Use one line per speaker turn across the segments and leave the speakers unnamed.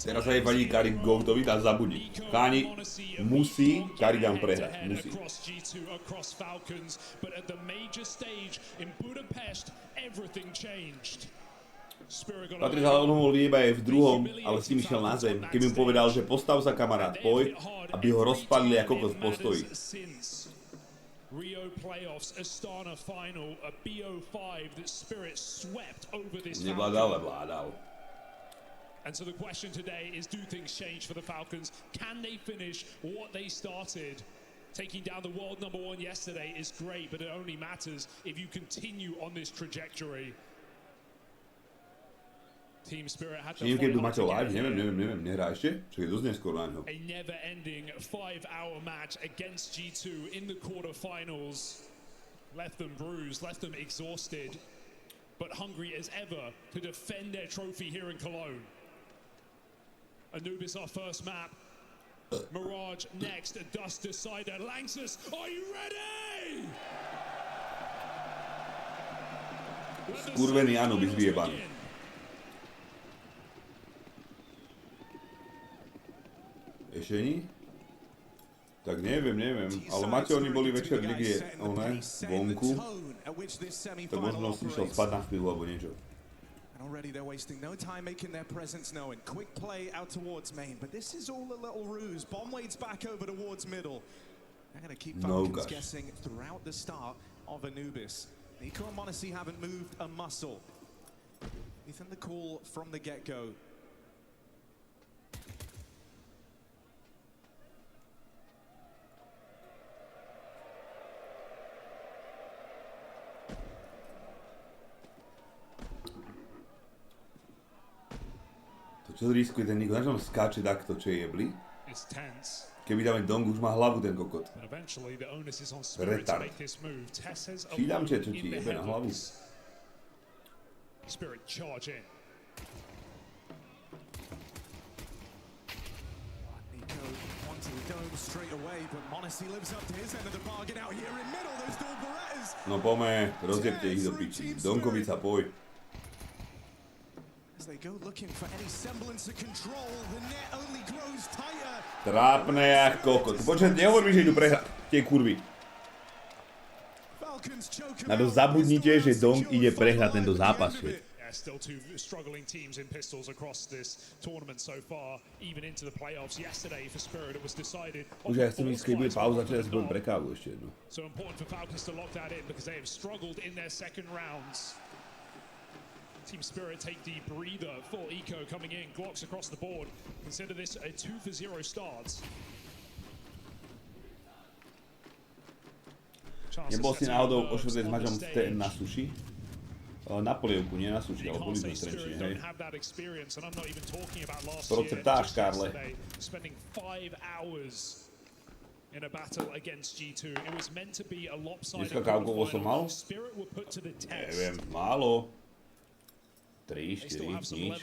Teraz sa jej vadí Karigotovi, tá zabudni. Cháni, musí Karigan prehrať. Musí. Patrick ale on mohol vyjebať aj v druhom, ale s tým išiel na zem. Keby mu povedal, že postav sa kamarát, poj, aby ho rozpadli ako kokos postojí.
Rio playoffs, Astana final, a BO5 that Spirit swept over this
Nevládal, ale vládal.
And so the question today is, do things change for the Falcons? Can they finish what they started? Taking down the world #1 yesterday is great, but it only matters if you continue on this trajectory. Team Spirit had to
keď by Maťo live, neviem, nehrá ešte? Čo je dosť neskôr na ňo.
A never-ending 5-hour match against G2 in the quarterfinals. Left them bruised, left them exhausted, but hungry as ever to defend their trophy here in Cologne. Anubis our first map. Mirage next, a Dust Decider. Lanxess, are you ready?
Skurvený Anubis vyjebaný. Ešte nie? Tak neviem, ale máte oni boli večer niekde, vonku, tak možno si išiel spať na chvíľu alebo niečo.
Already they're wasting no time making their presence known. Quick play out towards main, but this is all a little ruse. Bomb waits back over towards middle. They're going to keep Falcons guessing throughout the start of Anubis. Nico and m0NESY haven't moved a muscle. Ethan the call from the get-go.
Čo riskuje ten Niko? Na čom skáče takto, čo je jebli? Keby dáme dong, už má hlavu ten kokot. Retard. Čídam, čo ti jebe na hlavu. No pome, rozjebte ich do piči. Donkovica, poj. Trápne jak kokot. Počkaj, nehovor mi, že idú prehrať. Tie kurvy. Na to zabudnite, že Dong ide prehrať tento zápas.
Still two struggling teams in pistols across this tournament so far, even into the playoffs. Yesterday for Spirit it was decided.
Už ja chcem ísť, keď bude pauza, čiže ja si budem pre kávu ešte jednu.
So important for Falcons to lock that in because they have struggled in their second rounds. Team Spirit take the breather, full eco coming in, Glocks across the board. Consider this a 2-0 start.
Nebol si náhodou ošvrtec s Maťom na suši? Na polievku, nie na suši, ale boli sme v Trenčine, hej. Proceptáš, Karle. Dneska kávkovo som mal? Neviem, málo. 3, 4, nič.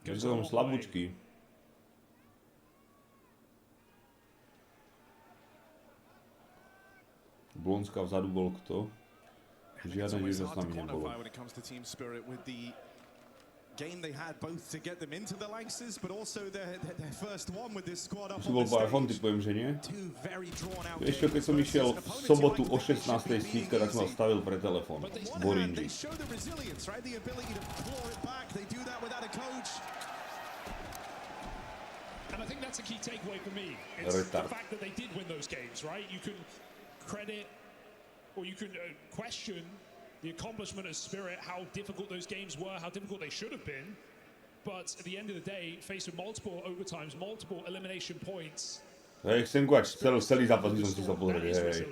Takže som slabúčky. Blonská vzadu bol kto? Žiaden dievča s nami nebolo. Už bol iPhone, ty poviem, že nie? Vieš čo, keď som išiel v sobotu o 16. skýtka, tak som ho stavil pre telefón. V Orange.
And I think that's a key takeaway for me. It's the fact that they did win those games, right? You can credit or you can question the accomplishment of Spirit, how difficult those games were, how difficult they should have been. But at the end of the day, faced with multiple overtimes, multiple elimination points.
Hej, chcem kúvať celý zápas, by som si sa pozrieť, hej.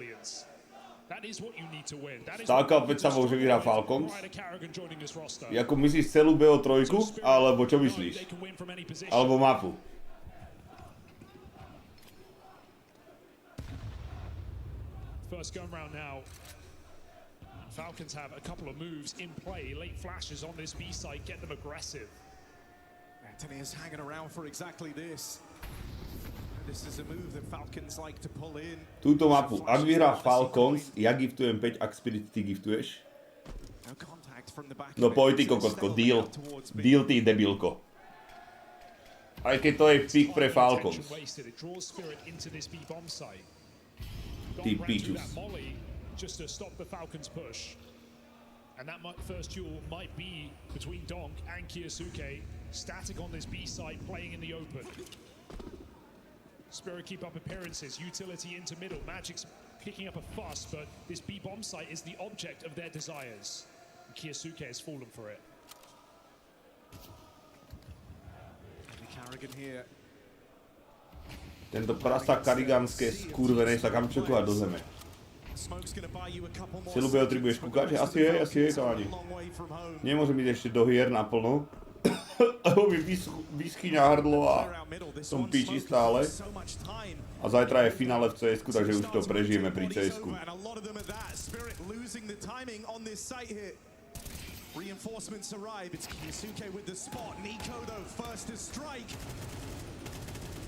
Stálka opäť sa bol, že vyhrá Falcons. Jako myslíš celú BO3, alebo čo myslíš? Alebo mapu?
First gun round now. Falcons have a couple of moves in play. Late flashes on this B side get them aggressive.
Anthony is hanging around for exactly this.
Túto mapu, ak vyhrá Falcons, ja giftujem 5, ak Spirit ty giftuješ. No poď ty kokotko, deal. Deal ty debilko. Aj keď to je pick pre Falcons. Ty pičus.
Just to stop the Falcons push. And that first duel might be between Donk and Kiyosuke, static on this B side, playing in the open. Spirit keep up appearances, utility into middle, Magic's kicking up a fuss, but this B bomb site is the object of their desires. And Kiyosuke has fallen for it.
Tento prasa kariganské skurvené sa kam čokovať do zeme. Si ľubého 3 budeš kúkať? Asi je, káni. Nemôžem ísť ešte do hier naplno. Lebo mi vyschýňa hrdlo a som piči stále. A zajtra je finále v CS-ku, takže už to prežijeme pri CS-ku.
Reinforcements arrive. It's Kiyosuke with the spot. Nico though first to strike.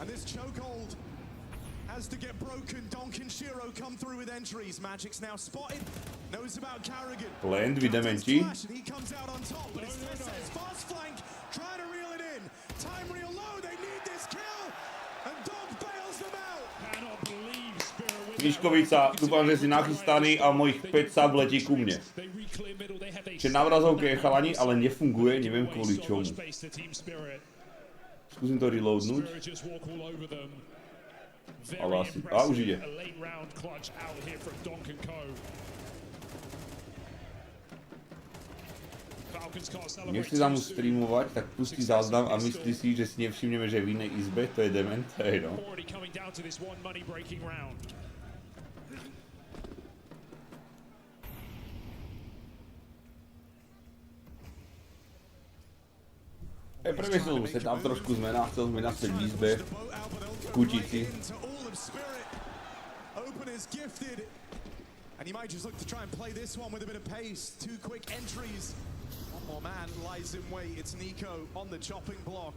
And this chokehold has to get broken. Donk and Shiro come through with entries. Magic's now spotted. Knows about Carrigan.
Blend with Dementi.
He comes out on top, but it's Tessa's fast flank. Trying to reel it in. Time real low. They need this kill. And Donk bails them out.
Cannot believe Spirit.
Miškovica, dúfam, že si nachystaný a mojich 5 sab letí ku mne. Čiže na vrazovke je chalani, ale nefunguje, neviem kvôli čomu. Skúsim to reloadnúť. Ale asi... A, už ide. Nechci za mu streamovať, tak pustí záznam a myslí si, že si nevšimneme, že je v inej izbe, to je dement, hej no. Premyslel sa tam trošku zmena, chcel sme naspäť v izbe, v kutici.
And he might just look to try and play this one with a bit of pace. 2 quick entries. One more man lies in wait. It's Nico on the chopping block.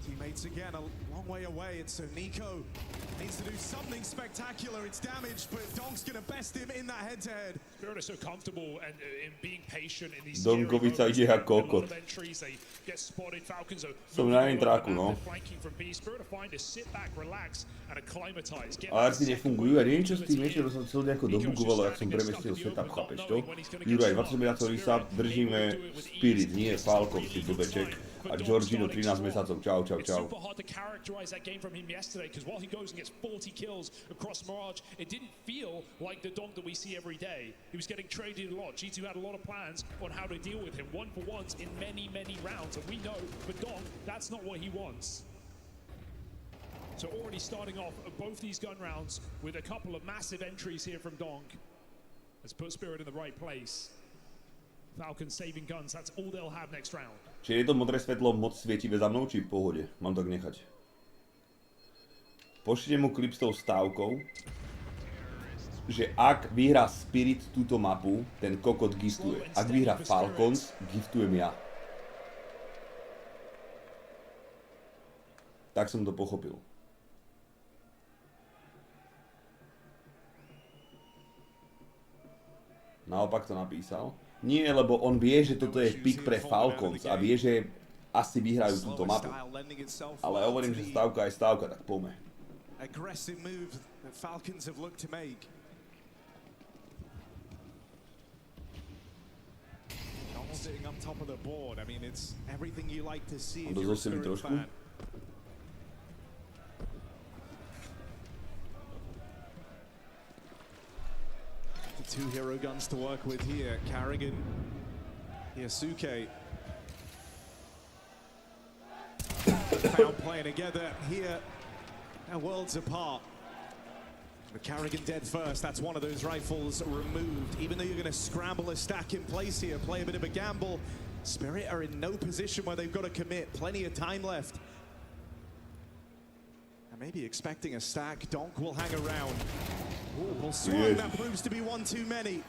Teammates again a long way away. It's so Nico needs to do something spectacular. It's damaged, but Donk's gonna best him in that head-to-head.
Spirit is so comfortable and in being patient in these
Donkovica ide jak kokot. Som na intraku, no. Ale ak si nefungujú, a neviem čo s tým ešte, som celý nejako dobugovalo, ak som premestil setup, chápeš to? Juraj, 20 mediátorí sa držíme Spirit, nie Falcons, ty blbeček. A Georgino 13 mesiacov, čau.
Super hard to characterize that game from him yesterday, because while he goes and gets 40 kills across Mirage, it didn't feel like the Donk that we see every day. He was getting traded a lot. G2 had a lot of plans on how to deal with him, 1-for-1s in many rounds, and we know for Donk, that's not what he wants. So already starting off both these gun rounds with a couple of massive entries here from Donk. Let's put Spirit in the right place. Falcons saving guns, that's all they'll have next round.
Čiže je to modré svetlo moc svietivé za mnou, či v pohode? Mám tak nechať. Pošlite mu klip s tou stávkou, že ak vyhrá Spirit túto mapu, ten kokot giftuje. Ak vyhrá Falcons, giftujem ja. Tak som to pochopil. Naopak to napísal. Nie, lebo on vie, že toto je pick pre Falcons a vie, že asi vyhrajú túto mapu. Ale ja hovorím, že stávka je stávka, tak poďme.
Aggressive move that Falcons have looked to make. Almost sitting up top of the board. I mean, it's everything you like to see if you're a Spirit fan. The 2 hero guns to work with here. Carrigan, Kiyosuke. Found playing together here. Now worlds apart. But Carrigan dead first. That's one of those rifles removed. Even though you're going to scramble a stack in place here, play a bit of a gamble, Spirit are in no position where they've got to commit. Plenty of time left. And maybe expecting a stack. Donk will hang around. Ooh, well, swung, that proves to be one too many.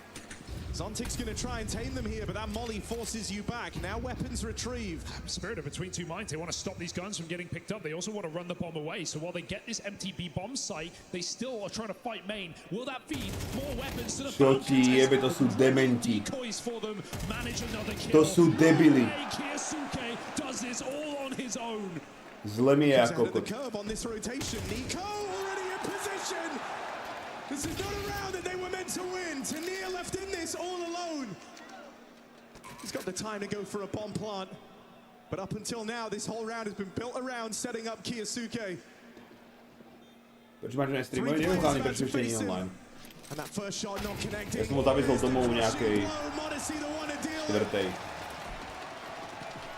Zontic's going to try and tame them here, but that molly forces you back. Now weapons retrieved.
Spirit are between two minds. They want to stop these guns from getting picked up. They also want to run the bomb away. So while they get this MTB bomb site, they still are trying to fight main. Will that feed more weapons to the Falcons?
To sú dementi.
Decoys for them. Manage another kill.
To sú debili.
Kiyosuke does this all on his own.
Zle mi je ako
the curve on this rotation. Nico already in position. This is not a round that they were meant to win. Tania left in this all alone. He's got the time to go for a bomb plant. But up until now, this whole round has been built around setting up Kiyosuke.
Prečo máš nestreamuje? Neukázali, prečo ešte nie online.
And that first shot not connecting.
Ja som ho zaviezol domov v nejakej štvrtej.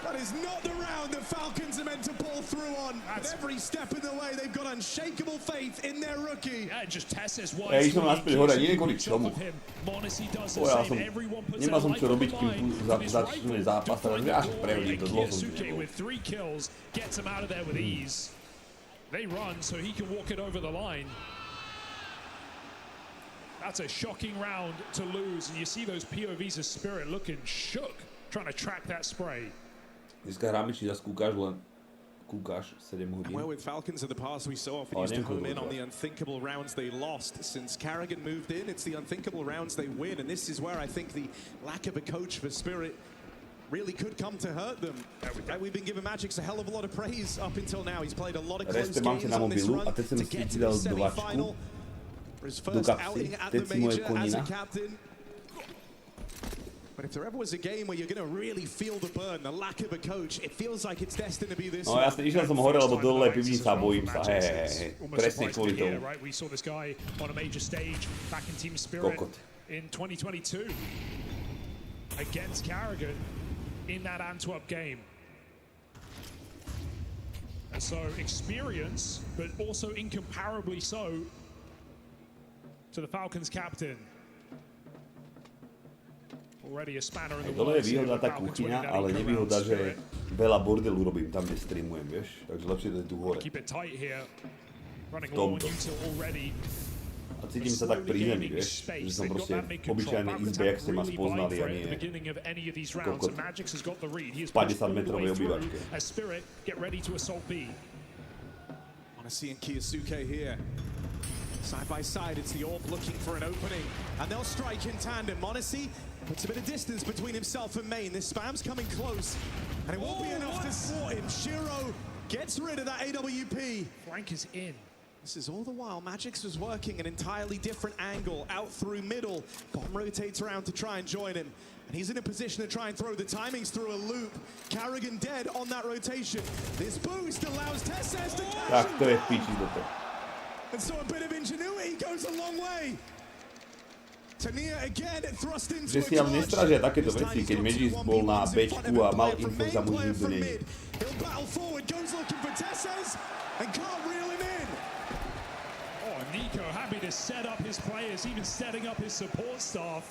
That is not the round that Falcons are meant to pull through on. At every step of the way, they've got unshakable faith in their rookie.
Yeah, just Tessa's wide.
Ja išlo naspäť hore, nie kvôli čomu. Povedal som, nemal som čo robiť, kým začneme zápas, ale až prehodím to dlho som
with 3 kills gets him out of there with ease. They run so he can walk it over the line. That's a shocking round to lose, and you see those POVs of Spirit looking shook, trying to track that spray.
Dneska hráme, či zase kúkaš 7 hodín.
Well, with Falcons in the past, we so often used to home in on the unthinkable rounds they lost. Since Carrigan moved in, it's the unthinkable rounds they win, and this is where I think the lack of a coach for Spirit really could come to hurt them. We've been giving Magix a hell of a lot of praise up until now. He's played a lot of close games on this run to get to the semi-final. For his first outing at the major as a captain. But if there ever was a game where you're going to really feel the burn, the lack of a coach, it feels like it's destined to be this.
No jasne, išiel som hore, lebo dole pivnica a bojím sa. Presne kvôli tomu.
We saw this guy on a major stage back in Team Spirit in 2022 against Carrigan in that Antwerp game. And so experience, but also incomparably so to the Falcons captain.
Dole je výhoda tá kuchyňa, ale nevýhoda, že veľa bordelu robím tam, kde streamujem, vieš? Takže lepšie to je tu hore. V tomto. A cítim sa tak pri zemi, vieš? Že som proste obyčajné izbe, jak ste ma spoznali a nie kokot v 50 metrovej obývačke.
Monesi and Kiyosuke here. Side by side, it's the Orb looking for an opening, and they'll strike in tandem. Monesi puts a bit of distance between himself and Main. This spam's coming close, and it won't be enough to thwart him. Shiro gets rid of that AWP.
Flank is in.
This is all the while Magix was working an entirely different angle, out through middle. Bomb rotates around to try and join him. And he's in a position to try and throw the timings through a loop. Carrigan dead on that rotation. This boost allows Tesses to catch him. And so a bit of ingenuity goes a long way. Tania again thrust into
že si ale nestražia takéto veci, keď Magix bol na bečku a mal info, že tam už nikto nie je.
He'll battle forward, goes looking for Tesses and can't reel him in.
Oh, Nico happy to set up his players, even setting up his support staff.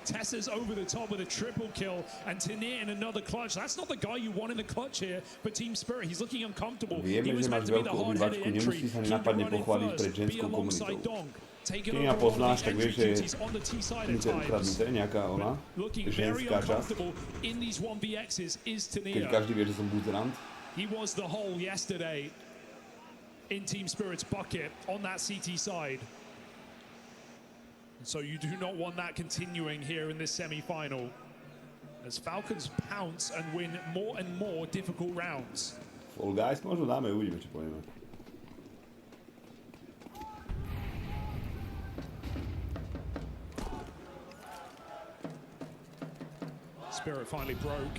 Tessa's over the top with a triple kill, and Tania in another clutch. That's not the guy you want in the clutch here for Team Spirit. He's looking uncomfortable.
Vieme, že máš veľkú obývačku, nemusí sa napadne pochváliť pred ženskou komunitou. Keď ma poznáš, tak vieš, že mi to ukradnuté, nejaká ona, ženská časť. Keď každý vie, že som buzerant.
He was the hole yesterday in Team Spirit's bucket on that CT side. So you do not want that continuing here in this semi-final as Falcons pounce and win more and more difficult rounds.
Fall Guys možno dáme, uvidíme, čo povieme.
Spirit finally broke.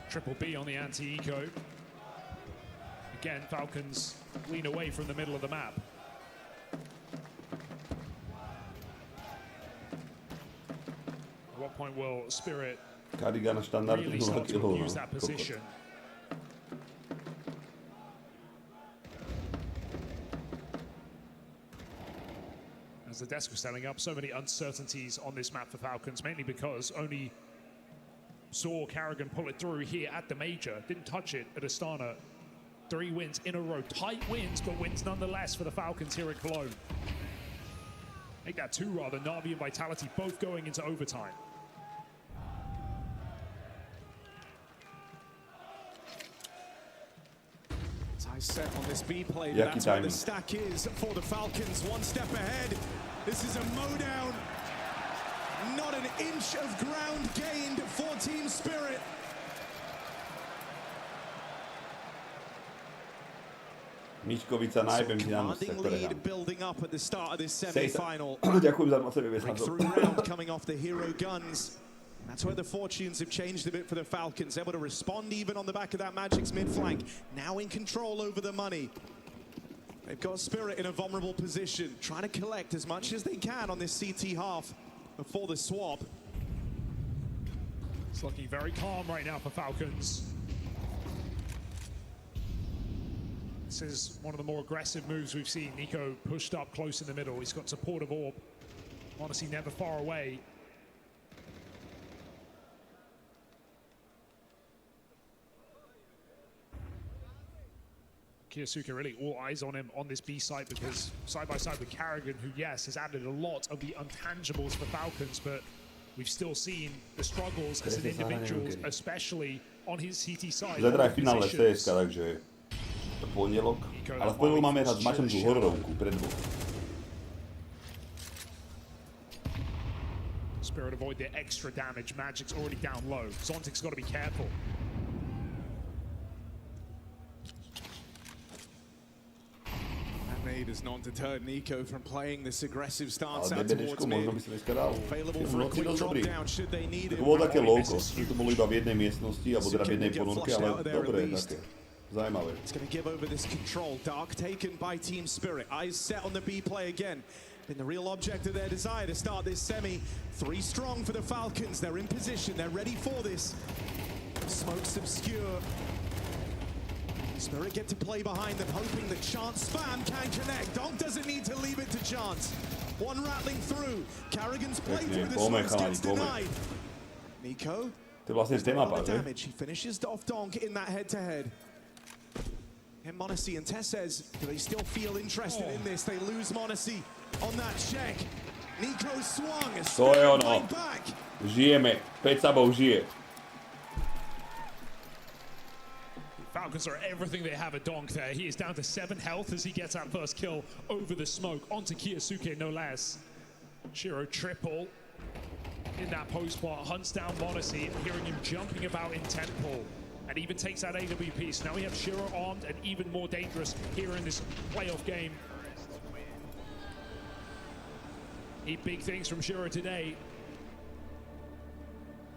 Triple B on the anti-eco. Again, Falcons lean away from the middle of the map. At what point will Spirit really start to abuse that position? As the desk was selling up, so many uncertainties on this map for Falcons, mainly because only saw Carrigan pull it through here at the major, didn't touch it at Astana 3 wins in a row. Tight wins, but wins nonetheless for the Falcons here at Cologne. Make that 2 rather. Na'Vi and Vitality both going into overtime.
Nice set on this B play. That's what the stack is for the Falcons. 1 step ahead. This is a mowdown. Not an inch of ground gained for Team Spirit.
Miškovica najbem ti na noste, ktoré dám.
Building up at the start of this semi-final.
Ďakujem za 20
Breakthrough round coming off the hero guns. That's where the fortunes have changed a bit for the Falcons. Able to respond even on the back of that Magic's mid-flank. Now in control over the money. They've got Spirit in a vulnerable position, trying to collect as much as they can on this CT half before the swap.
It's looking very calm right now for Falcons. This is one of the more aggressive moves we've seen. Nico pushed up close in the middle. He's got support of Orb. Honestly, never far away. Kiyosuke really all eyes on him on this B side because side by side with Carrigan, who yes has added a lot of the intangibles for Falcons, but we've still seen the struggles as an individual, especially on his CT side.
Zajtra je finále CSK, takže to pondelok, ale v pondelok máme hrať s Mačom tú hororovku pred dvou.
Spirit avoid the extra damage. Magic's already down low. Zontic's got to be careful.
Does not deter Nico from playing this aggressive stance out towards mid. Available for a quick drop down should they need it.
To bolo také low-cost, že to bolo iba v jednej miestnosti, alebo teda v jednej ponorke, ale dobré také. Zajímavé.
It's going to give over this control. Dark taken by Team Spirit. Eyes set on the B play again. Been the real object of their desire to start this semi. 3 strong for the Falcons. They're in position. They're ready for this. Smoke's obscure. Spirit get to play behind them, hoping that Chance Spam can connect. Donk doesn't need to leave it to Chance. 1 rattling through. Carrigan's played through the smokes, gets denied. Nico. Damage. He finishes off Donk in that head-to-head. And Monacy and Tess says, do they still feel interested in this? They lose Monacy on that check. Nico swung.
To je ono. Žijeme. 5 sabov žije.
Falcons are everything they have at Donk there. He is down to 7 health as he gets that first kill over the smoke. Onto Kiyosuke, no less. Shiro triple in that post spot. Hunts down Monacy, hearing him jumping about in temple. And even takes that AWP. So now we have Shiro armed and even more dangerous here in this playoff game. Need big things from Shiro today.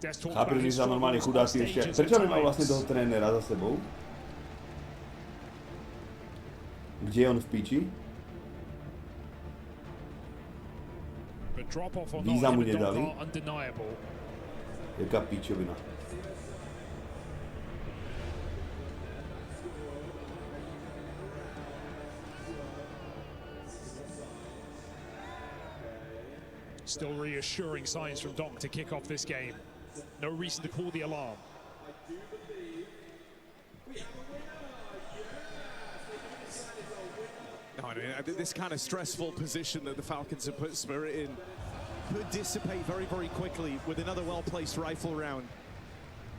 Chápem, že sa normálne chudáci ešte. Prečo nemá vlastne toho trénera za sebou? Kde je on v piči? Víza mu nedali. Jaká pičovina.
Still reassuring signs from Donk to kick off this game. No reason to call the alarm.
No, I mean, this kind of stressful position that the Falcons have put Spirit in could dissipate very, very quickly with another well-placed rifle round.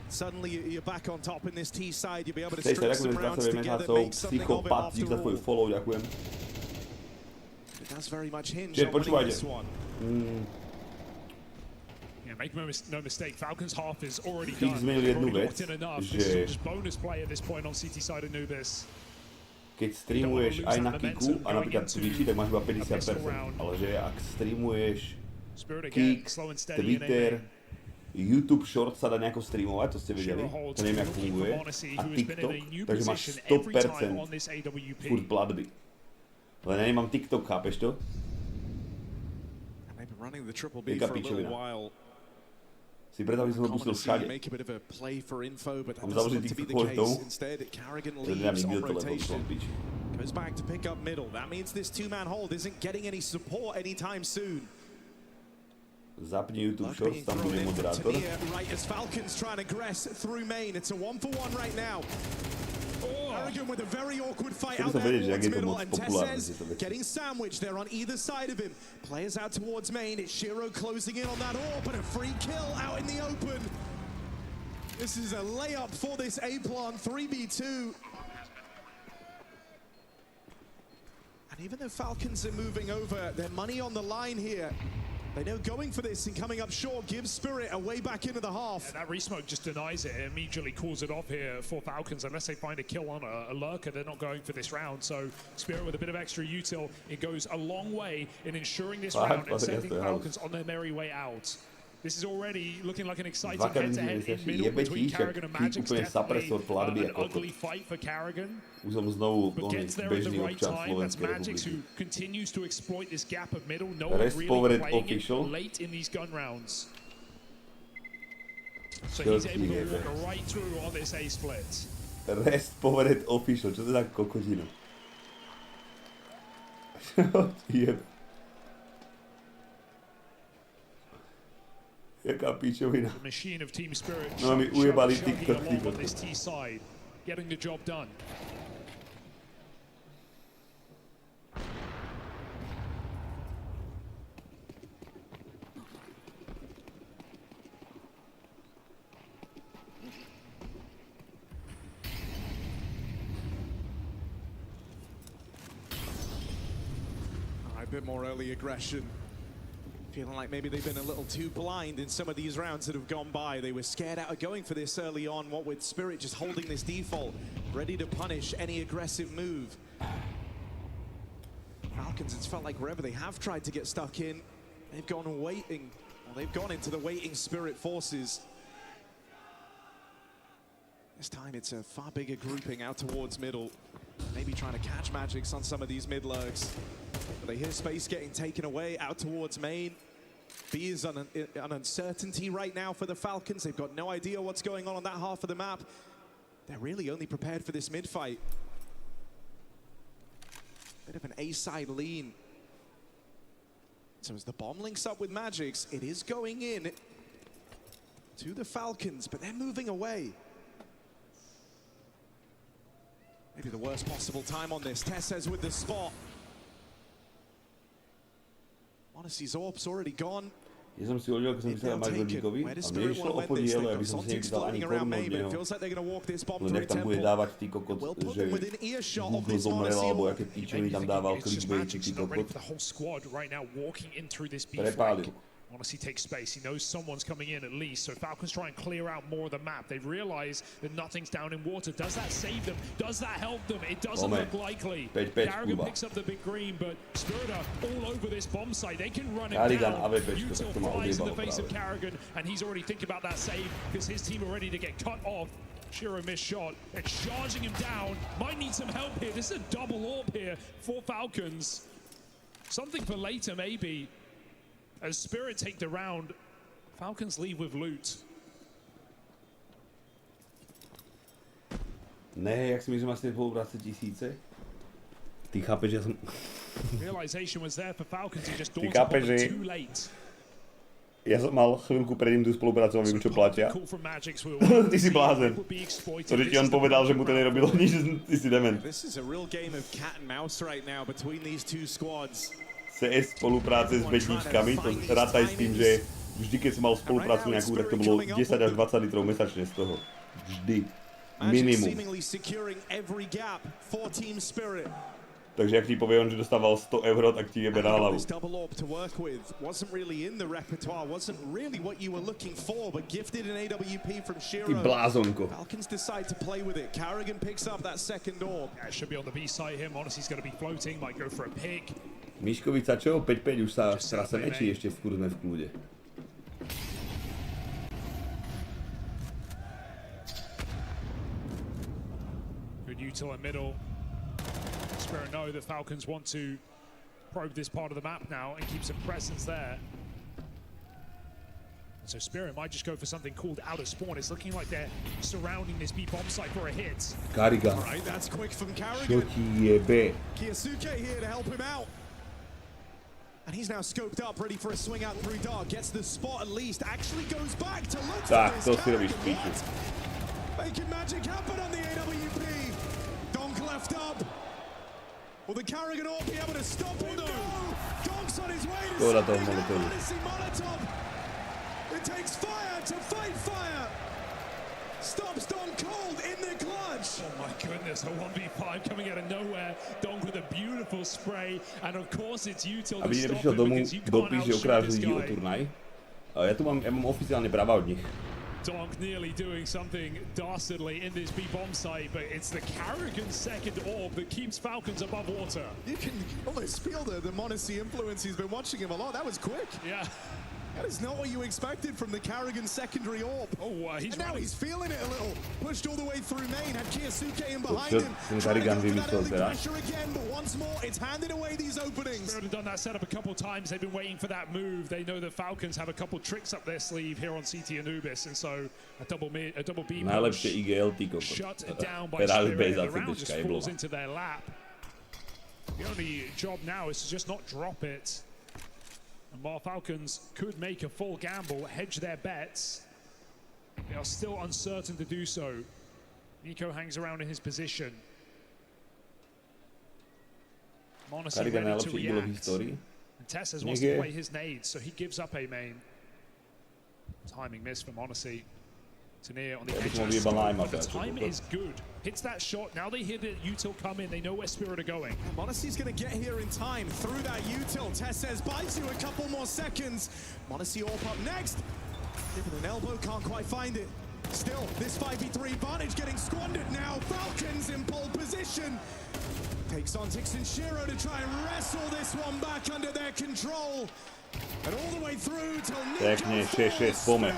Suddenly you're back on top in this T side. You'll be able to string some rounds together, make something of it after all. It does very much hinge on winning this one.
Yeah, make no mistake, Falcons half is already done. This is just bonus play at this point on CT side of Anubis.
Keď streamuješ aj na Kiku a napríklad Twitchi, tak máš iba 50%, ale že ak streamuješ Kik, Twitter, YouTube Short sa dá nejako streamovať, to ste vedeli, to neviem, jak funguje, a TikTok, takže máš 100% furt platby. Ale ja nemám TikTok, chápeš to? Jaká pičovina. Si predstav, že som ho pustil všade. Mám založiť TikTok kvôli tomu, že nemám nikdy do telefónu, som piči.
Goes back to pick up middle. That means this 2-man hold isn't getting any support anytime soon.
Zapni YouTube Shorts, tam bude moderátor.
Right as Falcons trying to aggress through main. It's a 1-for-1 right now. Carrigan with a very awkward fight out there towards middle, and Tessez getting sandwiched there on either side of him. Players out towards main. It's Shiro closing in on that AWP, and a free kill out in the open. This is a layup for this A-Plan 3v2. And even though Falcons are moving over, their money on the line here. They know going for this and coming up short gives Spirit a way back into the half.
Yeah, that resmoke just denies it. It immediately calls it off here for Falcons. Unless they find a kill on a lurker, they're not going for this round. So Spirit with a bit of extra util, it goes a long way in ensuring this round and sending Falcons on their merry way out. This is already looking like an exciting head-to-head in middle between Carrigan and Magic. Definitely an ugly fight for Carrigan. But gets there at the right time. That's Magic who continues to exploit this gap of middle. No one really playing it late in these gun rounds. So he's able to walk right through on this A split.
Restt povedet official, čo to je za kokotina? Jaká píčovina. No mi ujebali TikTok.
Getting the job done.
A bit more early aggression. Feeling like maybe they've been a little too blind in some of these rounds that have gone by. They were scared out of going for this early on, what with Spirit just holding this default, ready to punish any aggressive move. Falcons, it's felt like wherever they have tried to get stuck in, they've gone waiting. Well, they've gone into the waiting Spirit forces. This time it's a far bigger grouping out towards middle. Maybe trying to catch Magics on some of these mid lurks. But they hear space getting taken away out towards main. B is an uncertainty right now for the Falcons. They've got no idea what's going on that half of the map. They're really only prepared for this mid fight. Bit of an A-side lean. So as the bomb links up with Magics, it is going in to the Falcons, but they're moving away. Maybe the worst possible time on this. Tessez with the spot. Honesty's AWP's already gone.
Ja som si hodil, keď som myslel mať Lodíkovi a mne išlo o podiel, aby som si nepýtal ani korunu od neho. Len jak tam bude dávať tý kokot, že Google zomrel, alebo aké píčoviny tam dával clickbaity tý kokot. Prepálil.
Honestly takes space. He knows someone's coming in at least, so Falcons try and clear out more of the map. They realize that nothing's down in water. Does that save them? Does that help them? It doesn't look likely. Carrigan picks up the big green, but Spirit are all over this bomb site. They can run it down. Util flies in the face of Carrigan, and he's already thinking about that save because his team are ready to get cut off. Shiro missed shot and charging him down. Might need some help here. This is a double AWP here for Falcons. Something for later maybe. As Spirit take the round, Falcons leave with loot.
Ne, jak si myslím, že vlastně spolupráce tisíce? Ty chápeš, že jsem...
Realization was there for Falcons, he just dawned upon them too late.
Ja som mal chvíľku predtým tú spoluprácu a viem, čo platia. Ty si blázen. To, že ti on povedal, že mu to nerobilo nič, ty si dement. CS spolupráce s bedníčkami, to rátaj s tým, že vždy, keď som mal spoluprácu nejakú, tak to bolo 10 až 20 litrov mesačne z toho. Vždy. Minimum. Takže ak ti povie on, že dostával 100 €, tak ti jebe na hlavu. Ty blázonko. Miškovica čo? 5-5 už sa traseme, či ešte sme v kľude?
Good util in middle. Spirit know that Falcons want to probe this part of the map now and keep some presence there. And so Spirit might just go for something called out of spawn. It's looking like they're surrounding this B bomb site for a hit.
Carrigan.
All right, that's quick from Carrigan.
Čo ti jebe?
Kiyosuke here to help him out. And he's now scoped up, ready for a swing out through dark. Gets the spot at least. Actually goes back to look for this.
Tak, to si robíš píču.
Making magic happen on the AWP. left up. Will the Carrigan all be able to stop him? No! Donk's on his way to Molotov. It takes fire to fight fire. Stops Donk cold in the clutch.
Oh my goodness, a 1v5 coming out of nowhere. Donk with a beautiful spray, and of course it's util to stop him because you can't outshoot this guy.
Ja tu mám oficiálne práva od nich.
Donk nearly doing something dastardly in this B-bomb site, but it's the Carrigan's second orb that keeps Falcons above water.
You can almost feel the Monacy influence. He's been watching him a lot. That was quick.
Yeah.
That is not what you expected from the Carrigan secondary orb.
Oh,
he's feeling it a little. Pushed all the way through main. Had Kiyosuke in behind him.
Carrigan vymyslel teda.
Pressure again, but once more, it's handed away these openings.
Spirit have done that setup a couple times. They've been waiting for that move. They know the Falcons have a couple tricks up their sleeve here on CT Anubis, and so a double B
Najlepšie IGL ty kokot.
shut down by Spirit. The round just falls into their lap. The only job now is to just not drop it. And while Falcons could make a full gamble, hedge their bets, they are still uncertain to do so. Nico hangs around in his position. Monacy ready to react. And Tesses wants to play his nades, so he gives up A main. Timing miss for Monacy. Tanir on the edge. The time is good. Hits that shot. Now they hear the util come in. They know where Spirit are going.
Monacy's going to get here in time through that util. Tess says buys you a couple more seconds. Monacy AWP up next. Giving an elbow, can't quite find it. Still, this 5v3 advantage getting squandered now. Falcons in pole position. Takes on Tix and Shiro to try and wrestle this one back under their control. And all the way through till
Pekne, 6-6, pome.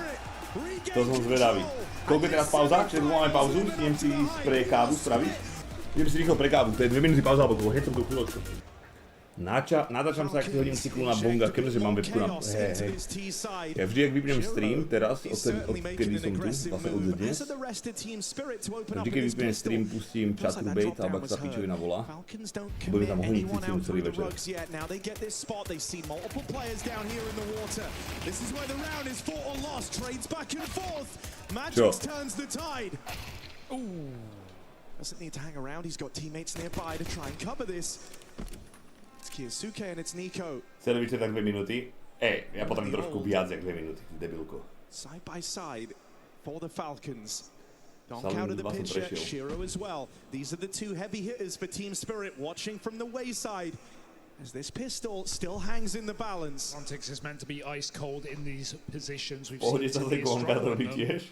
To som zvedavý. Koľko je teraz pauza? Čiže máme pauzu, idem si ísť pre kávu spraviť. Idem si rýchlo pre kávu, to je 2 minúty pauza, alebo koľko, hej, som do chvíľočku. Natáčam sa, ak si hodím cyklu na bonga, keďže mám webku na... Hej. Ja vždy, ak vypnem stream, teraz, odkedy som tu, vlastne od dnes, vždy, keď vypnem stream, pustím chaturbate, alebo ak sa pičovina volá, budem tam honiť cícinu celý večer. Čo?
Doesn't need to hang around, he's got teammates nearby to try and cover this. It's Kiyosuke and it's Nico.
Celý večer tak 2 minúty. Ja potrebujem trošku viac jak 2 minúty, debilko.
Side by side for the Falcons. Donk out of the picture, Shiro as well. These are the two heavy hitters for Team Spirit watching from the wayside. As this pistol still hangs in the balance.
Ontix is meant to be ice cold in these positions. We've seen Tanir struggle with them.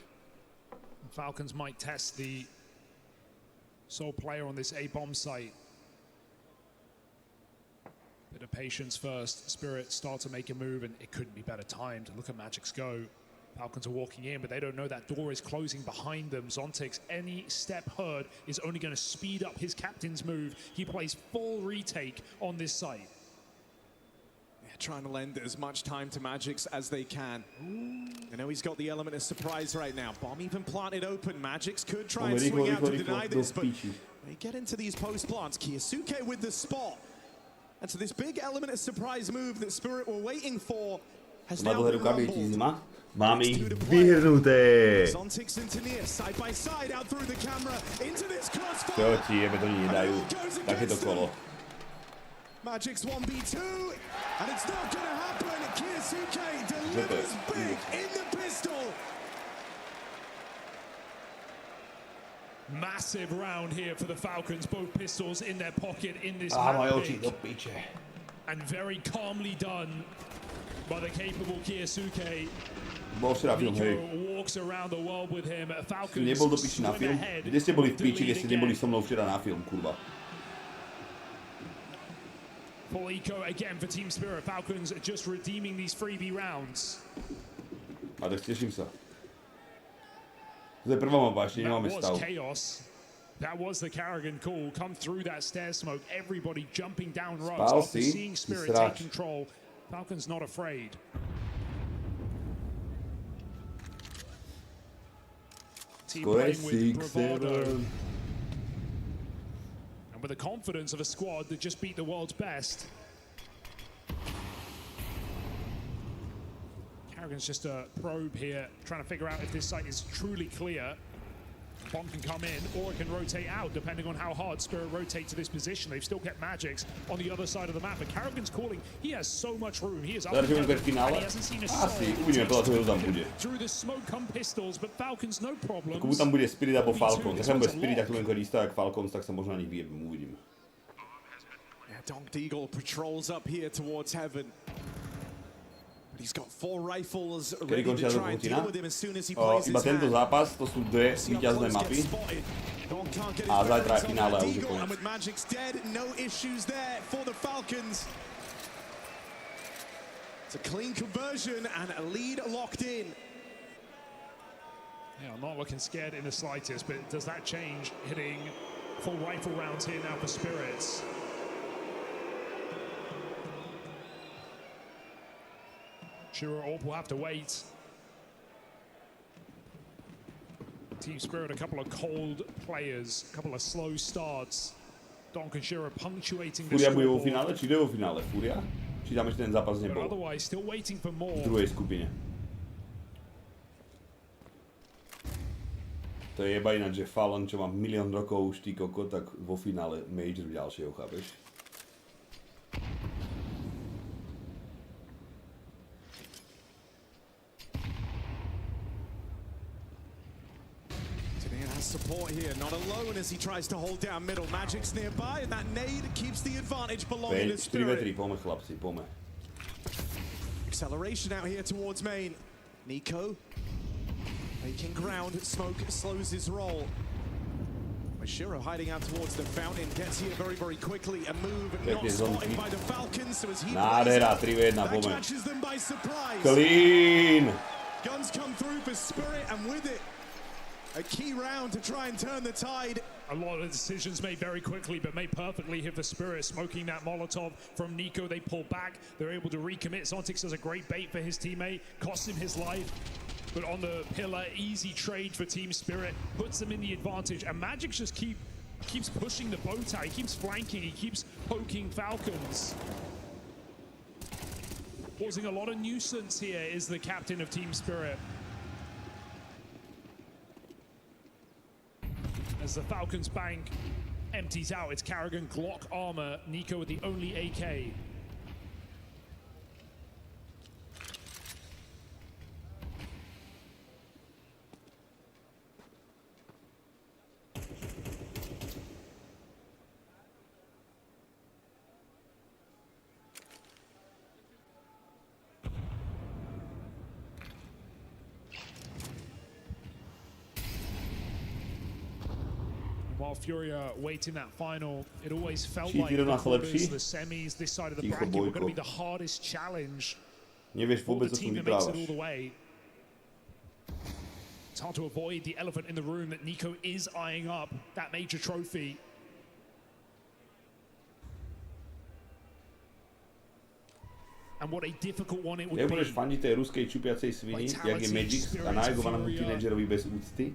Falcons might test the sole player on this A-bomb site. Bit of patience first. Spirit start to make a move, and it couldn't be better timed. Look at Magic's go. Falcons are walking in, but they don't know that door is closing behind them. Zontix, any step heard is only going to speed up his captain's move. He plays full retake on this site.
Yeah, trying to lend as much time to Magic's as they can. I know he's got the element of surprise right now. Bomb even planted open. Magic's could try and swing out to deny this, but they get into these post plants. Kiyosuke with the spot. And so this big element of surprise move that Spirit were waiting for has now been rumbled.
Mám ich vyhrnuté.
Zontix and Tanir side by side out through the camera into this crossfire.
Čo ti jebe, to nedajú takéto kolo.
Magic's 1v2 and it's not gonna happen. Kiyosuke delivers big in the pistol.
Massive round here for the Falcons, both pistols in their pocket in this map pick. And very calmly done by the capable Kiyosuke. Nico walks around the world with him. Falcons
nebol do piči na film? Kde ste boli v piči, kde ste neboli so mnou včera na film, kurva?
Full eco again for Team Spirit. Falcons just redeeming these freebie rounds.
A tak teším sa. To je prvá mapa, ešte nemáme stav.
That was the Carrigan call. Come through that stair smoke. Everybody jumping down rugs after seeing Spirit take control. Falcons not afraid. Team playing with bravado. And with the confidence of a squad that just beat the world's best. Carrigan's just a probe here, trying to figure out if this site is truly clear. Bomb can come in, or it can rotate out, depending on how hard Spirit rotate to this position. They've still kept Magics on the other side of the map, but Karrigan's calling. He has so much room. He is up and he hasn't seen a soul through the smoke come pistols, but Falcons no problems.
Pokud tam bude Spirit alebo Falcons, keď tam bude Spirit, tak to len kodí jak Falcons, tak sa možno ani vyjebím, uvidím.
Donked Eagle patrols up here towards heaven. But he's got 4 rifles ready to try and deal with him as soon as he plays his
Iba tento zápas, to sú dve víťazné mapy. A zajtra je finále a už je koniec.
And with Magic's dead, no issues there for the Falcons. It's a clean conversion and a lead locked in.
Yeah, I'm not looking scared in the slightest, but does that change hitting full rifle rounds here now for Spirits? Sure, Orb will have to wait. Team Spirit, a couple of cold players, a couple of slow starts. Donk and Shiro punctuating the
Furia bude vo finále, či ide vo finále Furia? Či tam ešte ten zápas nebol? V druhej skupine. To je jeba ináč, že Fallon, čo má 1 000 000 rokov už ty koko, tak vo finále Major ďalšieho, chápeš?
Support here, not alone as he tries to hold down middle. Magic's nearby, and that nade keeps the advantage belonging to Spirit.
4v3, poďme chlapci, poďme.
Acceleration out here towards main. Nico making ground. Smoke slows his roll. Shiro hiding out towards the fountain gets here very, very quickly. A move not spotted by the Falcons, so as he catches them by surprise.
Clean!
Guns come through for Spirit, and with it, a key round to try and turn the tide.
A lot of decisions made very quickly, but made perfectly here for Spirit. Smoking that Molotov from Nico, they pull back. They're able to recommit. Zontix does a great bait for his teammate, costs him his life. But on the pillar, easy trade for Team Spirit, puts them in the advantage. And Magic just keeps pushing the bow tie. He keeps flanking, he keeps poking Falcons. Causing a lot of nuisance here is the captain of Team Spirit. As the Falcons bank empties out, it's Karrigan, Glock, armor, Nico with the only AK. While Furia waiting that final, it always felt like the quarters, the semis, this side of the bracket were going to be the hardest challenge. For the team that makes it all the way. It's hard to avoid the elephant in the room that Nico is eyeing up that major trophy. And what a difficult one it would be.
Nebudeš fandiť tej ruskej čupiacej svini, jak je Magic a najgovanému tínedžerovi bez úcty?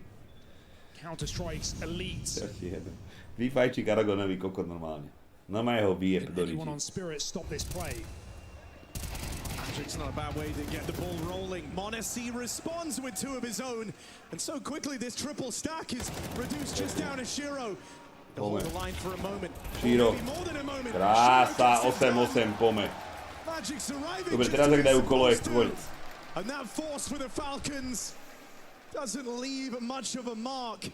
Counter-Strike's elite.
Vyfajči Karriganový kokot normálne. Normálne ho vyjeb do lidi.
Magic's not a bad way to get the ball rolling. Monesi responds with 2 of his own. And so quickly this triple stack is reduced just down to Shiro. Hold the line for a moment.
Shiro. Krása, 8-8, pome. Dobre, teraz ak dajú kolo, je koniec.
And that force for the Falcons doesn't leave much of a mark.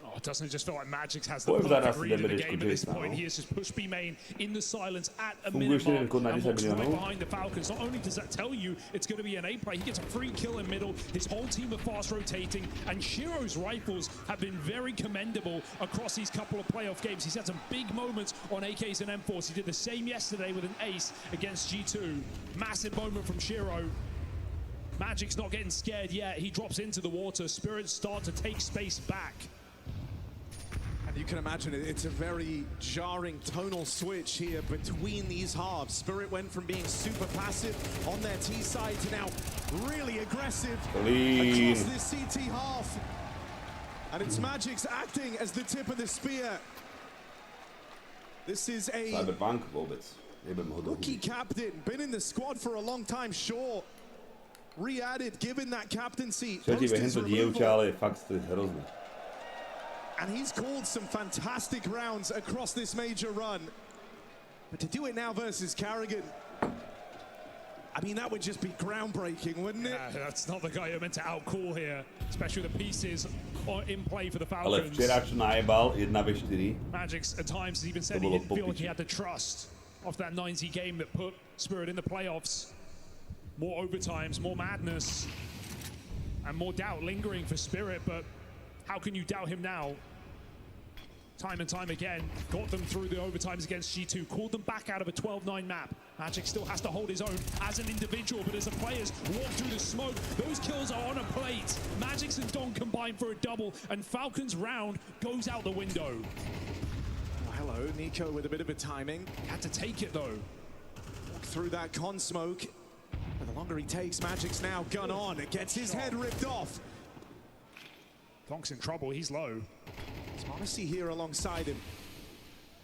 Oh, doesn't it just feel like Magic has the perfect read of the game at this point? He has just pushed B main in the silence at a minute mark and walks right behind the Falcons. Not only does that tell you it's going to be an A play, he gets a free kill in middle. His whole team are fast rotating, and Shiro's rifles have been very commendable across these couple of playoff games. He's had some big moments on AKs and M4s. He did the same yesterday with an ace against G2. Massive moment from Shiro. Magic's not getting scared yet. He drops into the water. Spirits start to take space back.
And you can imagine it's a very jarring tonal switch here between these halves. Spirit went from being super passive on their T side to now really aggressive across this CT half. And it's Magic's acting as the tip of the spear. This is a rookie captain, been in the squad for a long time, sure. Re-added, given that captaincy.
Čo ti hento dievča, ale fakt to je hrozné.
And he's called some fantastic rounds across this major run. But to do it now versus Carrigan, I mean, that would just be groundbreaking, wouldn't it?
Yeah, that's not the guy you're meant to outcall here, especially with the pieces in play for the Falcons.
Ale včera, čo najebal, 1v4.
Magic's at times has even said he didn't feel like he had the trust off that 90 game that put Spirit in the playoffs. More overtimes, more madness, and more doubt lingering for Spirit, but how can you doubt him now? Time and time again, got them through the overtimes against G2, called them back out of a 12-9 map. Magic still has to hold his own as an individual, but as the players walk through the smoke, those kills are on a plate. Magic's and Don combine for a double, and Falcons round goes out the window.
Oh, hello, Nico with a bit of a timing.
Had to take it though.
Walk through that con smoke. But the longer he takes, Magic's now gun on. It gets his head ripped off.
Donk's in trouble, he's low.
It's Monacy here alongside him.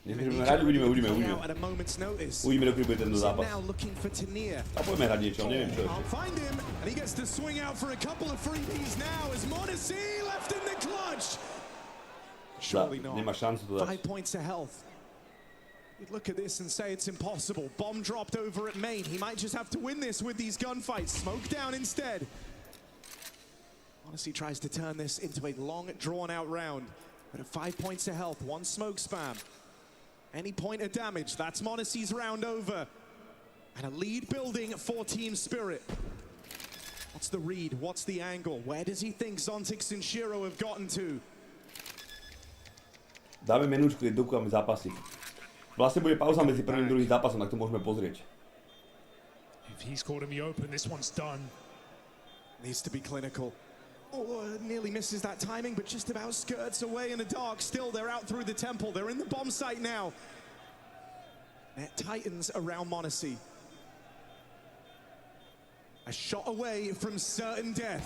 Uvidíme.
At a moment's notice.
Uvidíme, dokedy bude tento zápas.
Now looking for Tania.
A poďme hrať niečo, neviem čo.
I'll find him, and he gets to swing out for a couple of freebies now as Monacy left in the clutch. Surely not.
Nemá šancu to dať.
5 points of health. You'd look at this and say it's impossible. Bomb dropped over at main. He might just have to win this with these gunfights. Smoke down instead. Monacy tries to turn this into a long, drawn-out round. But at 5 points of health, 1 smoke spam. Any point of damage, that's Monacy's round over. And a lead building for Team Spirit. What's the read? What's the angle? Where does he think Zontix and Shiro have gotten to?
Dáme menúčku, keď dokúvame zápasy. Vlastne bude pauza medzi prvým a druhým zápasom, tak to môžeme pozrieť.
If he's caught in the open, this one's done.
Needs to be clinical. Oh, nearly misses that timing, but just about skirts away in the dark. Still, they're out through the temple. They're in the bomb site now. Net tightens around Monacy. A shot away from certain death.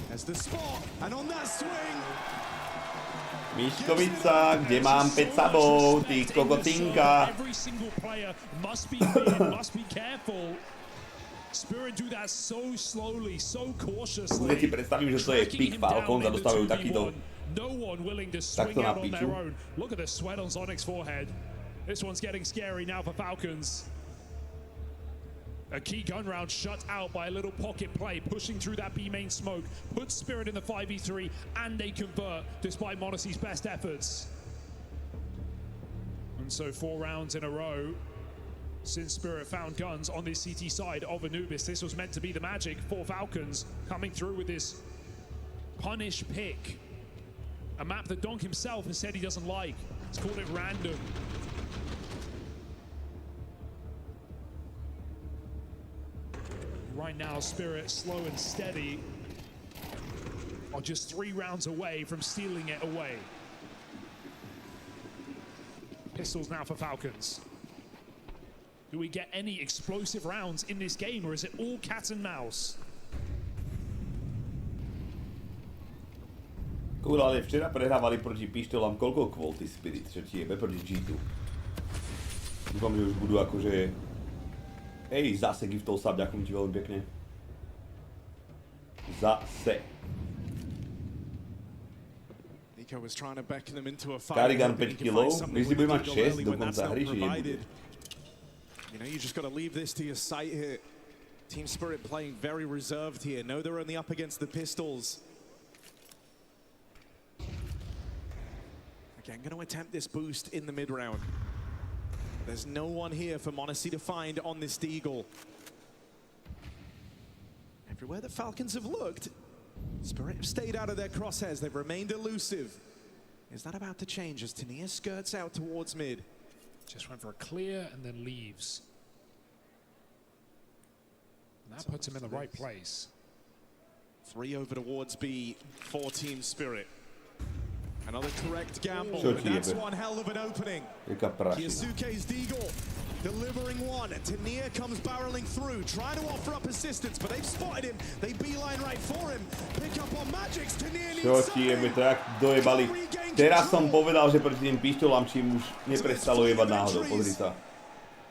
There's the spot, and on that swing...
Miškovica, kde mám 5 sabov, ty kokotinka.
Every single player must be clear, must be careful. Spirit do that so slowly, so cautiously.
Keď si predstavím, že to je pick Falcons a dostávajú takýto
no one willing to swing out on their own. Look at the sweat on Sonic's forehead. This one's getting scary now for Falcons. A key gun round shut out by a little pocket play, pushing through that B main smoke, puts Spirit in the 5v3, and they convert despite Monacy's best efforts. And so 4 rounds in a row since Spirit found guns on this CT side of Anubis. This was meant to be the magic for Falcons, coming through with this punish pick. A map that Donk himself has said he doesn't like. He's called it random. Right now, Spirit, slow and steady, are just 3 rounds away from stealing it away. Pistols now for Falcons. Do we get any explosive rounds in this game, or is it all cat and mouse?
Cool, ale včera prehrávali proti pištolám koľko Quality Spirit, čo ti jebe proti G2. Dúfam, že už budú akože... Ej, zase giftol sub, ďakujem ti veľmi pekne. Zase.
Nico was trying to back them into a fight.
Carrigan 5 kg, myslím, bude mať 6 do konca hry, či nebude.
You know, you just got to leave this to your sight here. Team Spirit playing very reserved here. No, they're only up against the pistols. Again, going to attempt this boost in the mid-round. There's no one here for Monacy to find on this Deagle. Everywhere the Falcons have looked, Spirit have stayed out of their crosshairs. They've remained elusive. Is that about to change as Tania skirts out towards mid?
Just went for a clear and then leaves. And that puts him in the right place.
3 over towards B for Team Spirit. Another correct gamble, but that's one hell of an opening. Kiyasuke's Deagle delivering one. Tania comes barreling through, trying to offer up assistance, but they've spotted him. They beeline right for him. Pick up on Magic's. Tania needs something.
Tak dojebali. Teraz som povedal, že proti tým pištolám čím už neprestalo jebať náhodou. Pozri sa.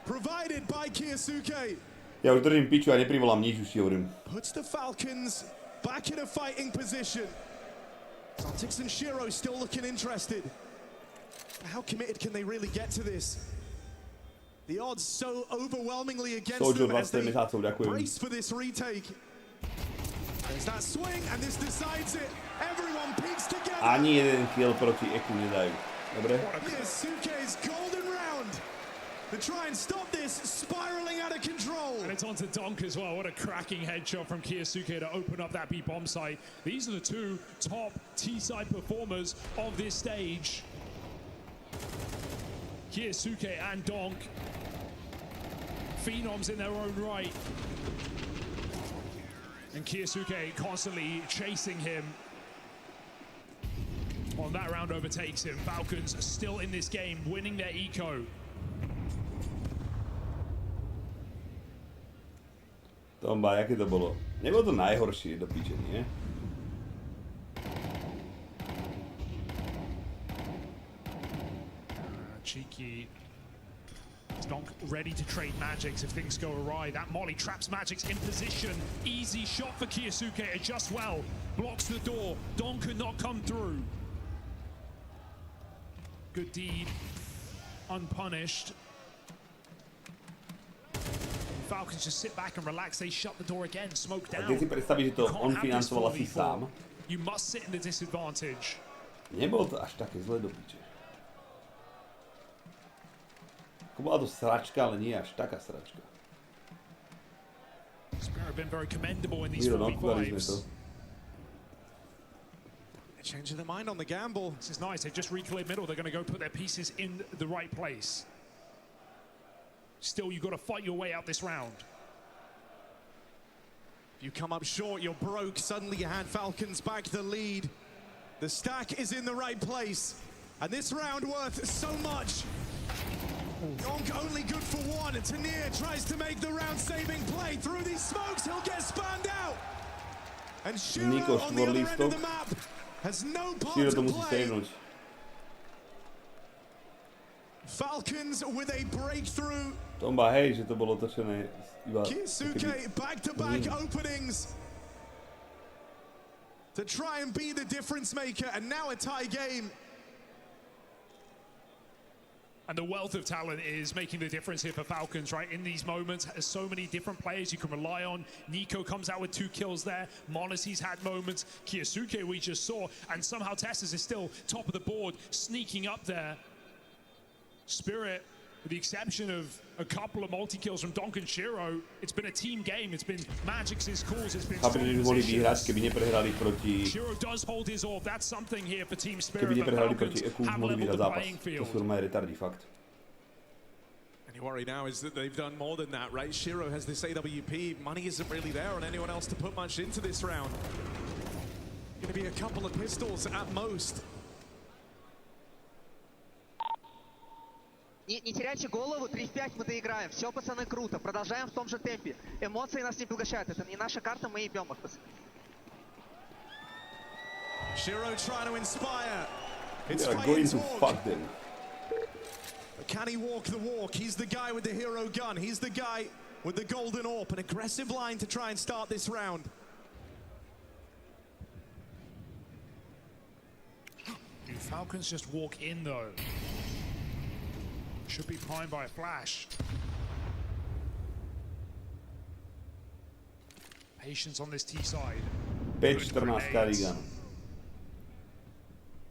Provided by Kiyasuke.
Ja už držím piču a neprivolám nič, už ti hovorím.
Puts the Falcons back in a fighting position. Zontics and Shiro still looking interested. How committed can they really get to this? The odds so overwhelmingly against them as they brace for this retake. There's that swing, and this decides it. Everyone peaks together.
Ani jeden kill proti Eku nedajú. Dobre?
Kiyasuke's golden round to try and stop this spiraling out of control.
And it's onto Donk as well. What a cracking headshot from Kiyasuke to open up that B-bomb site. These are the two top T-side performers of this stage. Kiyasuke and Donk, phenoms in their own right. And Kiyasuke constantly chasing him. On that round overtakes him. Falcons still in this game, winning their eco.
Tomba, jaké to bolo? Nebolo to najhoršie do piče, nie?
Cheeky. Donk ready to trade Magics if things go awry. That Molly traps Magics in position. Easy shot for Kiyasuke, adjusts well. Blocks the door. Donk could not come through. Good deed. Unpunished. Falcons just sit back and relax. They shut the door again. Smoke down.
Keď si predstavíš, že to on financoval asi sám.
You must sit in the disadvantage.
Nebolo to až také zle do piče. Bola to sračka, ale nie až taká sračka.
Spirit been very commendable in these 45s.
Changing their mind on the gamble.
This is nice. They've just recleared middle. They're going to go put their pieces in the right place. Still, you've got to fight your way out this round.
If you come up short, you're broke. Suddenly you hand Falcons back the lead. The stack is in the right place. And this round worth so much. Donk only good for one. Tanir tries to make the round-saving play. Through these smokes, he'll get spanned out. And Shiro on the other end of the map has no part to play. Falcons with a breakthrough.
Tomba, hej, že to bolo točené iba...
Kiyasuke back-to-back openings to try and be the difference maker, and now a tie game.
And the wealth of talent is making the difference here for Falcons, right? In these moments, there's so many different players you can rely on. Nico comes out with 2 kills there. Monacy's had moments. Kiyasuke we just saw. And somehow Tessus is still top of the board, sneaking up there. Spirit, with the exception of a couple of multi-kills from Donk and Shiro, it's been a team game. It's been Magic's calls. It's been
Shiro
does hold his orb. That's something here for Team Spirit.
Keby neprehrali proti Eku, mohli vyhrať zápas. To sú normálne retardi, fakt.
And your worry now is that they've done more than that, right? Shiro has this AWP. Money isn't really there on anyone else to put much into this round. Going to be a couple of pistols at most.
Не теряйте голову, 3 в 5 мы доиграем. Все, пацаны, круто. Продолжаем в том же темпе. Эмоции нас не поглощают. Это не наша карта, мы ебем их, пацаны.
Shiro trying to inspire.
It's going to fuck them.
But can he walk the walk? He's the guy with the hero gun. He's the guy with the golden AWP. An aggressive line to try and start this round.
Do Falcons just walk in, though? Should be primed by a flash. Patience on this T side.
5-14 Karigan.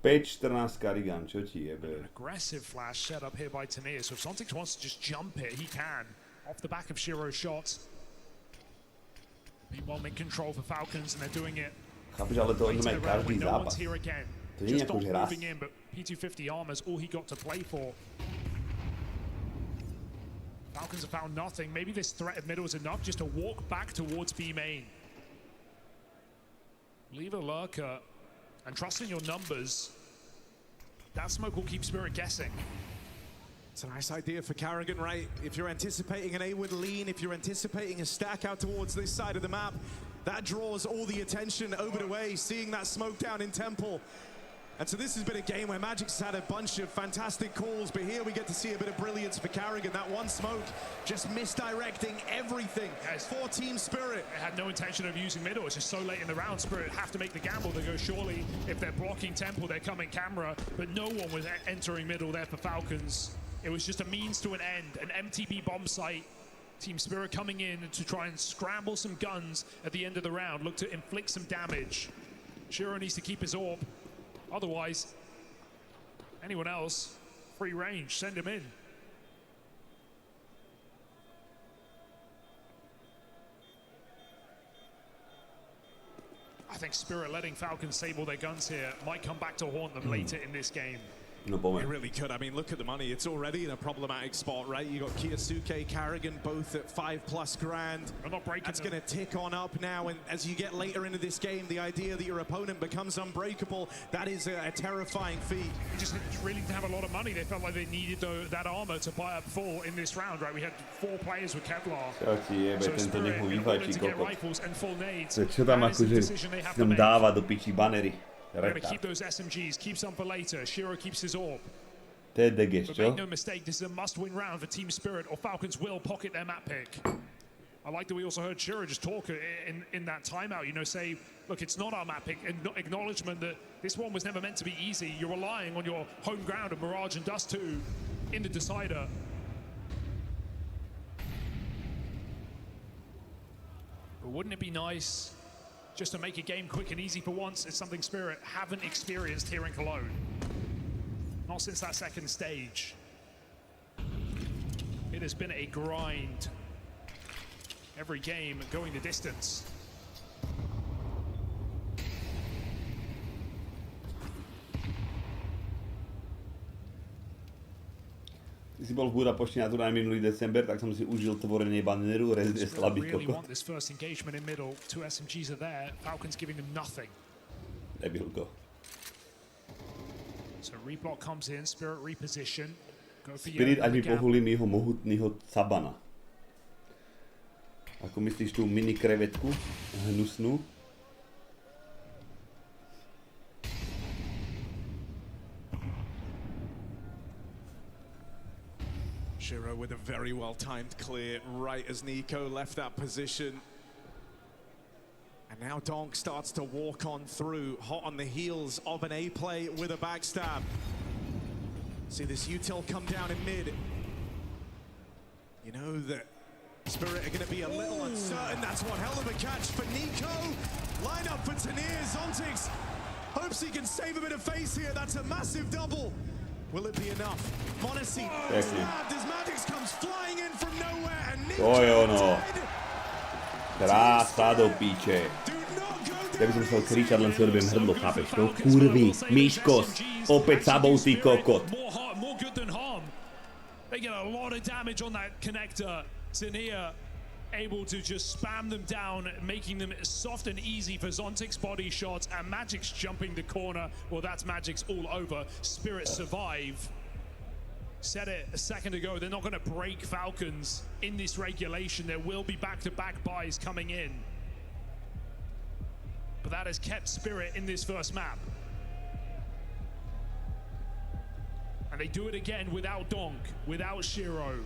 5-14 Karigan, čo ti jebe?
An aggressive flash set up here by Tanir. So if Zontics wants to just jump it, he can. Off the back of Shiro's shots. Meanwhile, in control for Falcons, and they're doing it.
Chápeš, ale to znamená každý zápas. To nie je akože raz.
But P250 armor's all he got to play for. Falcons have found nothing. Maybe this threat of middle is enough just to walk back towards B main. Leave a lurker and trust in your numbers. That smoke will keep Spirit guessing.
It's a nice idea for Carrigan, right? If you're anticipating an A-Wood lean, if you're anticipating a stack out towards this side of the map, that draws all the attention over the way. Seeing that smoke down in Temple, And so this has been a game where Magic's had a bunch of fantastic calls, but here we get to see a bit of brilliance for Carrigan. That one smoke just misdirecting everything for Team Spirit.
It had no intention of using middle. It's just so late in the round. Spirit have to make the gamble. They go, surely if they're blocking Temple, they're coming camera, but no one was entering middle there for Falcons. It was just a means to an end, an MTB bomb site. Team Spirit coming in to try and scramble some guns at the end of the round, look to inflict some damage. Shiro needs to keep his orb. Otherwise, anyone else, free range, send him in. I think Spirit letting Falcons sable their guns here might come back to haunt them later in this game.
It really could. I mean, look at the money. It's already in a problematic spot, right? You got Kiyosuke, Carrigan, both at $5+ grand.
I'm not breaking.
That's going to tick on up now. And as you get later into this game, the idea that your opponent becomes unbreakable, that is a terrifying feat.
They just really didn't have a lot of money. They felt like they needed that armor to buy up full in this round, right? We had 4 players with Kevlar.
So Spirit
willing to get rifles and full nades.
Čo tam akože nám dáva do piči banery?
We're going to keep those SMGs, keep some for later. Shiro keeps his orb.
To je degeš,
But
čo?
make no mistake, this is a must-win round for Team Spirit, or Falcons will pocket their map pick. I like that we also heard Shiro just talk in that timeout, you know, say, look, it's not our map pick, acknowledgement that this one was never meant to be easy. You're relying on your home ground of Mirage and Dust 2 in the decider. But wouldn't it be nice just to make a game quick and easy for once? It's something Spirit haven't experienced here in Cologne. Not since that second stage. It has been a grind. Every game going the distance.
Ty si bol v Budapešti na turnaji minulý december, tak som si užil tvorenie baneru, Restt je slabý
really
kokot.
want this first engagement in middle. 2 SMGs are there. Falcons giving them nothing.
Nebyl go.
So reblock comes in, Spirit reposition. Go for
Spirit ani pohulím jeho mohutného cabana. Ako myslíš tú mini krevetku hnusnú?
Shiro with a very well-timed clear right as Nico left that position. And now Donk starts to walk on through, hot on the heels of an A play with a backstab. See this util come down in mid. You know that Spirit are going to be a little uncertain. That's one hell of a catch for Nico. Line up for Tanir. Zontix hopes he can save a bit of face here. That's a massive double. Will it be enough? Monacy stabbed as Magix comes flying in from nowhere and Nico dead.
Krása do píče. Ja by som musel kričať, len si odbiem hrdlo, chápeš to? Kurvy, myškos, opäť sabou ty kokot.
More good than harm. They get a lot of damage on that connector. Tanir able to just spam them down, making them soft and easy for Zontic's body shots, and Magic's jumping the corner. Well, that's Magic's all over. Spirit survive. Said it a second ago, they're not going to break Falcons in this regulation. There will be back-to-back buys coming in. But that has kept Spirit in this first map. And they do it again without Donk, without Shiro.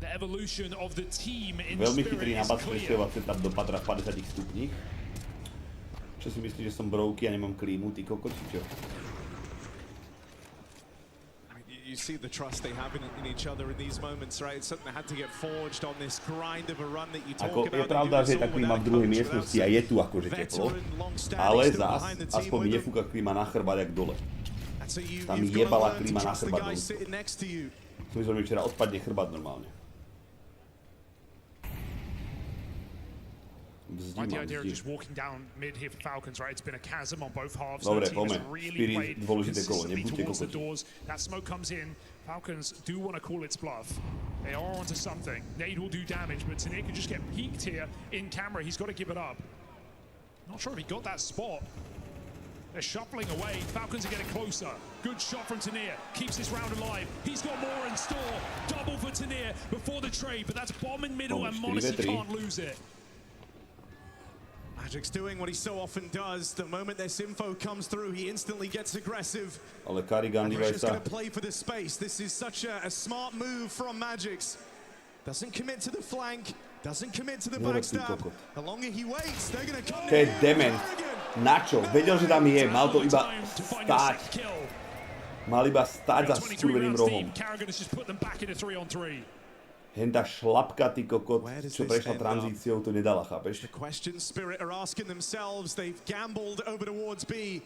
The evolution of the team in
Veľmi
Spirit
chytrý
is
nápad
clear.
presťovať setup do patra v 50 stupních. Čo si myslíš, že som brouky a nemám klímu, ty kokot, či čo?
You see the trust they have in each other in these moments, right? It's something that had to get forged on this grind of a run that you talk
Ako,
about.
je pravda, že tá klíma v druhej miestnosti a je tu akože teplo, ale zas, aspoň mi nefúka klíma na chrbát jak dole. Tam mi jebala klíma na chrbát. Som myslel, že včera odpadne chrbát normálne.
Like the idea of just walking down mid here for Falcons, right? It's been a chasm on both halves.
Dobre,
The team has
poďme.
really
Spirit,
played
dôležité kolo,
consistently
nebuďte
towards the
kokoti.
doors. That smoke comes in. Falcons do want to call its bluff. They are onto something. Nade will do damage, but Tanir can just get peeked here in camera. He's got to give it up. Not sure if he got that spot. They're shuffling away. Falcons are getting closer. Good shot from Tanir. Keeps this round alive. He's got more in store. Double for Tanir before the trade, but that's bomb in middle, and Monacy can't lose it.
Magic's doing what he so often does. The moment this info comes through, he instantly gets aggressive.
Ale Karigan
He's going to play for the space. This is such a smart move from Magic's. Doesn't commit to the flank, doesn't commit to the backstab. The longer he waits, they're going to come.
To je dement. Načo? Vedel, že tam je. Mal to iba stáť. Mal iba stáť za skurveným rohom. Henta šlapka, ty kokot, čo prešla tranzíciou, to nedala, chápeš?
The question Spirit are asking themselves. They've gambled over towards B.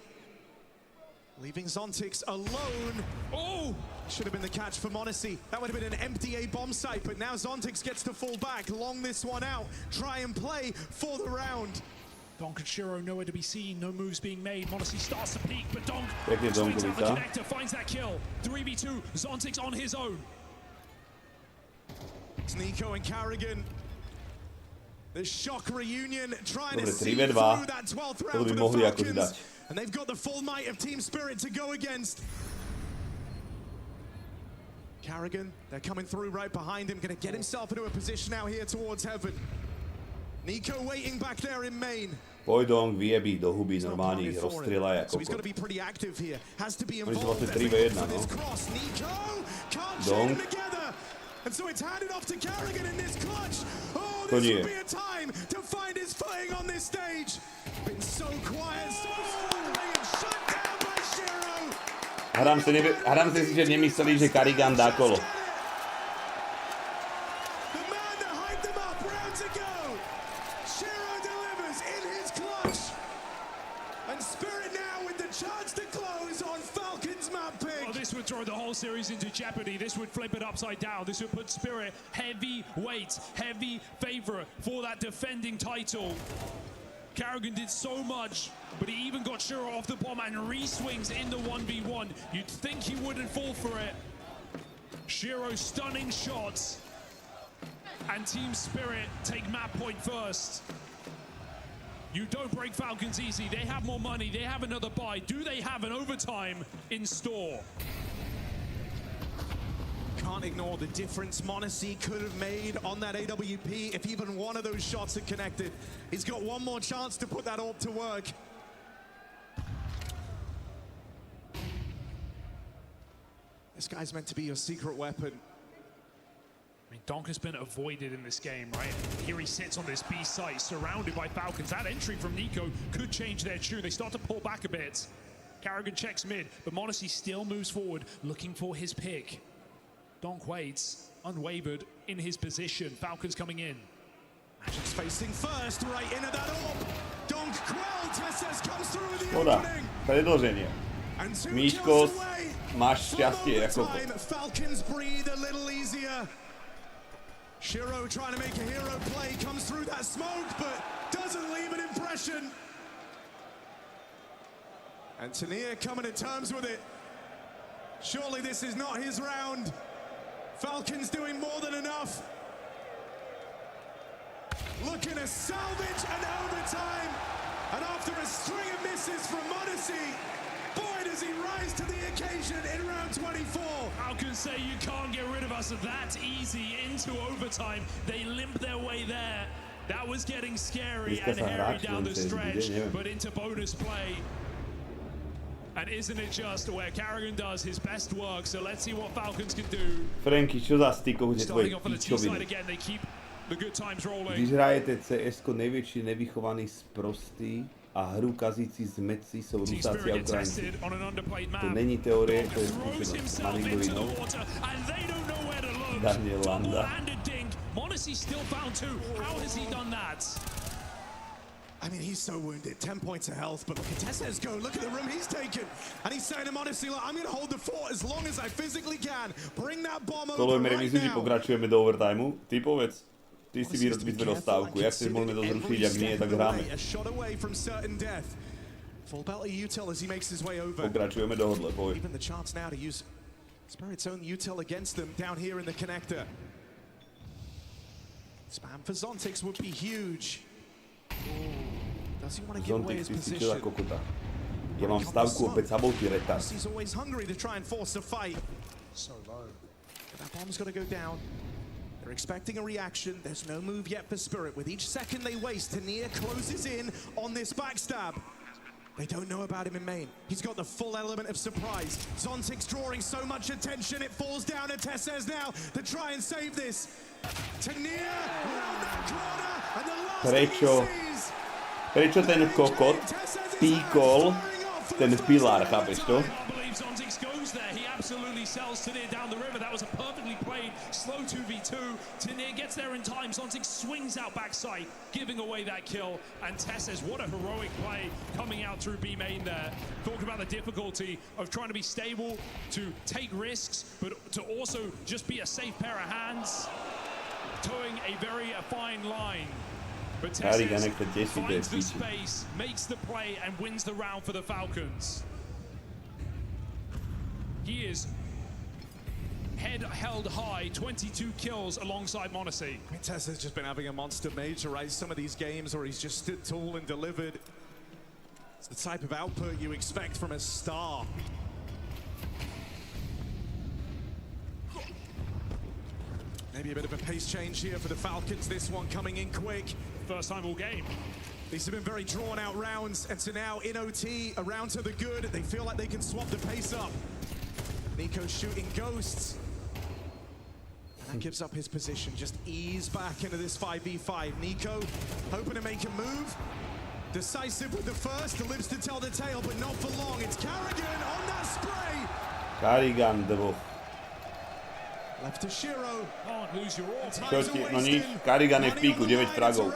Leaving Zontix alone. Oh! Should have been the catch for Monacy. That would have been an empty A bomb site, but now Zontix gets to fall back, long this one out, try and play for the round.
Donk and Shiro nowhere to be seen, no moves being made. Monacy starts to peek, but Donk
swings out
the connector, finds that kill. 3v2, Zontix on his own.
It's Nico and Carrigan. The shock reunion trying to see through that 12th round for the Falcons. And they've got the full might of Team Spirit to go against. Carrigan, they're coming through right behind him, gonna get himself into a position out here towards heaven. Nico waiting back there in main.
Pojdong vyjebí do huby, normálně ich rozstrieľaj ako
So he's gonna be pretty active here. Has to be
Oni sú
involved
vlastne 3v1, no.
Nico can't chain them together. And so it's handed off to Carrigan in this clutch. Oh, this would be a time to find his footing on this stage. Been so quiet, so struggling and shut down by Shiro.
Hádám si, že nemysleli, že Carrigan dá kolo.
The man that hyped them up rounds ago. Shiro delivers in his clutch. And Spirit now with the chance to close on Falcons map pick.
Oh, this would throw the whole series into jeopardy. This would flip it upside down. This would put Spirit heavy weight, heavy favorite for that defending title. Carrigan did so much, but he even got Shiro off the bomb and re-swings in the 1v1. You'd think he wouldn't fall for it. Shiro stunning shots, and Team Spirit take map point first. You don't break Falcons easy. They have more money. They have another buy. Do they have an overtime in store?
Can't ignore the difference Monacy could have made on that AWP if even one of those shots had connected. He's got one more chance to put that AWP to work. This guy's meant to be your secret weapon.
I mean, Donk has been avoided in this game, right? Here he sits on this B site, surrounded by Falcons. That entry from Nico could change their tune. They start to pull back a bit. Carrigan checks mid, but Monacy still moves forward, looking for his pick. Donk waits, unwavered in his position. Falcons coming in.
Magic's facing first, right into that AWP. Donk quelled, Tesses comes through with the opening.
Predĺženie. Míško, máš šťastie ako
Falcons breathe a little easier. Shiro trying to make a hero play, comes through that smoke, but doesn't leave an impression. And Tania coming to terms with it. Surely this is not his round. Falcons doing more than enough. Looking to salvage an overtime. And after a string of misses from Monacy, boy does he rise to the occasion in round 24.
Falcons say you can't get rid of us that easy into overtime. They limp their way there. That was getting scary and hairy down the stretch, but into bonus play. And isn't it just where Carrigan does his best work, so let's see what Falcons can do.
Franky, čo za styko bude tvoje pičoviny? Když hrajete CS-ko největší nevychovaný sprostý a hru kazící zmetci jsou Rusáci a Ukrajinci. To není teorie, to je zkušenost. Malým dovinou. Daniel Landa.
Monacy still found two. How has he done that?
I mean, he's so wounded. 10 points of health, but look at Tesses go. Look at the room he's taken. And he's saying to Monacy, look, I'm going to hold the fort as long as I physically can. Bring that bomb over right now.
Pokračujeme do overtimeu. Ty povedz. Ty si vyzvedol stávku. Jak si môžeme to zrušiť, ak nie, tak hráme. Pokračujeme do hodle, pojď.
Even the chance now to use Spirit's own util against them down here in the connector. Spam for Zontix would be huge. Does he want to give away his position?
Ja mám stavku opäť sabotý retard.
He's always hungry to try and force a fight. So low. But that bomb's got to go down. They're expecting a reaction. There's no move yet for Spirit. With each second they waste, Tania closes in on this backstab. They don't know about him in main. He's got the full element of surprise. Zontic's drawing so much attention, it falls down to Tessez now to try and save this. Tania around that corner, and the last thing he sees.
Prečo ten kokot píkol ten pilár, chápeš to?
He absolutely sells Tania down the river. That was a perfectly played slow 2v2. Tania gets there in time. Zontic swings out backside, giving away that kill. And Tessez, what a heroic play coming out through B main there. Talk about the difficulty of trying to be stable, to take risks, but to also just be a safe pair of hands. Towing a very fine line. But Tessez finds the space, makes the play, and wins the round for the Falcons. He is head held high, 22 kills alongside Monacy.
Tess has just been having a monster major, right? Some of these games where he's just stood tall and delivered. It's the type of output you expect from a star. Maybe a bit of a pace change here for the Falcons. This one coming in quick.
First time all game.
These have been very drawn out rounds, and so now in OT, a round to the good. They feel like they can swap the pace up. Nico shooting ghosts. And that gives up his position. Just ease back into this 5v5. Nico hoping to make a move. Decisive with the first, lives to tell the tale, but not for long. It's Carrigan on that spray.
Carrigan, debo.
Left to Shiro.
Can't lose your all.
Čo ti, no nič, Carrigan je v píku, 9 fragov.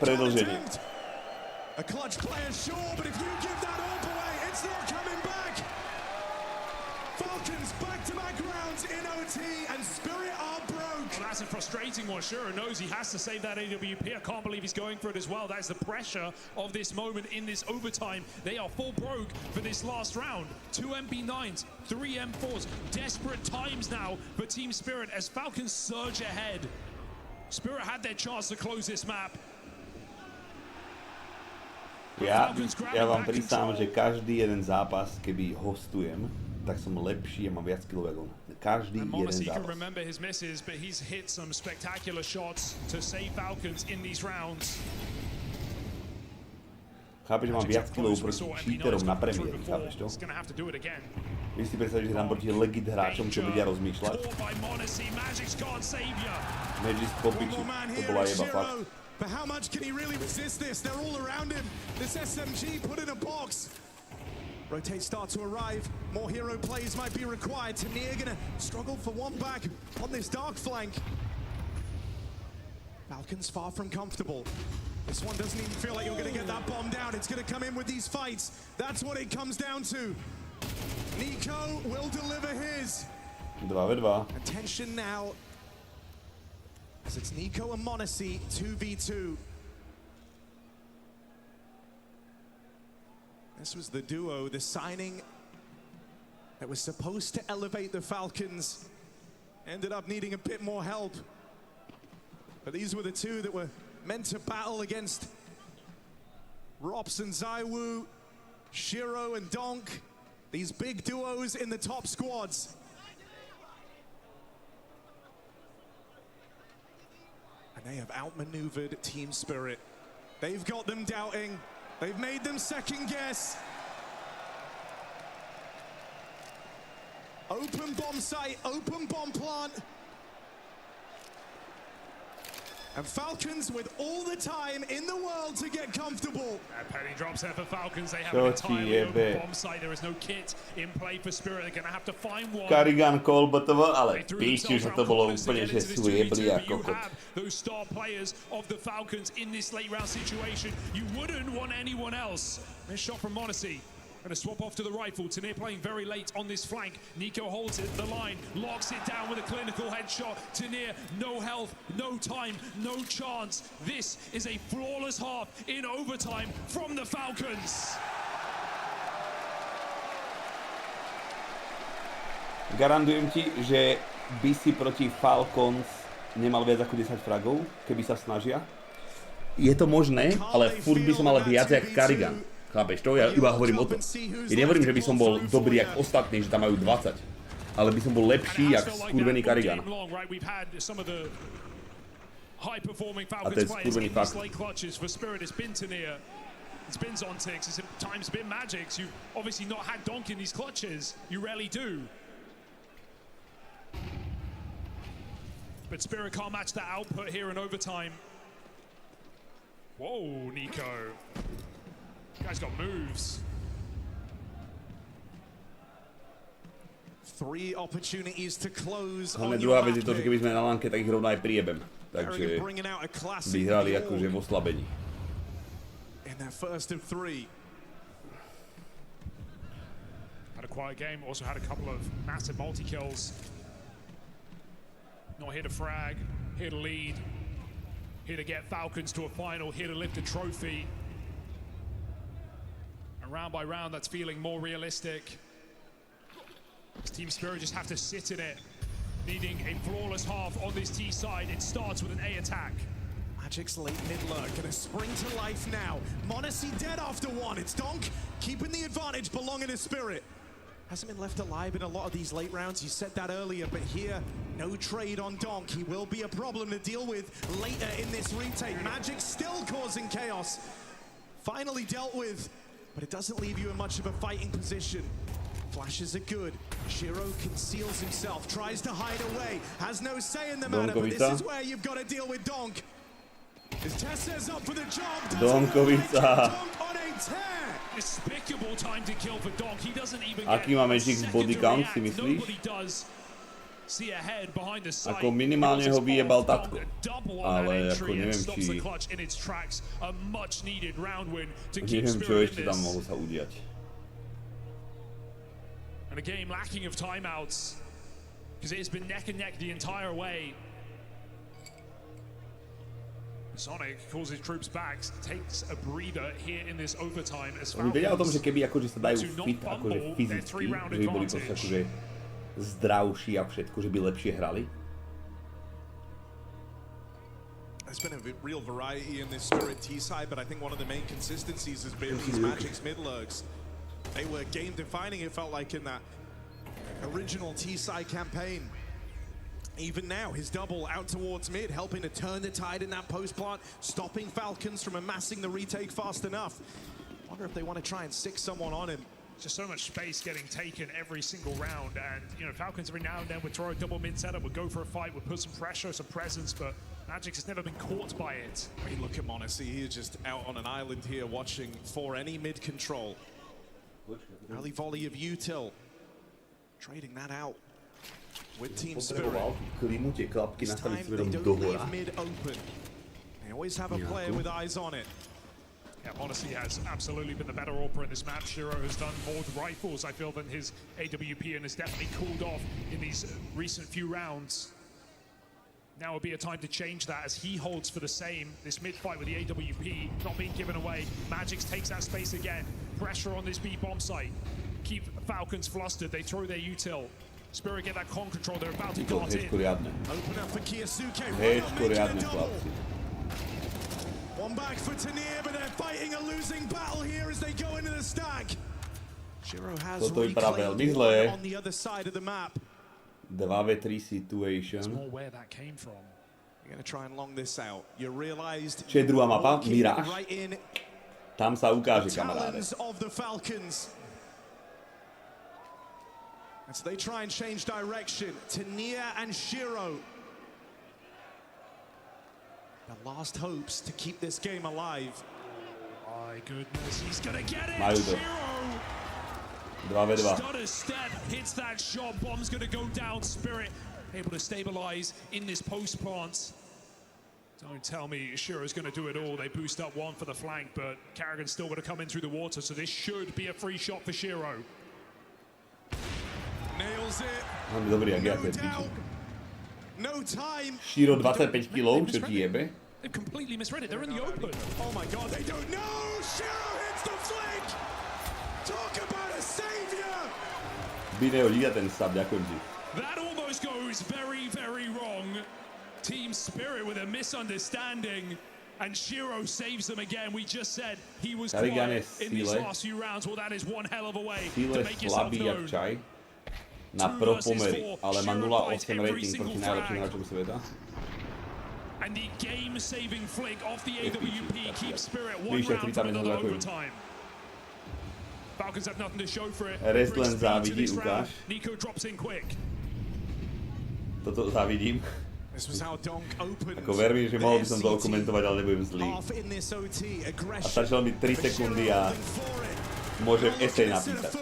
Predĺžený.
A clutch player, sure, but if you give that all away, it's not coming back. Falcons back-to-back rounds in OT, and Spirit are broke.
Well, that's a frustrating one. Shiro knows he has to save that AWP. I can't believe he's going for it as well. That is the pressure of this moment in this overtime. They are full broke for this last round. 2 MP9s, 3 M4s. Desperate times now for Team Spirit as Falcons surge ahead. Spirit had their chance to close this map.
Ja vám prisám, že každý jeden zápas, keby hostujem, tak som lepší a mám viac kilov ako on. Každý jeden zápas.
Remember his misses, but he's hit some spectacular shots to save Falcons in these rounds.
Chápeš, že mám viac kilov proti cheaterom na premiéry, chápeš to? Vy si predstavíš, že tam proti legit hráčom, čo vedia rozmýšľať. Magic po piči, to bola jeba fakt.
But how much can he really resist this? They're all around him. This SMG put in a box. Rotates start to arrive. More hero plays might be required. Tania gonna struggle for one back on this dark flank. Falcons far from comfortable. This one doesn't even feel like you're gonna get that bomb down. It's gonna come in with these fights. That's what it comes down to. Nico will deliver his.
2v2.
Attention now. As it's Nico and Monacy, 2v2. This was the duo, the signing that was supposed to elevate the Falcons. Ended up needing a bit more help. But these were the two that were meant to battle against Rops and Zaiwu, Shiro and Donk. These big duos in the top squads. And they have outmaneuvered Team Spirit. They've got them doubting. They've made them second guess. Open bomb site, open bomb plant. And Falcons with all the time in the world to get comfortable.
Penny drops there for Falcons. They have an entirely open bomb site. There is no kit in play for Spirit. They're going to have to find one.
Carrigan kolbotoval, ale píči, že to bolo úplne, že sú jebli ako kokot.
Those star players of the Falcons in this late round situation. You wouldn't want anyone else. Nice shot from Monacy. Going to swap off to the rifle. Tania playing very late on this flank. Nico holds it, the line, locks it down with a clinical headshot. Tania, no health, no time, no chance. This is a flawless half in overtime from the Falcons.
Garantujem ti, že by si proti Falcons nemal viac ako 10 fragov, keby sa snažia. Je to možné, ale furt by som mal viac jak Carrigan. Chápeš to? Ja iba hovorím o tom. Ja nehovorím, že by som bol dobrý jak ostatní, že tam majú 20. Ale by som bol lepší jak skurvený Karigan.
High-performing
A
Falcons
to je
players
skurvený
in
fakt.
these late clutches for Spirit. It's been Tania, it's been Zontix, it's at times been Magix. You've obviously not had Donk in these clutches. You rarely do. But Spirit can't match that output here in overtime. Whoa, Nico. Guy's got moves.
3 opportunities to close.
Hlavne druhá vec je to, že keby sme na lanke, tak ich rovno aj priebem. Takže by hrali akože v oslabení.
In their first of 3.
Had a quiet game, also had a couple of massive multi-kills. Not here to frag, here to lead, here to get Falcons to a final, here to lift a trophy. And round by round, that's feeling more realistic. Team Spirit just have to sit in it, needing a flawless half on this T side. It starts with an A attack.
Magic's late mid-lurk, gonna spring to life now. m0NESY dead after 1. It's Donk keeping the advantage, belonging to Spirit. Hasn't been left alive in a lot of these late rounds. You said that earlier, but here, no trade on Donk. He will be a problem to deal with later in this retake. Magic still causing chaos. Finally dealt with, but it doesn't leave you in much of a fighting position. Flashes are good. Shiro conceals himself, tries to hide away, has no say in the matter, but this is where you've got to deal with Donk. As Tess up for the job,
Donkovica.
Despicable time to kill for Donk. He doesn't even
Aký má Magic's body count, si myslíš? Ako minimálne ho vyjebal tatko. Ale ako neviem, či... Neviem, čo ešte tam mohlo sa udiať.
And a game lacking of timeouts, because it has been neck and neck the entire way. Sonic calls his troops back, takes a breather here in this overtime as Falcons.
Oni vedia o tom, že keby akože sa dajú fit akože fyzicky, že by boli proste akože zdravší a všetko, že by lepšie hrali.
There's been a real variety in this Spirit T side, but I think one of the main consistencies has been these Magic's mid-lurks. They were game-defining, it felt like, in that original T-side campaign. Even now, his double out towards mid, helping to turn the tide in that post-plant, stopping Falcons from amassing the retake fast enough. Wonder if they want to try and stick someone on him.
Just so much space getting taken every single round, and you know, Falcons every now and then would throw a double mid setup, would go for a fight, would put some pressure, some presence, but Magix has never been caught by it.
I mean, look at m0NESY, he is just out on an island here watching for any mid control. Early volley of util, trading that out with Team Spirit. This time they don't leave mid open. They always have a player with eyes on it.
Yeah, m0NESY has absolutely been the better AWPer in this map. Shiro has done more with rifles, I feel, than his AWP, and has definitely cooled off in these recent few rounds. Now would be a time to change that as he holds for the same. This mid-fight with the AWP not being given away. Magix takes that space again. Pressure on this B bomb site. Keep Falcons flustered. They throw their util. Spirit get that con control. They're about to dart in.
Open up for Kiyosuke. One back for Tania, but they're fighting a losing battle here as they go into the stack. Shiro has reclaimed on the other side of the map.
2v3 situation.
It's more where that came from.
You're going to try and long this out. You realized
Čo je druhá mapa? Mirage. Tam sa ukáže, kamaráde.
Of the Falcons. And so they try and change direction. Tania and Shiro. The last hopes to keep this game alive.
My goodness, he's going to get it.
Shiro. 2v2.
Stutter step hits that shot. Bomb's going to go down. Spirit able to stabilize in this post plant. Don't tell me Shiro's going to do it all. They boost up one for the flank, but Karrigan's still going to come in through the water, so this should be a free shot for Shiro.
Nails it.
Dobrý, jak ja ten pičí.
No time.
Shiro 25 kg, čo ti jebe?
They've completely misread it. They're in the open.
Oh my god, they don't know. Shiro hits the flick. Talk about a savior.
Bineo, díga ten sub, ďakujem ti.
That almost goes very, very wrong. Team Spirit with a misunderstanding, and Shiro saves them again. We just said he was quiet in these last few rounds. Well, that is one hell of a way to make yourself known.
na pro pomery, ale má 0,8 rating proti najlepším hráčom sveta. Píše 30 minút ďakujem. Restt len závidí, ukáž. Toto závidím. Ako verím, že mohol by som to komentovať, ale nebudem zlý. A stačilo mi 3 sekundy a môžem esej napísať.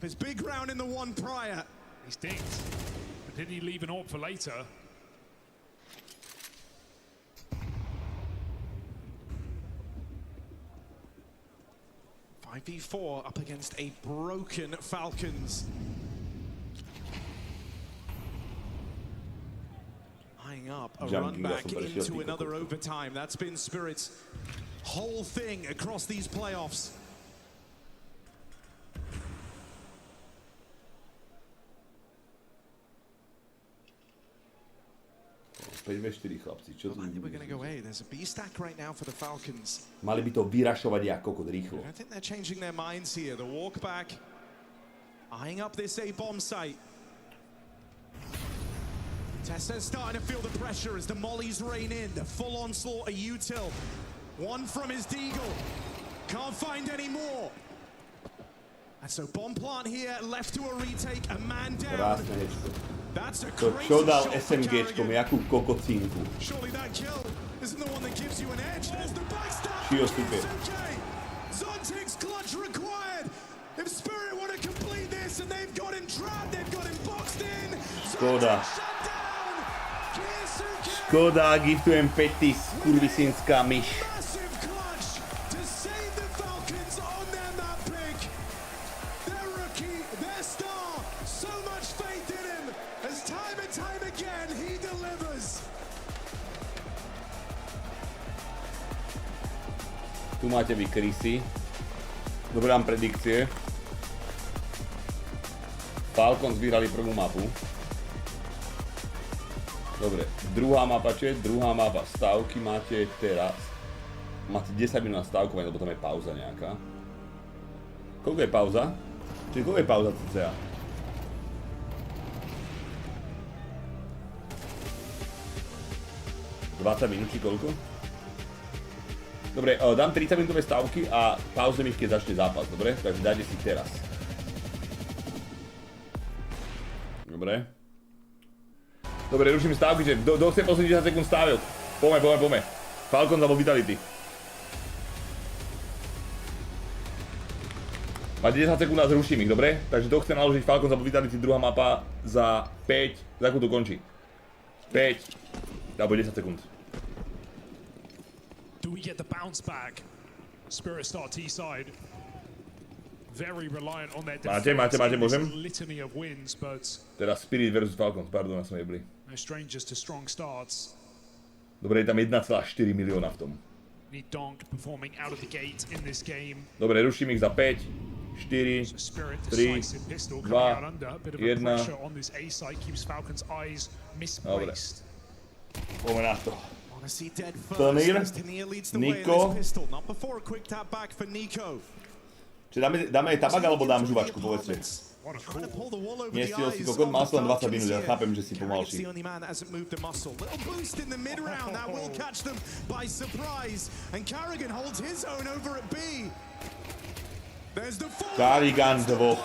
His big round in the one prior.
He stinks. But did he leave an AWP for later?
.5v4 up against a broken Falcons. Eyeing up a run back into another overtime. That's been Spirit's whole thing across these playoffs.
Chlapci, čo tu
Mali
by to vyrašovať ako kokot rýchlo.
I think they're changing their minds here. The walk back, eyeing up this A bomb site. Tessa's starting to feel the pressure as the mollies rain in. The full onslaught, a util. One from his deagle. Can't find any more. And so bomb plant here, left to a retake, a man down. That's a crazy
čo dal SMGčkom, jakú kokocínku.
Surely that kill isn't the one that gives you an edge. There's the backstab.
Čijo super.
Zontic's clutch required. If Spirit want to complete this and they've got him trapped, they've got him boxed in.
Škoda. Škoda, giftujem Petis, kurvisinská myš. Tu máte vy Chrissy. Dobre, mám predikcie. Falcons vyhrali prvú mapu. Dobre, druhá mapa, čo je? Druhá mapa stávky máte teraz. Máte 10 minút na stávkovanie, lebo tam je pauza nejaká. Koľko je pauza? Čiže koľko je pauza cca? ...20 minút či koľko? Dobre, dám 30 minútové stávky a pauzem ich, keď začne zápas, dobre? Takže dajte si teraz. Dobre. Dobre, ruším stávky, že kto chce posledných 10 sekúnd stávok? Poďme. Falcons alebo Vitality. Máte 10 sekúnd a zruším ich, dobre? Takže kto chce naložiť Falcons alebo Vitality, druhá mapa za 5, za akú to končí? 5, alebo 10 sekúnd.
Do we get the bounce back? Spirit start T-side. Very reliant on their defense.
Máte, môžem?
Litany of wins, but
teraz Spirit versus Falcons, pardon, ja som jebli.
No strangers to strong starts.
Dobre, je tam 1,4 milióna v tom.
Need Donk performing out of the gate in this game.
Dobre, ruším ich za 5, 4, 3, 2, 1. Dobre. Poďme na to. Tanir, Niko. Čiže dáme aj tabak, alebo dám žuvačku, povedzte. Nestiel si kokot, mal si len 20 minút, ja chápem, že si pomalší. Carrigan dvoch.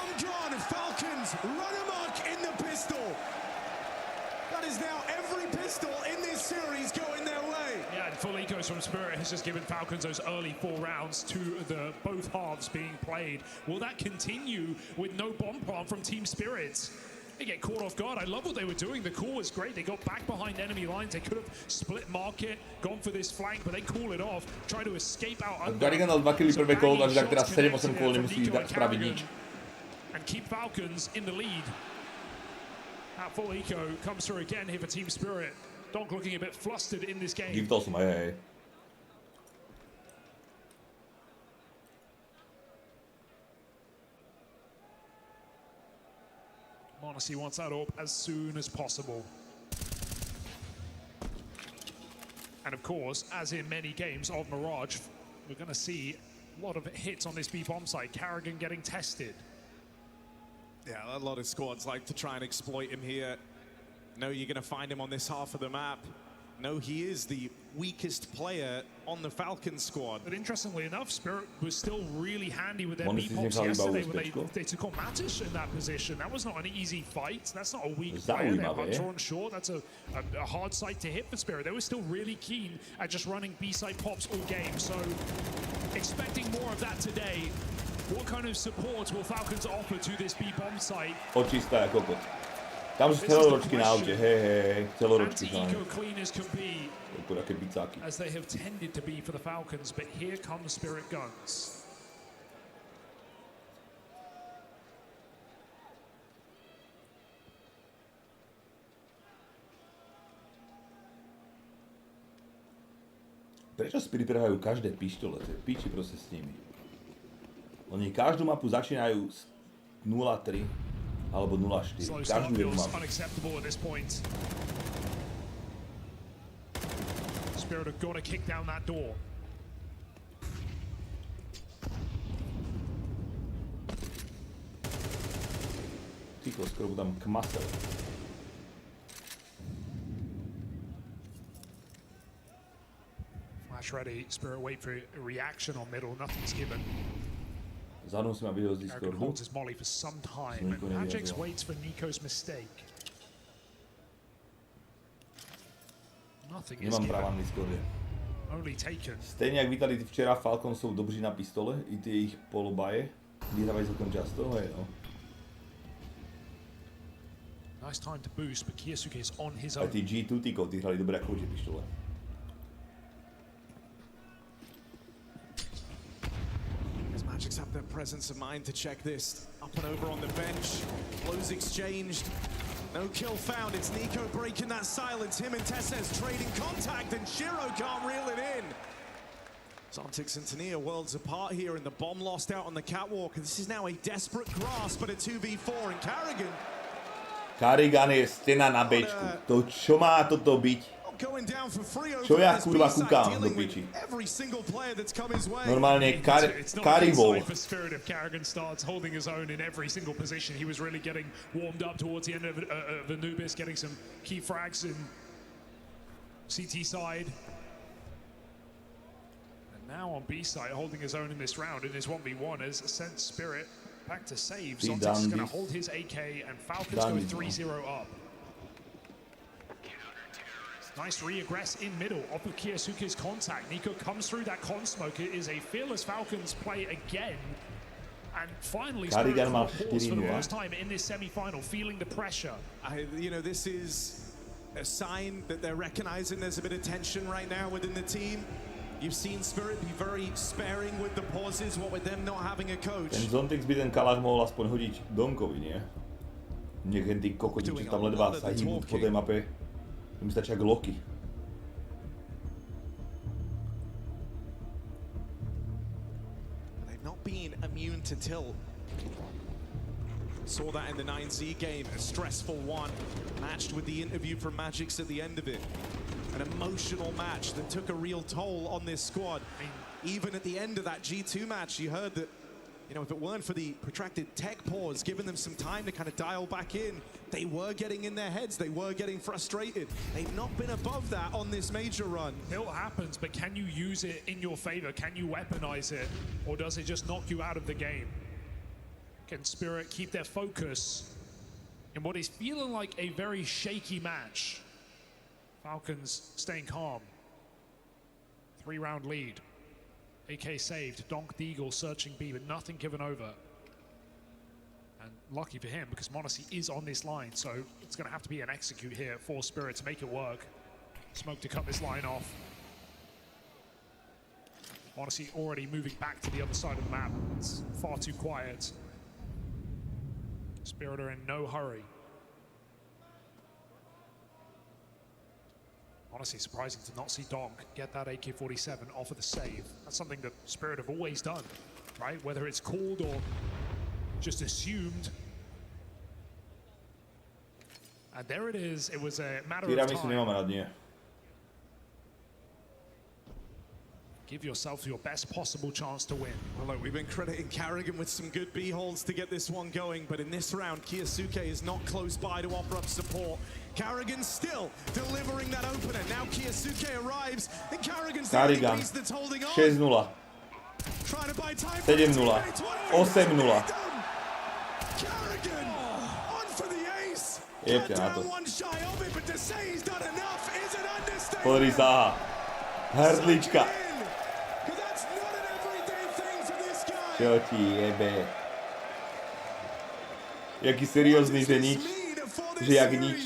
Full ecos from Spirit has just given Falcons those early 4 rounds to the both halves being played. Will that continue with no bomb plant from Team Spirit? They get caught off guard. I love what they were doing. The call was great. They got back behind enemy lines. They could have split market, gone for this flank, but they call it off. Try to escape out under.
Carrigan dal 2 killy prvé kolo, takže tak teraz 7-8 kol nemusí spraviť nič.
And keep Falcons in the lead. That full eco comes through again here for Team Spirit. Donk looking a bit flustered in this game.
Giftal som, hej.
Monacy wants that up as soon as possible. And of course, as in many games of Mirage, we're going to see A lot of hits on this B bomb site. Carrigan getting tested.
Yeah, a lot of squads like to try and exploit him here. No, you're going to find him on this half of the map. No, he is the weakest player on the Falcons squad.
But interestingly enough, Spirit was still really handy with their B-pops yesterday when they took on Matic in that position. That was not an easy fight. That's not a weak player. They're undrawn short. That's a hard site to hit for Spirit. They were still really keen at just running B-site pops all game. So expecting more of that today. What kind of support will Falcons offer to this B-bomb site?
Očistá jako kokot. Tam sú celoročky na aute, hej, celoročky
sa as they have tended to be for the Falcons, but here come Spirit Guns.
Prečo Spirit prehajú každé pištole? To je piči proste s nimi. Oni každú mapu začínajú z 0-3 alebo 0-4. Každú jednu mapu.
Spirit have got to kick down that door.
Tyko, skoro budem kmasel.
Flash ready, Spirit wait for a reaction on middle, nothing's given.
Záznam si ma video z Discordu.
Carrigan holds his molly for some time, and Magix waits for Nico's mistake. Nothing is given. Only taken.
Stejne jak Vitality včera, Falcons sú dobří na pistole, i tie ich polobaje. Vyhrávajú celkom často, hej no.
Nice time to boost, but Kiyosuke is on his own.
Aj tí G2 tíkov, tí hrali dobre ako tie pištole.
Magix have their presence of mind to check this. Up and over on the bench. Blows exchanged. No kill found. It's Nico breaking that silence. Him and Tessez trading contact, and Shiro can't reel it in. Zontics and Tania worlds apart here, and the bomb lost out on the catwalk. And this is now a desperate grasp at a 2v4, and
Carrigan je stena na bečku. To čo má toto byť? Čo ja kurva kúkam do piči? Normálne Caribou.
Carrigan starts holding his own in every single position. He was really getting warmed up towards the end of Anubis, getting some key frags in CT side. And now on B side, holding his own in this round in his 1v1 has sent Spirit back to save. Zontics is going to hold his AK, and Falcons go 3-0 up. Nice re-aggress in middle off of Kiyosuke's contact. Nico comes through that con smoke. It is a fearless Falcons play again. And finally, Spirit pause for the first time in this semi-final, feeling the pressure.
You know, this is a sign that they're recognizing there's a bit of tension right now within the team. You've seen Spirit be very sparing with the pauses, what with them not having a coach.
Ten Zontix by ten Kalach mohol aspoň hodiť Donkovi, nie? Nech hen tí kokoti, čo tam ledva sa hýbú po tej mape. Mi stačia gloky.
They've not been immune to tilt. Saw that in the 9Z game, a stressful one, matched with the interview from Magix at the end of it. An emotional match that took a real toll on this squad. I mean, even at the end of that G2 match, you heard that, you know, if it weren't for the protracted tech pause, giving them some time to kind of dial back in, they were getting in their heads, they were getting frustrated. They've not been above that on this major run.
It happens, but can you use it in your favor? Can you weaponize it? Or does it just knock you out of the game? Can Spirit keep their focus in what is feeling like a very shaky match? Falcons staying calm. 3-round lead. AK saved, Donk Deagle searching B, but nothing given over. And lucky for him, because Monacy is on this line, so it's going to have to be an execute here for Spirit to make it work. Smoke to cut this line off. Monacy already moving back to the other side of the map. It's far too quiet. Spirit are in no hurry. Honestly, surprising to not see Donk get that AK-47 off of the save. That's something that Spirit have always done, right? Whether it's called or just assumed. And there it is. It was a matter of time. Give yourself your best possible chance to win.
Well, look, we've been crediting Carrigan with some good B-holds to get this one going, but in this round, Kiyosuke is not close by to offer up support. Carrigan still delivering that opener. Now Kiyosuke arrives, and Carrigan's the only piece that's holding on.
6-0. 7-0. 8-0.
Carrigan on for the ace.
Jebte na to.
One shy of it, but to say he's done enough is an understatement.
Pozri sa. Hrdlička. Čo ti jebe? Jaký seriózny, že nič. Že jak nič.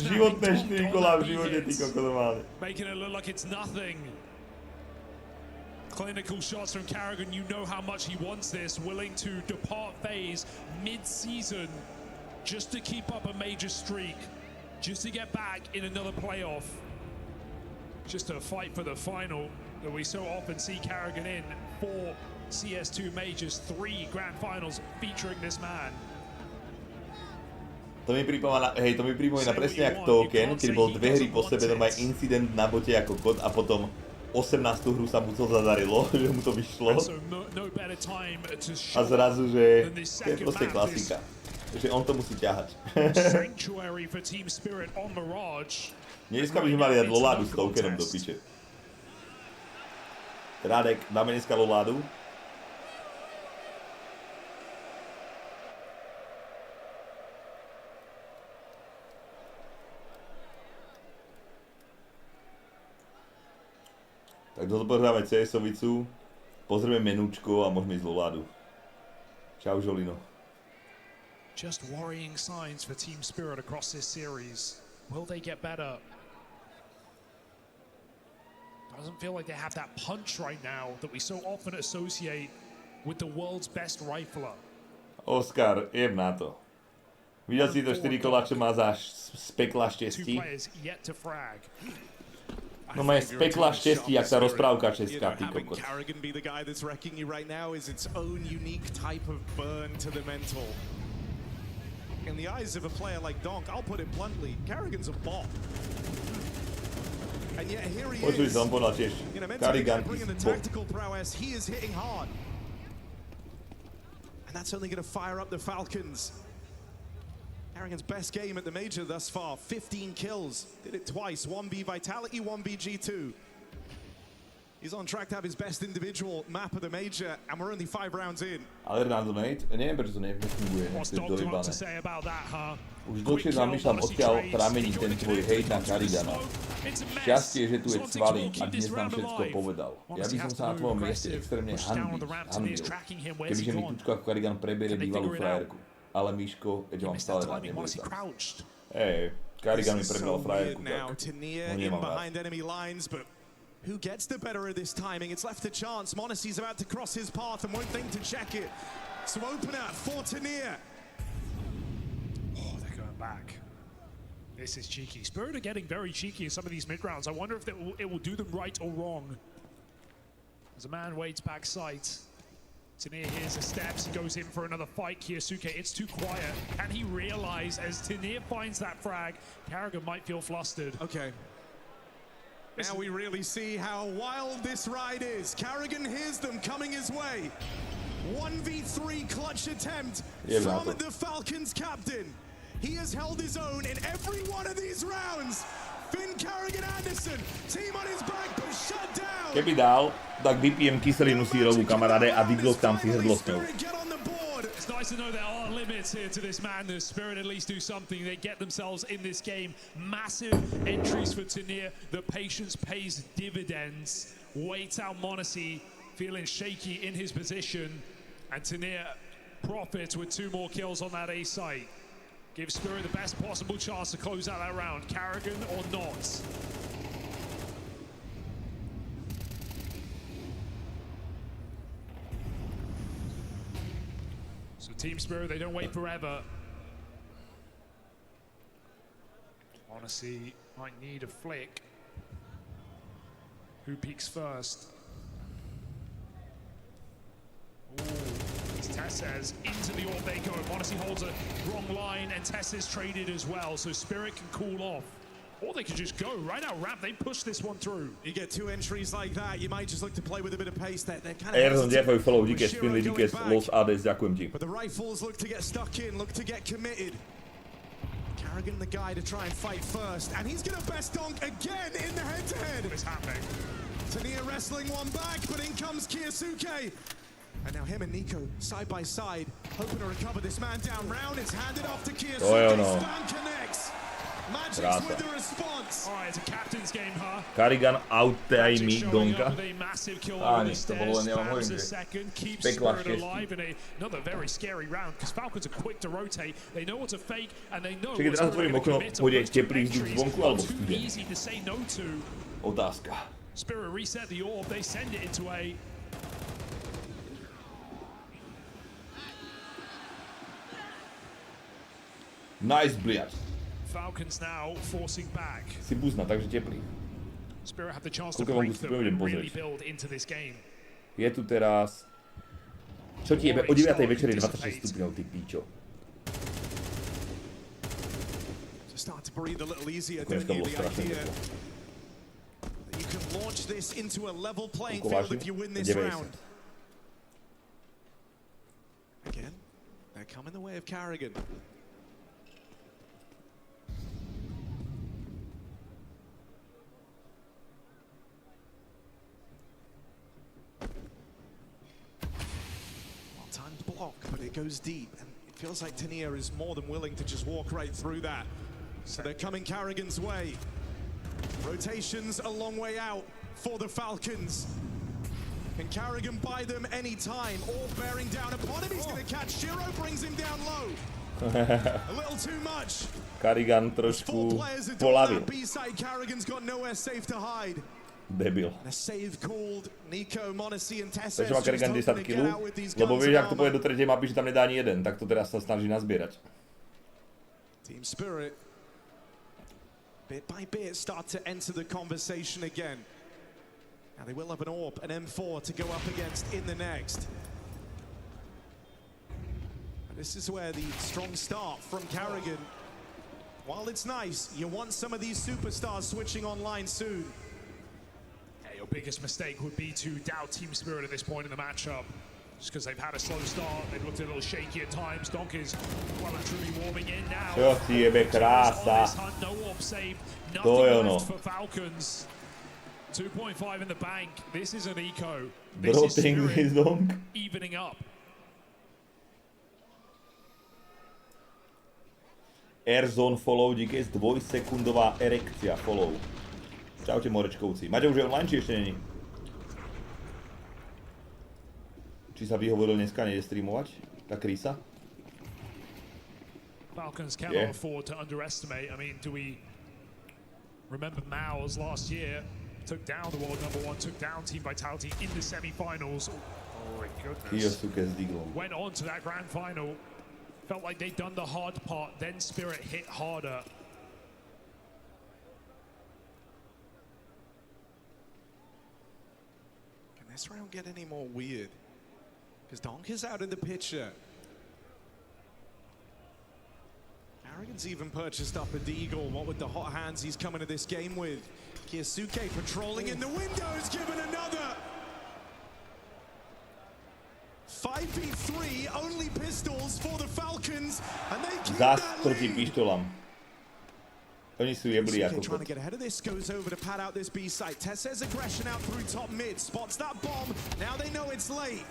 Životné 4 kola v živote, ty kokos máme.
Making it look like it's nothing. Clinical shots from Carrigan, you know how much he wants this, willing to depart phase mid-season just to keep up a major streak, just to get back in another playoff. Just a fight for the final that we so often see Carrigan in. 4 CS2 majors, 3 grand finals featuring this man.
To mi pripomína presne jak Token, keď bol 2 hry po sebe, normálne incident na bote ako kot a potom 18. hru sa mu to zadarilo, že mu to vyšlo. A zrazu, že to je proste klasika. Že on to musí ťahať. Dneska by sme mali dať Loládu s Tokenom do piče. Radek, dáme dneska Loládu. Tak dopohráme CS-ovicu, pozrieme menúčko a môžeme ísť Loládu. Čau, Žolino.
Just worrying signs for Team Spirit across this series. Will they get better? Doesn't feel like they have that punch right now that we so often associate with the world's best rifler.
Oskar, jem na to. Videl si to 4 kola, čo má za spekla štestí? No má spekla štestí, jak tá rozprávka česká, ty kokos.
Carrigan be the guy that's wrecking you right now is its own unique type of burn to the mental. In the eyes of a player like Donk, I'll put it bluntly, Carrigan's a bot. And yet here he is. You know, mentally bringing the tactical prowess, he is hitting hard. And that's only going to fire up the Falcons. Carrigan's best game at the major thus far, 15 kills. Did it twice, 1B Vitality, 1B G2. He's on track to have his best individual map of the major, and we're only 5 rounds in.
Ale random nade, neviem prečo to nefunguje, to je dojebané. Už dlhšie zamýšľam, odkiaľ pramení ten tvoj hejt na Carrigana. Šťastie, že tu je Cvalík a dnes nám všetko povedal. Ja by som sa na tvojom mieste extrémne hanbil, kebyže mi tučko ako Carrigan preberie bývalú frajerku. Ale Miško, veď vám stále rád nebude tam. Hej, Carrigan mi prebral frajerku, tak ho nemám rád.
Who gets the better of this timing? It's left a chance. Monacy's about to cross his path and won't think to check it. So opener for Tania.
Oh, they're going back. This is cheeky. Spirit are getting very cheeky in some of these mid-rounds. I wonder if it will do them right or wrong. As a man waits back sight. Tania hears the steps. He goes in for another fight. Kiyosuke, it's too quiet. Can he realize as Tania finds that frag, Carrigan might feel flustered.
Okay. Now we really see how wild this ride is. Carrigan hears them coming his way. 1v3 clutch attempt from the Falcons captain. He has held his own in every one of these rounds. Finn Carrigan Anderson, team on his back, but shut down.
Keby dal, tak vypijem kyselinu sírovú, kamaráde, a vydlokám si hrdlo s ňou.
It's nice to know there are limits here to this man. The Spirit at least do something. They get themselves in this game. Massive entries for Tania. The patience pays dividends. Waits out Monacy, feeling shaky in his position. And Tania profits with 2 more kills on that A site. Give Spirit the best possible chance to close out that round. Carrigan or not. Team Spirit, they don't wait forever. Monacy might need a flick. Who peeks first? Ooh, as Tess says, into the orb they go. Monacy holds a wrong line, and Tess is traded as well, so Spirit can cool off. Or they could just go right now. Ramp, they push this one through.
You get two entries like that, you might just look to play with a bit of pace. They're kind
Erzon,
of
ďakujem follow, díky, spinli, díky, Los Ades, ďakujem ti.
But the rifles look to get stuck in, look to get committed. Carrigan, the guy to try and fight first, and he's gonna best donk again in the head-to-head.
What is happening?
Tania wrestling one back, but in comes Kiyasuke. And now him and Nico side by side, hoping to recover this man down. Round, it's handed off to Kiyasuke. Stan connects. Magic's with the response.
All right, it's a captain's game, huh?
Carrigan out-timing donka.
Nič,
to bolo len, ja vám hovorím, že pekla šťastí.
Another very scary round, because Falcons are quick to rotate. They know what to fake, and they know
Čiže teraz otvorím okno, bude teplý vzduch zvonku alebo studený? Otázka.
Spirit reset the orb, they send it into a...
Nice, bliač.
Falcons now forcing back.
Si buzna, takže teplý.
Spirit have the chance to break through and really build into this game.
Je tu teraz... Čo ti jebe? O 9. večeri 26 stupňov, ty píčo.
Start to breathe a little easier, don't you? The idea that you can launch this into a level playing field if you win this round. Again, they're coming the way of Carrigan. Well-timed block, but it goes deep, and it feels like Tania is more than willing to just walk right through that. So they're coming Carrigan's way. Rotations a long way out for the Falcons. Can Carrigan buy them any time? All bearing down upon him. He's going to catch Shiro, brings him down low. A little too much.
Carrigan trošku polavil.
B-side Carrigan's got nowhere safe to hide.
Debil.
A save called Nico, Monesi and Tessa.
Prečo má Carrigan 10 kg? Lebo vieš, ak to pôjde do tretej mapy, že tam nedá ani jeden, tak to teraz sa snaží nazbierať.
Team Spirit, bit by bit, start to enter the conversation again. Now they will have an AWP, an M4 to go up against in the next. And this is where the strong start from Carrigan, while it's nice, you want some of these superstars switching online soon.
Your biggest mistake would be to doubt Team Spirit at this point in the matchup. Just because they've had a slow start, they've looked a little shaky at times. Donk is well and truly warming in now.
Čo ti jebe krása.
No orb save,
To je
nothing
ono.
left for Falcons. 2.5 in the bank. This is an eco.
Bro,
This is Spirit
Donk.
evening up.
Airzone follow, díky, 2-sekundová erekcia follow. Čaute Morečkovci. Maťo, už je online, či ešte není? Či sa vyhovoril dneska, nejde streamovať? Tá krísa?
Falcons cannot afford to underestimate. I mean, do we remember Mao's last year? Took down the world #1, took down Team Vitality in the semi-finals. Oh my goodness.
Kiyasuke s Diglom.
Went on to that grand final. Felt like they'd done the hard part, then Spirit hit harder.
Can this round get any more weird? Because Donk is out of the picture. Carrigan's even purchased up a Deagle. What with the hot hands he's coming to this game with. Kiyasuke patrolling in the windows, given another. 5v3, only pistols for the Falcons, and they keep that
Zastrtí pištolám. Oni sú jebli ako
trying to get ahead of this, goes over to pad out this B site. Tessa's aggression out through top mid, spots that bomb. Now they know it's late.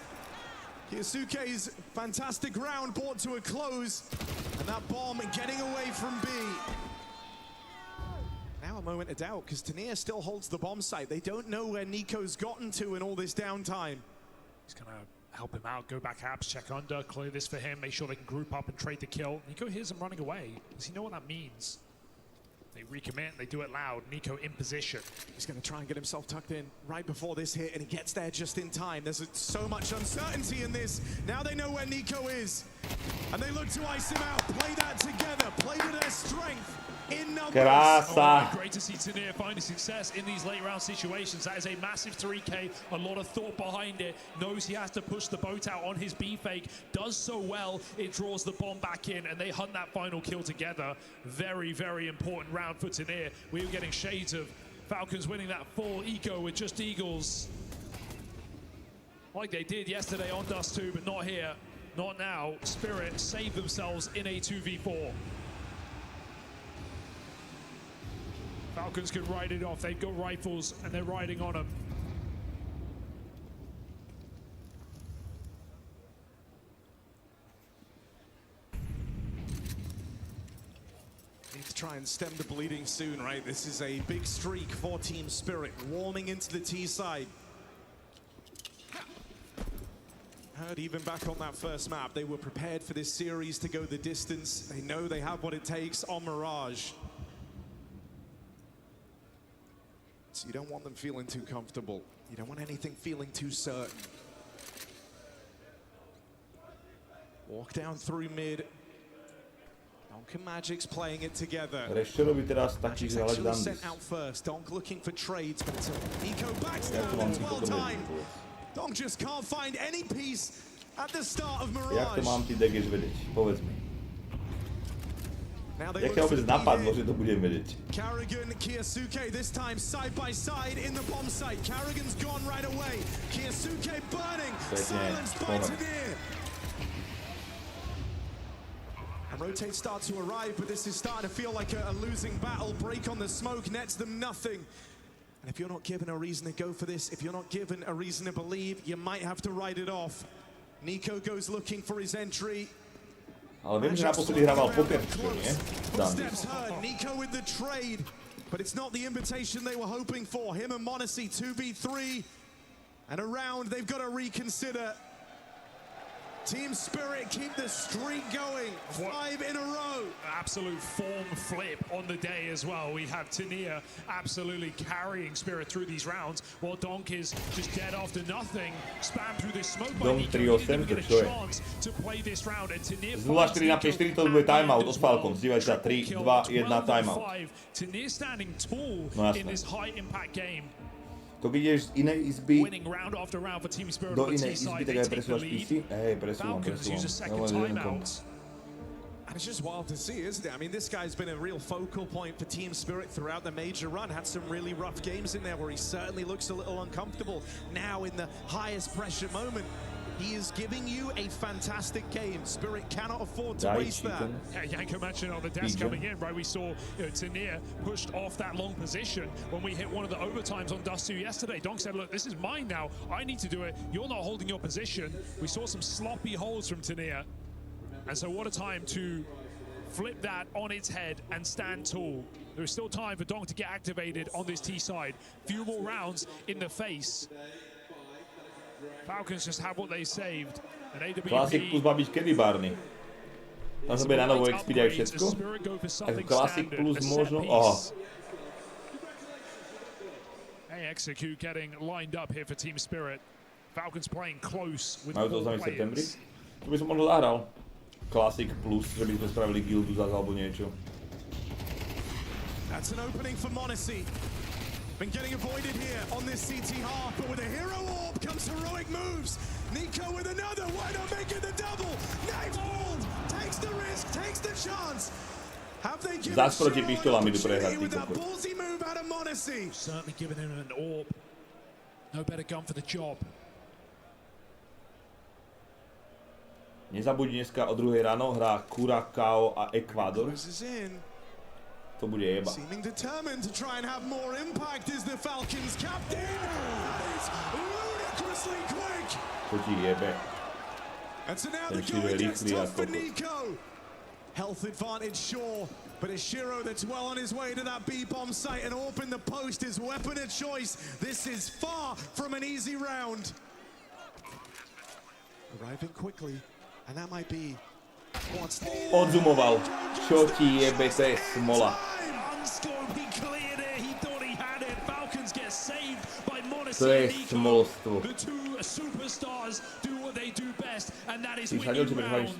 Kiyasuke's fantastic round brought to a close, and that bomb getting away from B. Now a moment of doubt, because Tania still holds the bomb site. They don't know where Nico's gotten to in all this downtime.
He's gonna help him out, go back abs, check under, clear this for him, make sure they can group up and trade the kill. Nico hears him running away. Does he know what that means? They recommit, they do it loud. Nico in position.
He's going to try and get himself tucked in right before this hit, and he gets there just in time. There's so much uncertainty in this. Now they know where Nico is. And they look to ice him out, play that together, play to their strength in numbers.
Krása.
Great to see Tania finding success in these late round situations. That is a massive 3K, a lot of thought behind it. Knows he has to push the boat out on his B fake. Does so well, it draws the bomb back in, and they hunt that final kill together. Very, very important round for Tania. We were getting shades of Falcons winning that full eco with just Eagles, like they did yesterday on Dust 2, but not here, not now. Spirit saved themselves in a 2v4. Falcons can ride it off. They've got rifles and they're riding on them.
Need to try and stem the bleeding soon, right? This is a big streak for Team Spirit, warming into the T side. Heard even back on that first map, they were prepared for this series to go the distance. They know they have what it takes on Mirage. So you don't want them feeling too comfortable. You don't want anything feeling too certain. Walk down through mid. Donk and Magic's playing it together.
Rešterovi teda stačí
Magic's
hľadať
actually sent
Dandys.
out first. Donk looking for trades, but it's a Nico backstab. It's well timed. Donk just can't find any peace at the start of Mirage.
Jak to mám ty degeš vedieť? Povedz mi.
Now
Jak ťa vôbec napadlo, že to budem vedieť?
Carrigan, Kiyosuke this time side by side in the bomb site. Carrigan's gone right away. Kiyosuke burning. Silenced by Tania. And rotate start to arrive, but this is starting to feel like a losing battle. Break on the smoke nets them nothing. And if you're not given a reason to go for this, if you're not given a reason to believe, you might have to write it off. Nico goes looking for his entry.
Ale viem, že naposledy hrával poker, čo nie?
Steps heard, Nico with the trade, but it's not the invitation they were hoping for. Him and Monacy 2v3, and around they've got to reconsider. Team Spirit keep the streak going, 5 in a row.
Absolute form flip on the day as well. We have Tania absolutely carrying Spirit through these rounds, while Donk is just dead after nothing. Spam through this smoke by Nico. He didn't even get a chance to play this round. And Tania
z 0-4 na 5-4 to bude timeout od Falcons. Dívajte sa, 3, 2, 1 timeout.
Tania standing tall in this high impact game.
To keď ideš z inej izby do inej izby, tak aj presúvaš PC. Presúvam.
And it's just wild to see, isn't it? I mean, this guy's been a real focal point for Team Spirit throughout the major run. Had some really rough games in there where he certainly looks a little uncomfortable. Now in the highest pressure moment, he is giving you a fantastic game. Spirit cannot afford to waste that.
Yeah, Yanko mentioned on the desk coming in, right? We saw Tania pushed off that long position when we hit one of the overtimes on Dust 2 yesterday. Donk said, look, this is mine now. I need to do it. You're not holding your position. We saw some sloppy holds from Tania. And so what a time to flip that on its head and stand tall. There is still time for Donk to get activated on this T side. Few more rounds in the face. Falcons just have what they saved.
Classic plus má byť kedy, Barney? Tam sa bude na novo expiť aj všetko? Ako Classic plus možno?
Execute getting lined up here for Team Spirit. Falcons playing close with
majú to oznámiť v septembri? To by som možno zahral. Classic plus, že by sme spravili guildu zase alebo niečo.
That's an opening for Monacy. Been getting avoided here on this CT half, but with a hero orb comes heroic moves. Nico with another, why not make it the double? Knife hold, takes the risk, takes the chance. Have they given
Zas proti pištolám idú prehrať,
with that ballsy move out of Monacy?
Certainly giving him an orb. No better gun for the job.
Nezabudni, dneska o 2 ráno hrá Curacao a Ecuador. To bude jeba.
Seeming determined to try and have more impact is the Falcons captain. It's ludicrously quick.
To ti jebe.
And so now the going gets tough for Nico. Health advantage, sure, but it's Shiro that's well on his way to that B-bomb site, and AWP in the post is weapon of choice. This is far from an easy round. Arriving quickly, and that might be what's
odzumoval. Čo ti jebe, to je smola. To je smolstvo.
The two superstars do what they do best, and and that is winning rounds.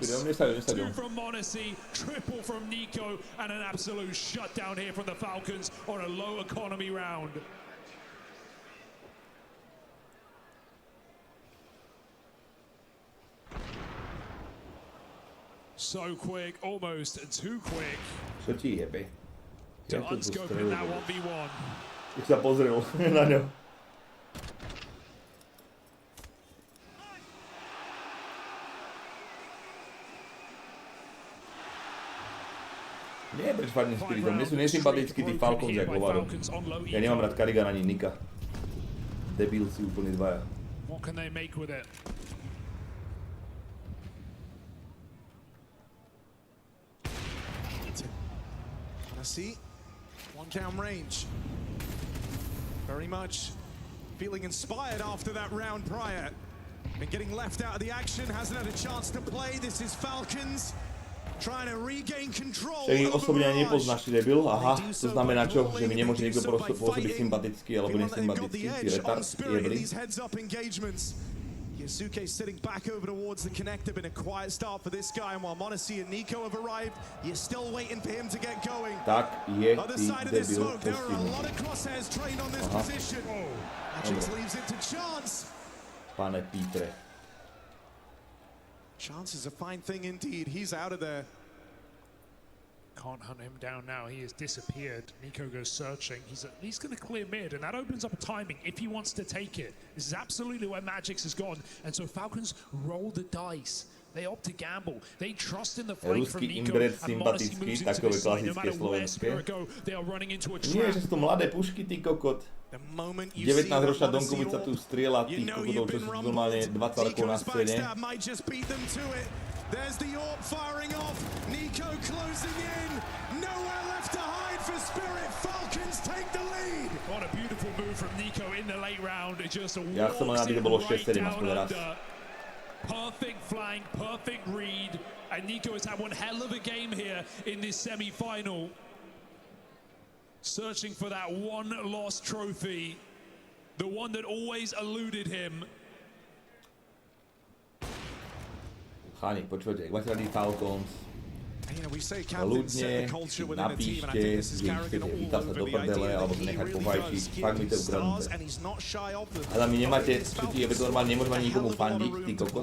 2 from Monacy, triple from Nico, and an absolute shutdown here from the Falcons on a low economy round. So quick, almost too quick.
Čo ti jebe?
To unscope in that 1v1.
Už sa pozrel na ňo. Nie, prečo fakt nespiritom. Mne sú nesympatickí tí Falcons, jak hovorím. Ja nemám rád Karigana ani Nika. Debil si úplne dvaja.
What can they make with it?
See, 1 down range. Very much feeling inspired after that round prior. Been getting left out of the action, hasn't had a chance to play. This is Falcons trying to regain control.
Však ich osobne ani nepoznáš, ty debil. Aha, to znamená čo? Že mi nemôže niekto pôsobiť sympatický alebo nesympatický, ty retard, jebri.
Yasuke sitting back over towards the connector. Been a quiet start for this guy, and while Monacy and Nico have arrived, you're still waiting for him to get going.
Tak je,
Other
ty
side of this
debil,
smoke, there are a lot of crosshairs trained on this position. Magic leaves it to Chance.
Pane Pítre.
Chance is a fine thing indeed. He's out of there.
Can't hunt him down now. He has disappeared. Nico goes searching. He's at least going to clear mid, and that opens up a timing if he wants to take it. This is absolutely where Magix has gone. And so Falcons roll the dice. They opt to gamble. They trust in the flank from Nico. And Monacy moves into this side. No matter where Spirit go, they are running into a trap.
Nie, že sú to mladé pušky, ty kokot. 19-ročná Donkovica tu strieľa, ty kokotov, čo sú normálne 20 rokov na scéne.
There's the AWP firing off. Nico closing in. Nowhere left to hide for Spirit. Falcons take the lead.
What a beautiful move from Nico in the late round. It just walks
in right down under.
Perfect flank, perfect read. And Nico has had one hell of a game here in this semi-final. Searching for that one lost trophy. The one that always eluded him.
Cháni, počujete, ak máte radi Falcons, ľudne, napíšte, že chcete vytať sa do prdele, alebo nechať povajčiť, fakt mi to ukradnete. Ale my nemáte, čo ti je, to normálne nemôžeme ani nikomu fandiť, ty kokot.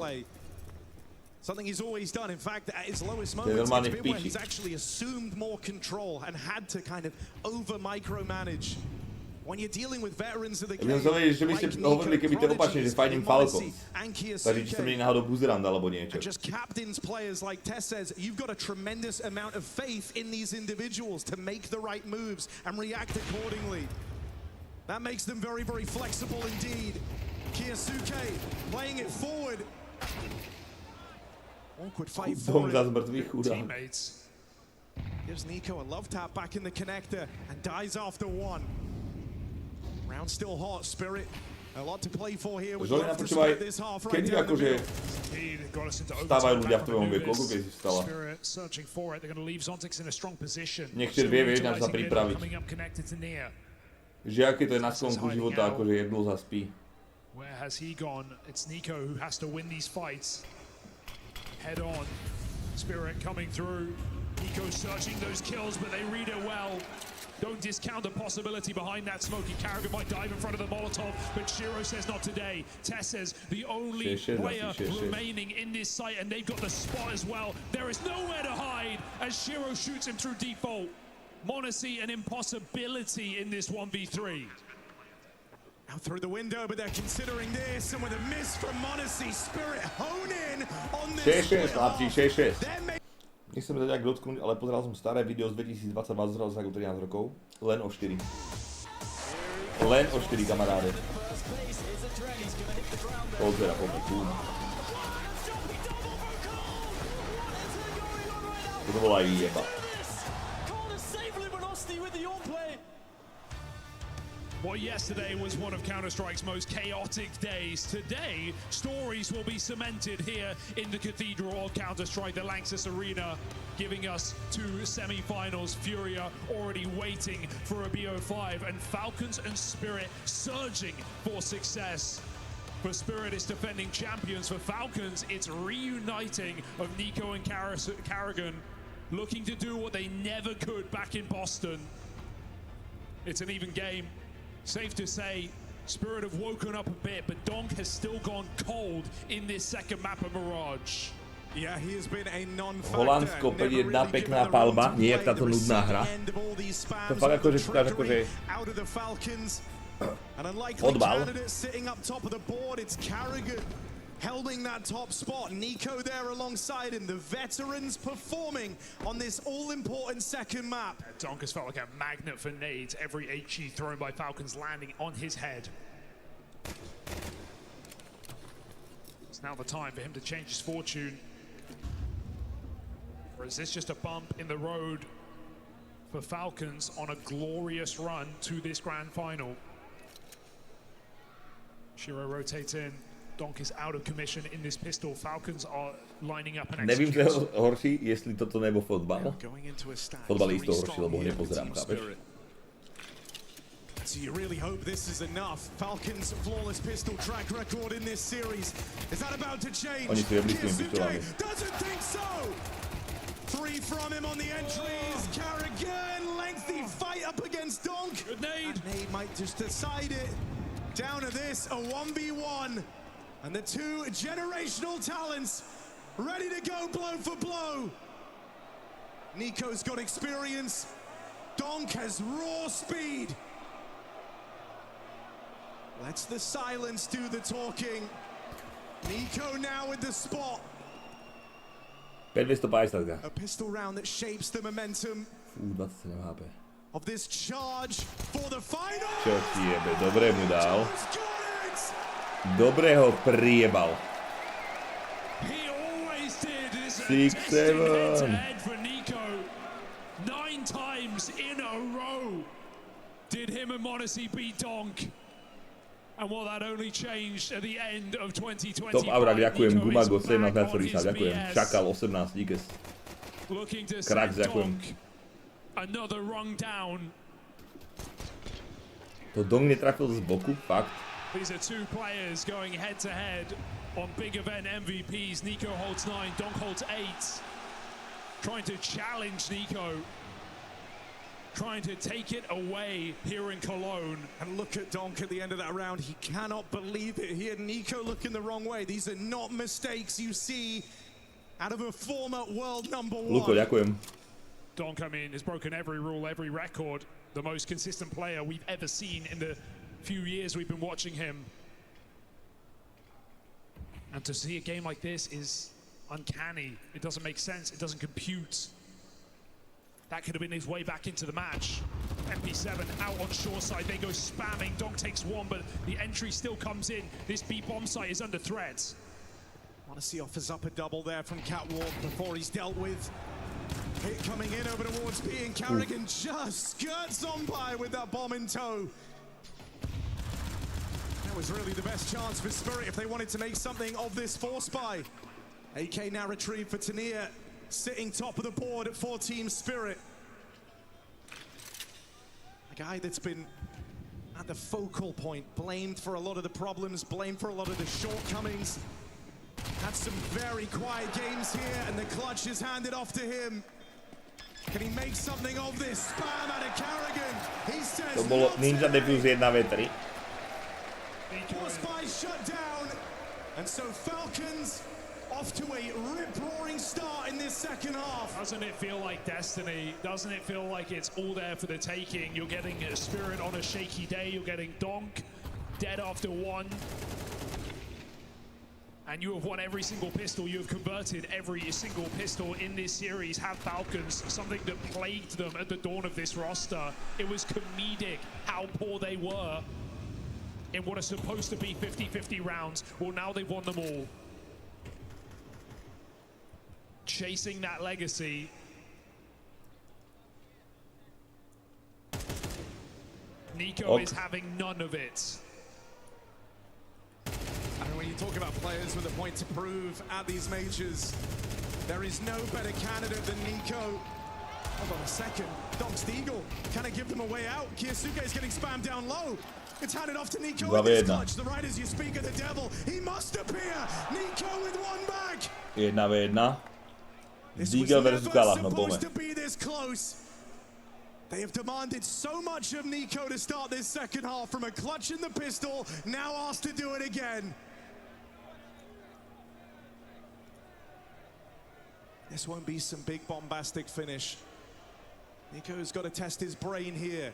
Something he's always done. In fact, at his lowest moments, it's been where he's actually assumed more control and had to kind of over-micromanage. When you're dealing with veterans of the game,
že by ste hovorili, keby to opačne, že fajním Falcons. Takže či som nie náhodou buzeranda alebo niečo.
Just captains players like Tess says, you've got a tremendous amount of faith in these individuals to make the right moves and react accordingly. That makes them very, very flexible indeed. Kiyosuke playing it forward. Awkward fight for it.
Teammates.
Gives Nico a love tap back in the connector and dies after one. Round still hot, Spirit. A lot to play for here. We'd love to split this half right down the middle.
Stávajú ľudia v tvojom veku, koľko keď si stala. Niektorý vie, vieš, nám sa pripraviť. Že aké to je na sklonku života, akože jak dlho zaspí.
Where has he gone? It's Nico who has to win these fights. Head on. Spirit coming through. Nico searching those kills, but they read it well. Don't discount the possibility behind that smoky. Carragher might dive in front of the Molotov, but Shiro says not today. Tess says the only player remaining in this site, and they've got the spot as well. There is nowhere to hide as Shiro shoots him through default. Monacy an impossibility in this 1v3.
Out through the window, but they're considering this, and with a miss from Monacy, Spirit hone in on this.
6-6. Nechcem sa nejak dotknúť, ale pozeral som staré video z 2022, zhral sa ako 13 rokov. Len o 4. Len o 4, kamaráde. Pozera, poďme tu. To bola jeba.
Well, yesterday was one of Counter-Strike's most chaotic days. Today, stories will be cemented here in the Cathedral of Counter-Strike, the Lanxess Arena, giving us 2 semi-finals. Furia already waiting for a BO5, and Falcons and Spirit surging for success. For Spirit, it's defending champions. For Falcons, it's reuniting of Nico and Carrigan, looking to do what they never could back in Boston. It's an even game. Safe to say, Spirit have woken up a bit, but Donk has still gone cold in this second map of Mirage.
Yeah, he has been a non-factor.
Holandsko 5-1, pekná palba, nie je táto nudná hra. To fakt akože ukáže akože fotbal.
Sitting up top of the board, it's Carrigan holding that top spot. Nico there alongside him. The veterans performing on this all-important second map.
Donk has felt like a magnet for nades. Every HE thrown by Falcons landing on his head. It's now the time for him to change his fortune. Or is this just a bump in the road for Falcons on a glorious run to this grand final? Shiro rotates in. Donk is out of commission in this pistol. Falcons are lining up and
Nevím, že horší, jestli toto nebo fotbal. Fotbal je isto horší, lebo ho nepozerám, chápeš?
So you really hope this is enough. Falcons' flawless pistol track record in this series. Is that about to change?
Oni sú jebli s tými pistolami.
Doesn't think so! 3 from him on the entries. Carrigan, lengthy fight up against Donk.
Good nade.
And nade might just decide it. Down to this, a 1v1. And the two generational talents ready to go blow for blow. Nico's got experience. Donk has raw speed. Let's the silence do the talking. Nico now with the spot. A pistol round that shapes the momentum of this charge for the final.
Čo ti jebe, dobre mu dal. Dobre ho priebal.
He always did.
6-7.
For Nico. 9 times in a row did him and Monacy beat Donk. And what that only changed at the end of 2020.
Top Avrak, ďakujem. Gumago 17 na Forisa, ďakujem. Čakal 18, díkes. Krak, ďakujem.
Another rung down.
To Donk netrafil z boku, fakt.
These are two players going head to head on big event MVPs. Nico holds 9, Donk holds 8. Trying to challenge Nico. Trying to take it away here in Cologne.
And look at Donk at the end of that round. He cannot believe it. He had Nico looking the wrong way. These are not mistakes you see out of a former world number 1.
Luko, ďakujem.
Donk, I mean, has broken every rule, every record. The most consistent player we've ever seen in the few years we've been watching him. And to see a game like this is uncanny. It doesn't make sense. It doesn't compute. That could have been his way back into the match. MP7 out on shore side. They go spamming. Donk takes 1, but the entry still comes in. This B bomb site is under threat.
Monacy offers up a double there from Catwalk before he's dealt with. Hit coming in over towards B, and Carrigan just skirts on by with that bomb in tow. That was really the best chance for Spirit if they wanted to make something of this force buy. AK now retrieved for Tania, sitting top of the board for Team Spirit. A guy that's been at the focal point, blamed for a lot of the problems, blamed for a lot of the shortcomings. Had some very quiet games here, and the clutch is handed off to him. Can he make something of this? Spam out of Carrigan. He says
to bolo Ninja Defuse 1v3.
Force buy shut down, and so Falcons off to a rip-roaring start in this second half.
Doesn't it feel like destiny? Doesn't it feel like it's all there for the taking? You're getting a Spirit on a shaky day. You're getting Donk dead after 1. And you have won every single pistol. You have converted every single pistol in this series. Have Falcons, something that plagued them at the dawn of this roster. It was comedic how poor they were in what are supposed to be 50-50 rounds. Well, now they've won them all. Chasing that legacy. Nico is having none of it.
And when you talk about players with a point to prove at these majors, there is no better candidate than Nico. Hold on a second. Dog Steagle kind of give them a way out. Kiyasuke is getting spammed down low. It's handed off to Nico with this clutch. The right as you speak of the devil. He must appear. Nico with one back.
1v1. Steagle versus Kala, no pome.
They have demanded so much of Nico to start this second half from a clutch in the pistol, now asked to do it again. This won't be some big bombastic finish. Nico's got to test his brain here,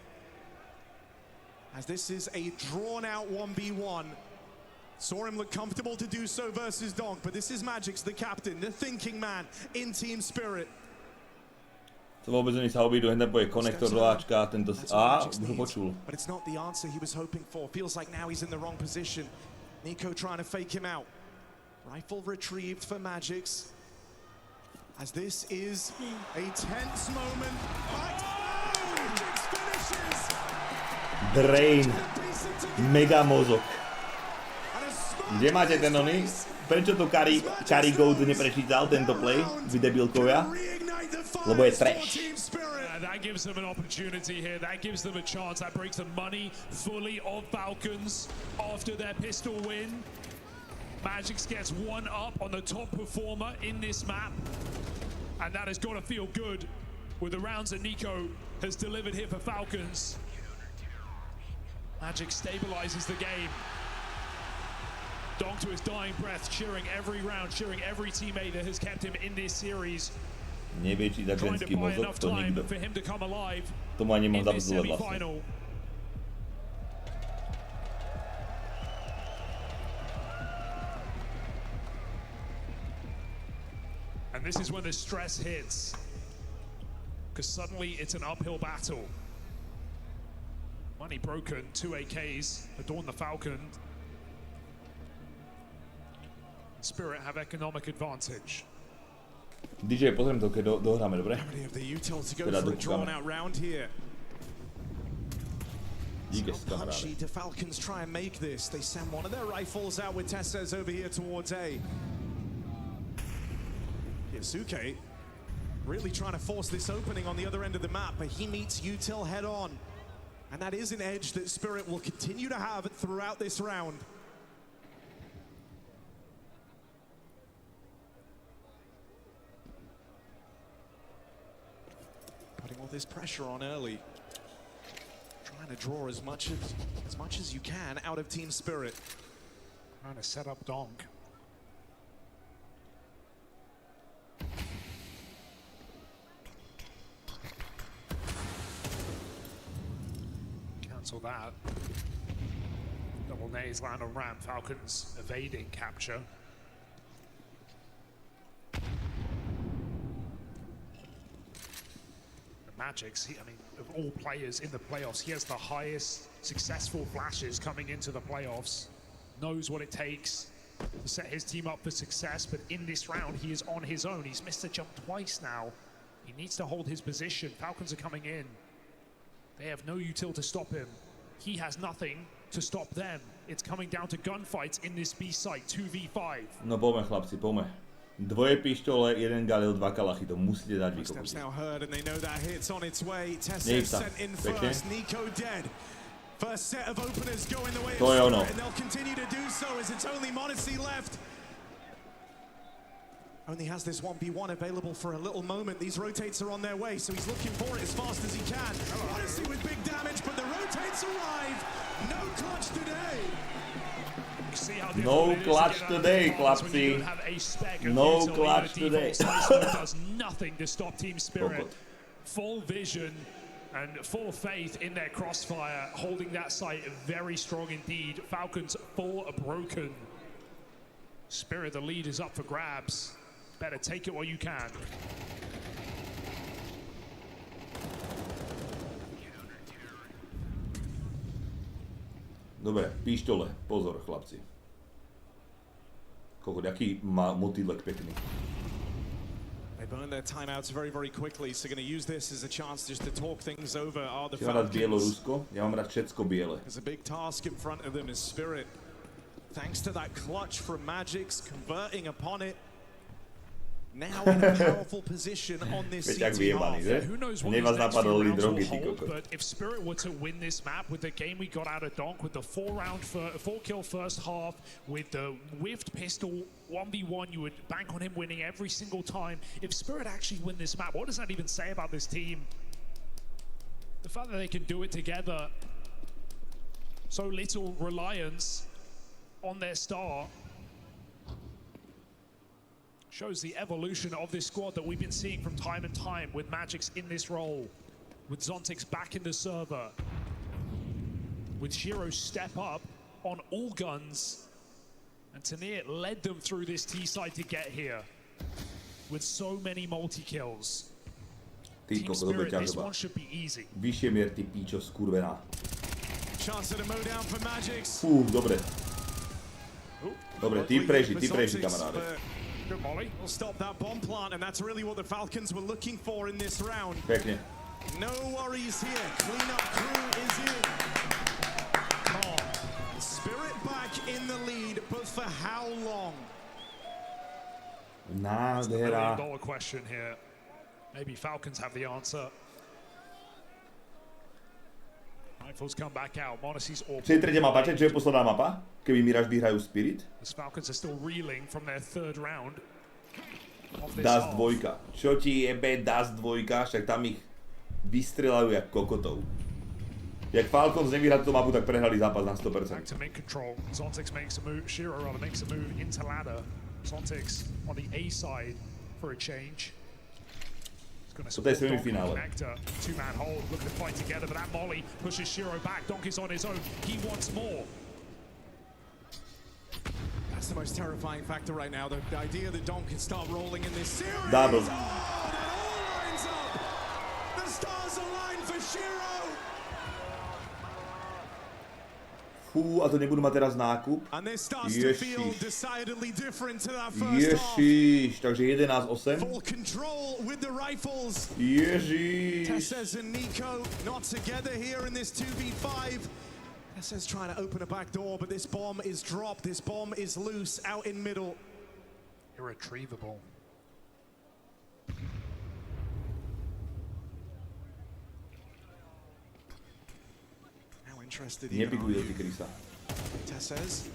as this is a drawn-out 1v1. Saw him look comfortable to do so versus Donk, but this is Magic's the captain, the thinking man in Team Spirit.
To vôbec oni sa obídu, hneď bude konektor do Ačka, tento už ho počul.
But it's not the answer he was hoping for. Feels like now he's in the wrong position. Nico trying to fake him out. Rifle retrieved for Magic's, as this is a tense moment. Magic's finishes.
Drain. Mega mozog. Kde máte ten oný? Prečo to Kari Goat neprečítal tento play? Vy debilkovia? Lebo je trash.
That gives them an opportunity here. That gives them a chance. That breaks the money fully of Falcons after their pistol win. Magic's gets one up on the top performer in this map. And that has got to feel good with the rounds that Nico has delivered here for Falcons. Magic stabilizes the game. Donk to his dying breath, cheering every round, cheering every teammate that has kept him in this series.
Nevie čítať ženský mozog, to nikto. Tomu ani nemohol zabudovať vlastne.
And this is when the stress hits, because suddenly it's an uphill battle. Money broken, 2 AKs adorn the Falcon. Spirit have economic advantage.
DJ, pozriem to, keď dohráme, dobre? Teda dokúkame. Díkes, kamaráde.
The Falcons try and make this. They send one of their rifles out with Tesses over here towards A. Yasuke really trying to force this opening on the other end of the map, but he meets Util head on. And that is an edge that Spirit will continue to have throughout this round. Putting all this pressure on early. Trying to draw as much as you can out of Team Spirit.
Trying to set up Donk. Cancel that. Double nades land on ramp. Falcons evading capture. Magic's, I mean, of all players in the playoffs, he has the highest successful flashes coming into the playoffs. Knows what it takes to set his team up for success, but in this round, he is on his own. He's missed a jump twice now. He needs to hold his position. Falcons are coming in. They have no util to stop him. He has nothing to stop them. It's coming down to gunfights in this B site, 2v5.
No poďme, chlapci, poďme. Dvoje pištole, jeden galil, dva kalachy, to musíte dať vykopnúť. To je ono.
Only has this 1v1 available for a little moment. These rotates are on their way, so he's looking for it as fast as he can. Odyssey with big damage, but the rotates arrive. No clutch today.
No clutch today, chlapci. No clutch today.
Does nothing to stop Team Spirit. Full vision and full faith in their crossfire, holding that site very strong indeed. Falcons 4 broken. Spirit, the lead is up for grabs. Better take it while you can.
Dobre, pištole, pozor, chlapci. Kokot, aký má motýlek pekný.
They burn their timeouts very, very quickly, so going to use this as a chance just to talk things over. Are the
Falcons? Ja mám rád Bielorusko, ja mám rád všetko biele.
There's a big task in front of them as Spirit, thanks to that clutch from Magic's, converting upon it. Now in a powerful position on this CT half.
Who knows what these next few rounds will hold, but if Spirit were to win this map with the game we got out of Donk, with the 4-kill first half, with the whiffed pistol 1v1, you would bank on him winning every single time. If Spirit actually win this map, what does that even say about this team? The fact that they can do it together, so little reliance on their star, shows the evolution of this squad that we've been seeing from time and time, with Magix in this role, with Zontix back in the server, with Shiro step up on all guns, and Tanir led them through this T-side to get here, with so many multi-kills. Team Spirit, this one should be easy.
Vyššie mier, ty píčo, skurvená.
Chance at a mowdown for Magix.
Dobre. Dobre, ty preži, kamaráde.
Good molly. Will stop that bomb plant, and that's really what the Falcons were looking for in this round.
Pekne.
No worries here. Cleanup crew is in. Come on. Spirit back in the lead, but for how long?
Nádhera.
$1 million question here. Maybe Falcons have the answer. Rifles come back out. Monacy's all.
Čo je tretia mapa, čo je posledná mapa? Keby Mirage vyhrajú Spirit?
The Falcons are still reeling from their third round.
Dust 2. Čo ti jebe Dust 2? Však tam ich vystrelajú jak kokotov. Jak Falcons nevyhrá tú mapu, tak prehrali zápas na 100%.
Back to mid control. Zontix makes a move. Shiro rather makes a move into ladder. Zontix on the A side for a change.
Toto je semifinále.
Two-man hold, looking to fight together, but that molly pushes Shiro back. Donk is on his own. He wants more.
That's the most terrifying factor right now. The idea that Donk can start rolling in this series.
Double.
Oh, and it all lines up. The stars align for Shiro.
Fú, a to nebudú mať teraz nákup. Ježiš, takže 11-8. Ježiš.
Tessez and Nico not together here in this 2v5. Tessez trying to open a back door, but this bomb is dropped. This bomb is loose out in middle.
Irretrievable.
Nepikujú ty Krisa.
Tessez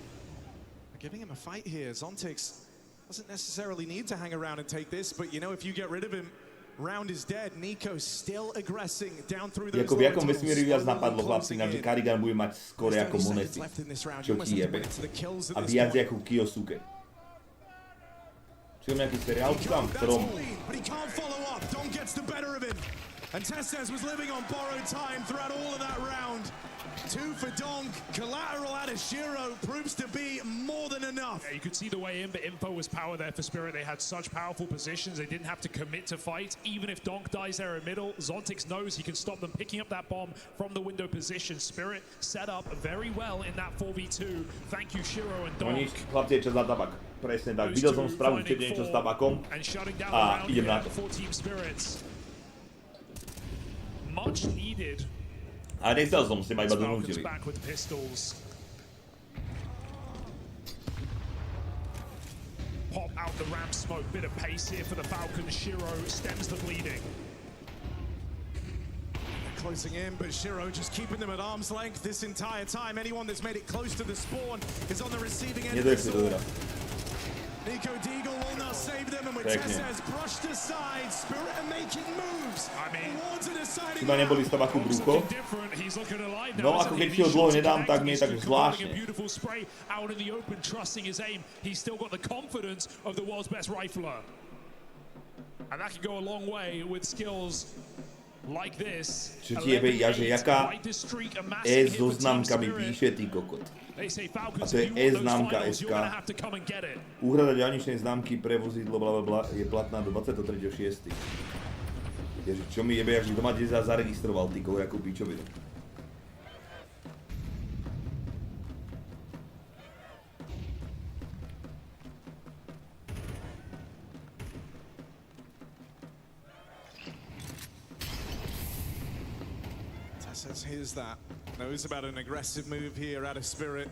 giving him a fight here. Zontix doesn't necessarily need to hang around and take this, but you know, if you get rid of him, round is dead. Nico still aggressing down through those.
Jako v jakom vesmíru viac napadlo chlapci, že Karigan bude mať skore ako Monety. Čo ti jebe. A viac ako Kiyosuke. Čo je nejaký seriál tam, v ktorom...
And Tessez was living on borrowed time throughout all of that round. 2 for Donk, collateral out of Shiro proves to be more than enough.
Yeah, you could see the way in, but info was power there for Spirit. They had such powerful positions, they didn't have to commit to fight. Even if Donk dies there in middle, Zontix knows he can stop them picking up that bomb from the window position. Spirit set up very well in that 4v2. Thank you, Shiro and Donk.
Oni chlapci, je čas na tabak. Presne tak, videl som správu, keď je niečo s tabakom a idem na to.
Much needed.
A nechcel som, si ma iba donútili.
Pop out the ramp smoke, bit of pace here for the Falcons. Shiro stems the bleeding.
Closing in, but Shiro just keeping them at arm's length this entire time. Anyone that's made it close to the spawn is on the receiving end of the storm. Nico Deagle will not save them, and with Tessez brushed aside, Spirit are making moves.
Chyba neboli z tabaku brucho. No ako keď si ho dlho nedám, tak mi je tak zvláštne.
Out in the open, trusting his aim. He's still got the confidence of the world's best rifler. And that can go a long way with skills like this.
Čo ti jebe, ja, že jaká E so známkami píše, ty kokot. A to je E-známka SK. Úhrada ďalničnej známky pre vozidlo blablabla je platná do 23.6. Ježi, čo mi jebe, až doma dnes zaregistroval, ty koho, jakú píčovinu.
Tessez hears that. Knows about an aggressive move here out of Spirit.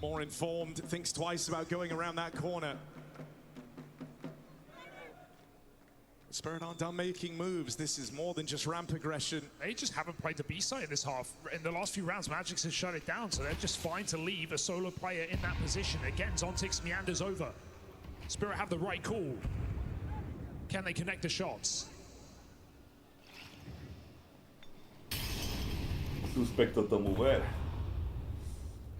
More informed, thinks twice about going around that corner. Spirit aren't done making moves. This is more than just ramp aggression.
They just haven't played the B side in this half. In the last few rounds, Magix has shut it down, so they're just fine to leave a solo player in that position. Again, Zontix meanders over. Spirit have the right call. Can they connect the shots?
Suspekt to tomu ver.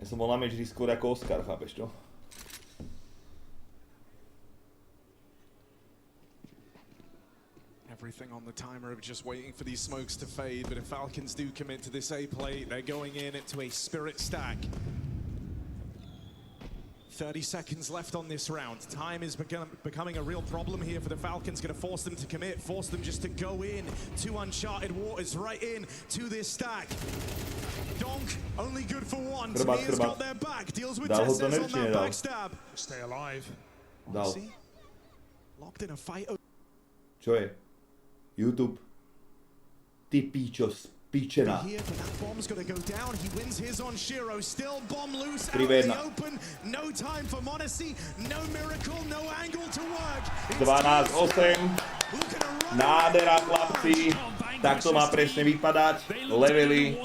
Ja som bol na meč skôr ako Oscar, chápeš čo?
Everything on the timer of just waiting for these smokes to fade, but if Falcons do commit to this A play, they're going in into a Spirit stack. 30 seconds left on this round. Time is becoming a real problem here for the Falcons. Going to force them to commit, force them just to go in to uncharted waters, right in to this stack. Donk, only good for one. Tamia's got their back, deals with Testes on that backstab.
Stay alive.
Dal.
Locked in a fight.
Čo je? YouTube. Ty píčo, spíčená.
Here, but that bomb's got to go down. He wins his on Shiro. Still bomb loose out in the open. No time for Monacy. No miracle, no angle to work.
12-8. Nádhera, chlapci. Tak to má presne vypadať. Levely.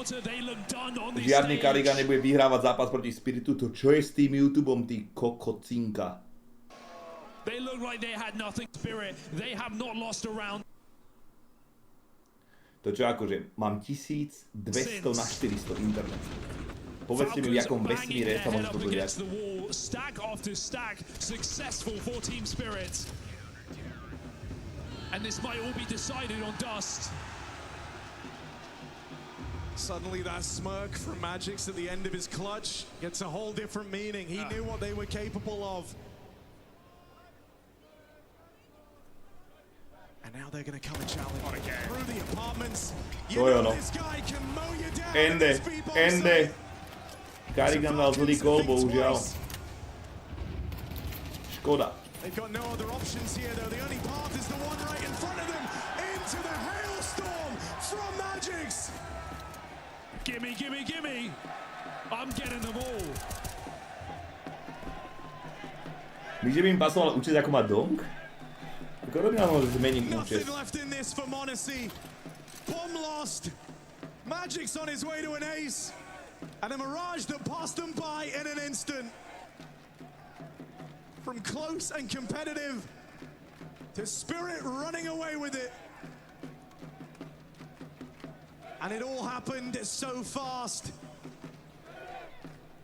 Žiadny Kariga nebude vyhrávať zápas proti Spiritu. To čo je s tým YouTubeom, ty kokocinka?
They look like they had nothing Spirit. They have not lost a round.
To čo akože, mám 1200 na 400 internet. Povedzte mi, v jakom vesmíre sa môže toto diať.
Stack after stack, successful for Team Spirit. And this might all be decided on dust.
Suddenly that smirk from Magix at the end of his clutch gets a whole different meaning. He knew what they were capable of. And now they're going to come and challenge through the apartments. You know this guy can mow you down.
Ende. Karigan dal zlý kol, bohužiaľ. Škoda.
They've got no other options here though. The only path is the one right in front of them. Into the hailstorm from Magix.
Gimme, gimme, gimme. I'm getting them all.
Víš, že by im pasoval učiť, ako má donk?
Nothing left in this for Monacy. Bomb lost. Magix on his way to an ace. And a mirage that passed them by in an instant. From close and competitive to Spirit running away with it. And it all happened so fast.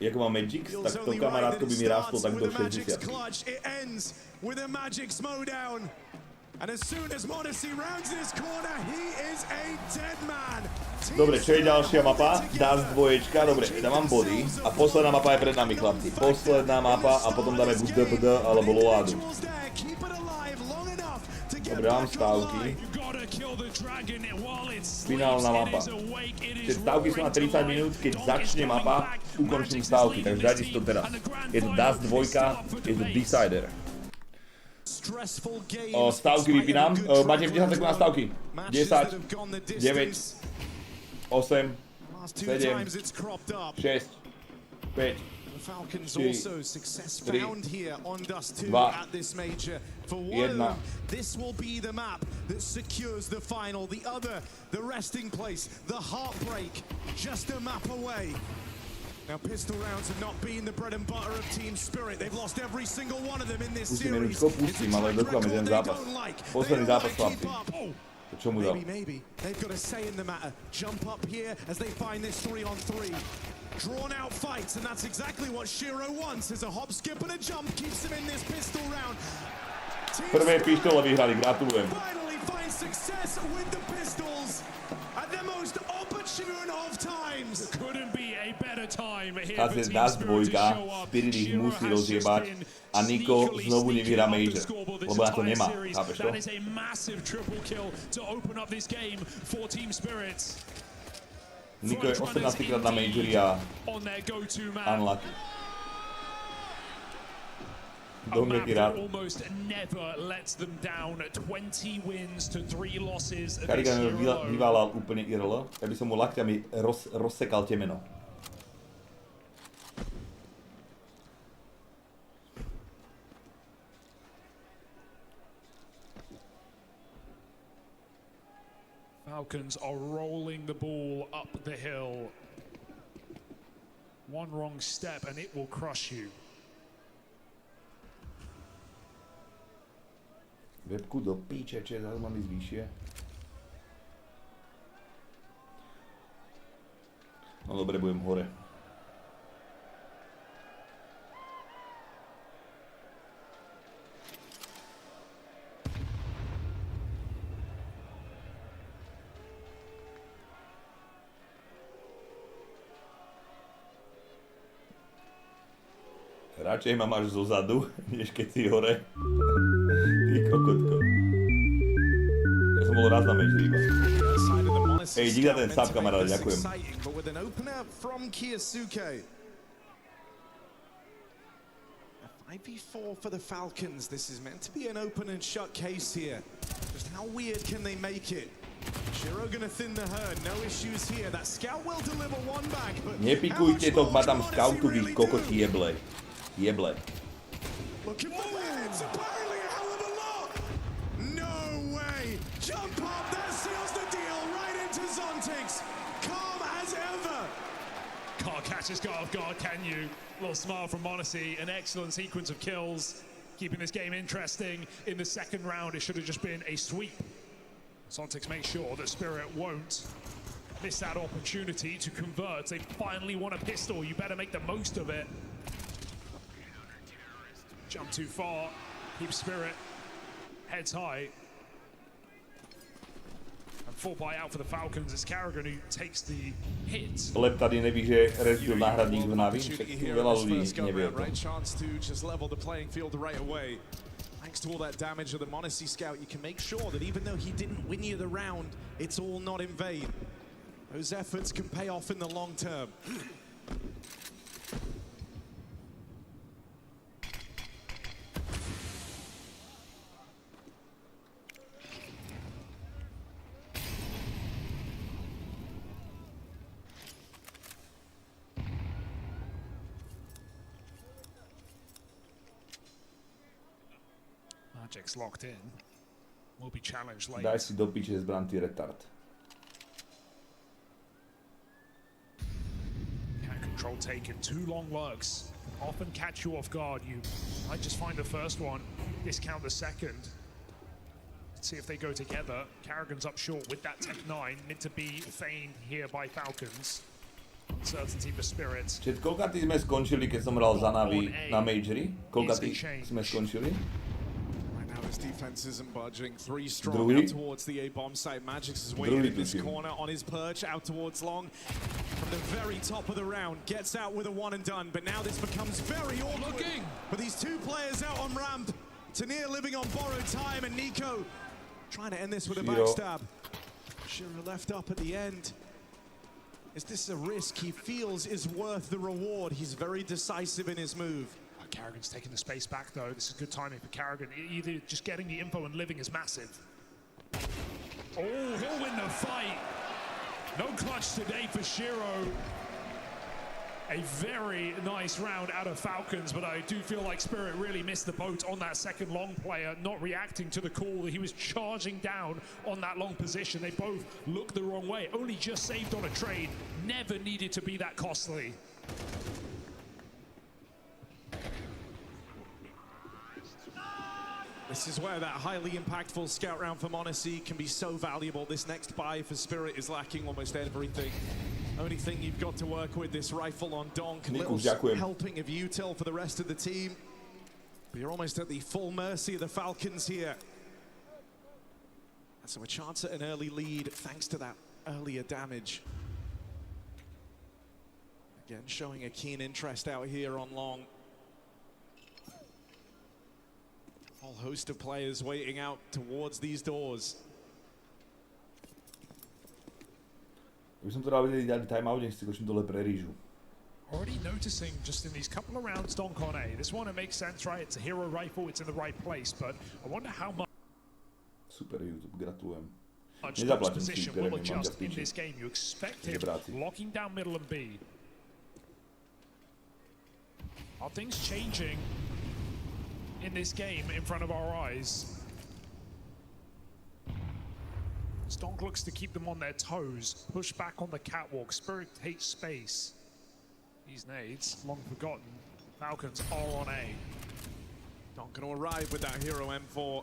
Jak mám Magix, tak to kamarátko by mi rástlo tak do 60.
It ends with a Magix mowdown. And as soon as Monacy rounds this corner, he is a dead man.
Dobre, čo je ďalšia mapa? Dust 2. Dobre, dávam body. A posledná mapa je pred nami, chlapci. Posledná mapa a potom dáme buď DPD alebo Loadu. Dobre, mám stávky. Finálna mapa. Čiže stávky sú na 30 minút, keď začne mapa, ukončím stávky. Takže dajte si to teraz. Je to Dust 2, je to Decider. Stávky vypínam. Máte 10 sekúnd na stávky. 10, 9, 8, 7, 6, 5,
Falcons
4,
also success found here on Dust 2 at this major. For one, this will be the map that secures the final. The other, the resting place, the heartbreak, just a map away. Now pistol rounds have not been the bread and butter of Team Spirit. They've lost every single one of them in this series.
Pustím, ale dokáme ten zápas. Posledný zápas, chlapci. Čo mu dal?
Maybe. They've got a say in the matter. Jump up here as they find this 3-on-3. Drawn out fights, and that's exactly what Shiro wants. As a hop, skip, and a jump keeps him in this pistol round.
Prvé pištole vyhrali, gratulujem.
Finally find success with the pistols at the most opportune of times.
Couldn't be a better time here
for Team Spirit to show up. Spirit ich musí rozjebať a Niko znovu nevyhrá major, lebo na to nemá, chápeš to?
That is a massive triple kill to open up this game for Team Spirit.
Niko je 18 krát na majori a unlucky. Karigan vyválal úplne IRL, ja by som mu lakťami rozsekal temeno.
Falcons are rolling the ball up the hill. One wrong step and it will crush you.
Webku do píče, čo zase mám ísť vyššie. No dobre, budem hore. Radšej ma máš zozadu, než keď si hore. Ty kokotko. Ja som bol raz na majori iba. Hej, dík za ten sub, kamaráde, ďakujem.
A 5v4 for the Falcons. This is meant to be an open and shut case here. Just how weird can they make it? Shiro gonna thin the herd, no issues here. That scout will deliver one back, but
nepikujte to, ma tam scoutu, vy kokoti jeble. Jeble.
Looking for heads, apparently a hell of a lot. No way. Jump up, that seals the deal right into Zontics. Calm as ever.
Can't catch this guy off guard, can you? Little smile from Monacy, an excellent sequence of kills, keeping this game interesting. In the second round, it should have just been a sweep. Zontics make sure that Spirit won't miss that opportunity to convert. They finally want a pistol. You better make the most of it. Jump too far, keep Spirit heads high. And full buy out for the Falcons. It's Carrigan who takes the hit.
Lep tady neví, že Restt byl náhradník v Navi, tak veľa ľudí nevie o tom.
Chance to just level the playing field right away. Thanks to all that damage of the Monacy scout, you can make sure that even though he didn't win you the round, it's all not in vain. Those efforts can pay off in the long term.
Magic's locked in. Will be challenged late.
Daj si do piče zbran, ty retard.
Can control taken. Two long lurks often catch you off guard. You might just find the first one, discount the second. Let's see if they go together. Carrigan's up short with that Tech 9. Mid to be feigned here by Falcons. Uncertainty for Spirits.
Čiže koľkatý sme skončili, keď som hral za Navi na Majori? Koľkatý sme skončili?
His defense isn't budging. Three strong out towards the A bomb site. Magix is waiting in this corner on his perch out towards long. From the very top of the round, gets out with a one and done. But now this becomes very awkward. But these two players out on ramp. Tanir living on borrowed time, and Nico trying to end this with a backstab. Shiro left up at the end. Is this a risk he feels is worth the reward? He's very decisive in his move.
Carrigan's taking the space back though. This is good timing for Carrigan. Either just getting the info and living is massive. Oh, he'll win the fight. No clutch today for Shiro. A very nice round out of Falcons, but I do feel like Spirit really missed the boat on that second long player, not reacting to the call. He was charging down on that long position. They both looked the wrong way. Only just saved on a trade. Never needed to be that costly.
This is where that highly impactful scout round for Monacy can be so valuable. This next buy for Spirit is lacking almost everything. Only thing you've got to work with, this rifle on Donk. Little helping of util for the rest of the team. But you're almost at the full mercy of the Falcons here. And so a chance at an early lead thanks to that earlier damage. Again, showing a keen interest out here on long. Whole host of players waiting out towards these doors.
By som to dal vedieť dať timeout, nech si skočím dole pre rýžu.
Already noticing just in these couple of rounds Donk on A. This one, it makes sense, right? It's a hero rifle, it's in the right place, but I wonder how much
Super YouTube, gratulujem.
Nezaplatím si, ktoré mi mám za piči. You expect him locking down middle and B. Are things changing in this game in front of our eyes? Stonk looks to keep them on their toes, push back on the catwalk. Spirit hates space. These nades, long forgotten. Falcons are on A.
Not going to arrive with that hero M4.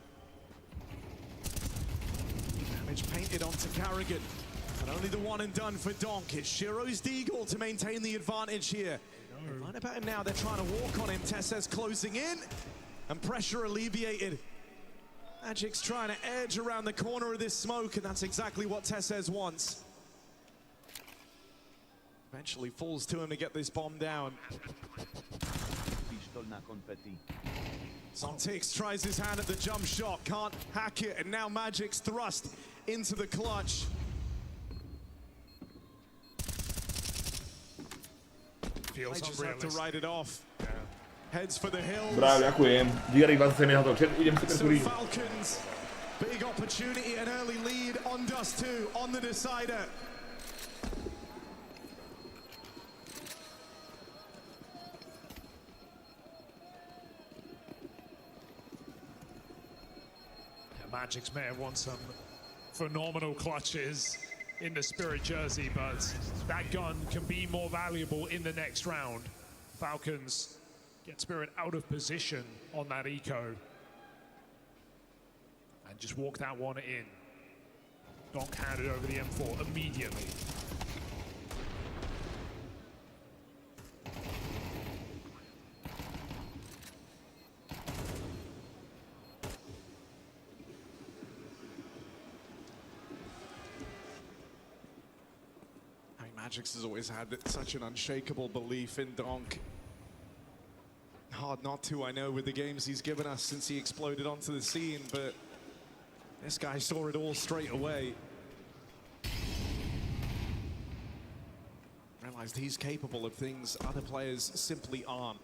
Damage painted onto Carrigan, but only the one and done for Donk. It's Shiro's Deagle to maintain the advantage here. Right about him now, they're trying to walk on him. Tessez closing in, and pressure alleviated. Magic's trying to edge around the corner of this smoke, and that's exactly what Tessez wants. Eventually falls to him to get this bomb down. Zontix tries his hand at the jump shot, can't hack it, and now Magic's thrust into the clutch.
Feels
They just have to write it off.
Yeah.
Heads for the hills.
Bravo, ďakujem. Díky 27 na to. Idem si
So Falcons, big opportunity, an early lead on Dust 2, on the decider.
Magic's may have won some phenomenal clutches in the Spirit jersey, but that gun can be more valuable in the next round. Falcons get Spirit out of position on that eco and just walk that one in. Donk handed over the M4 immediately.
Magix has always had such an unshakable belief in Donk. Hard not to, I know, with the games he's given us since he exploded onto the scene, but this guy saw it all straight away. Realized he's capable of things other players simply aren't.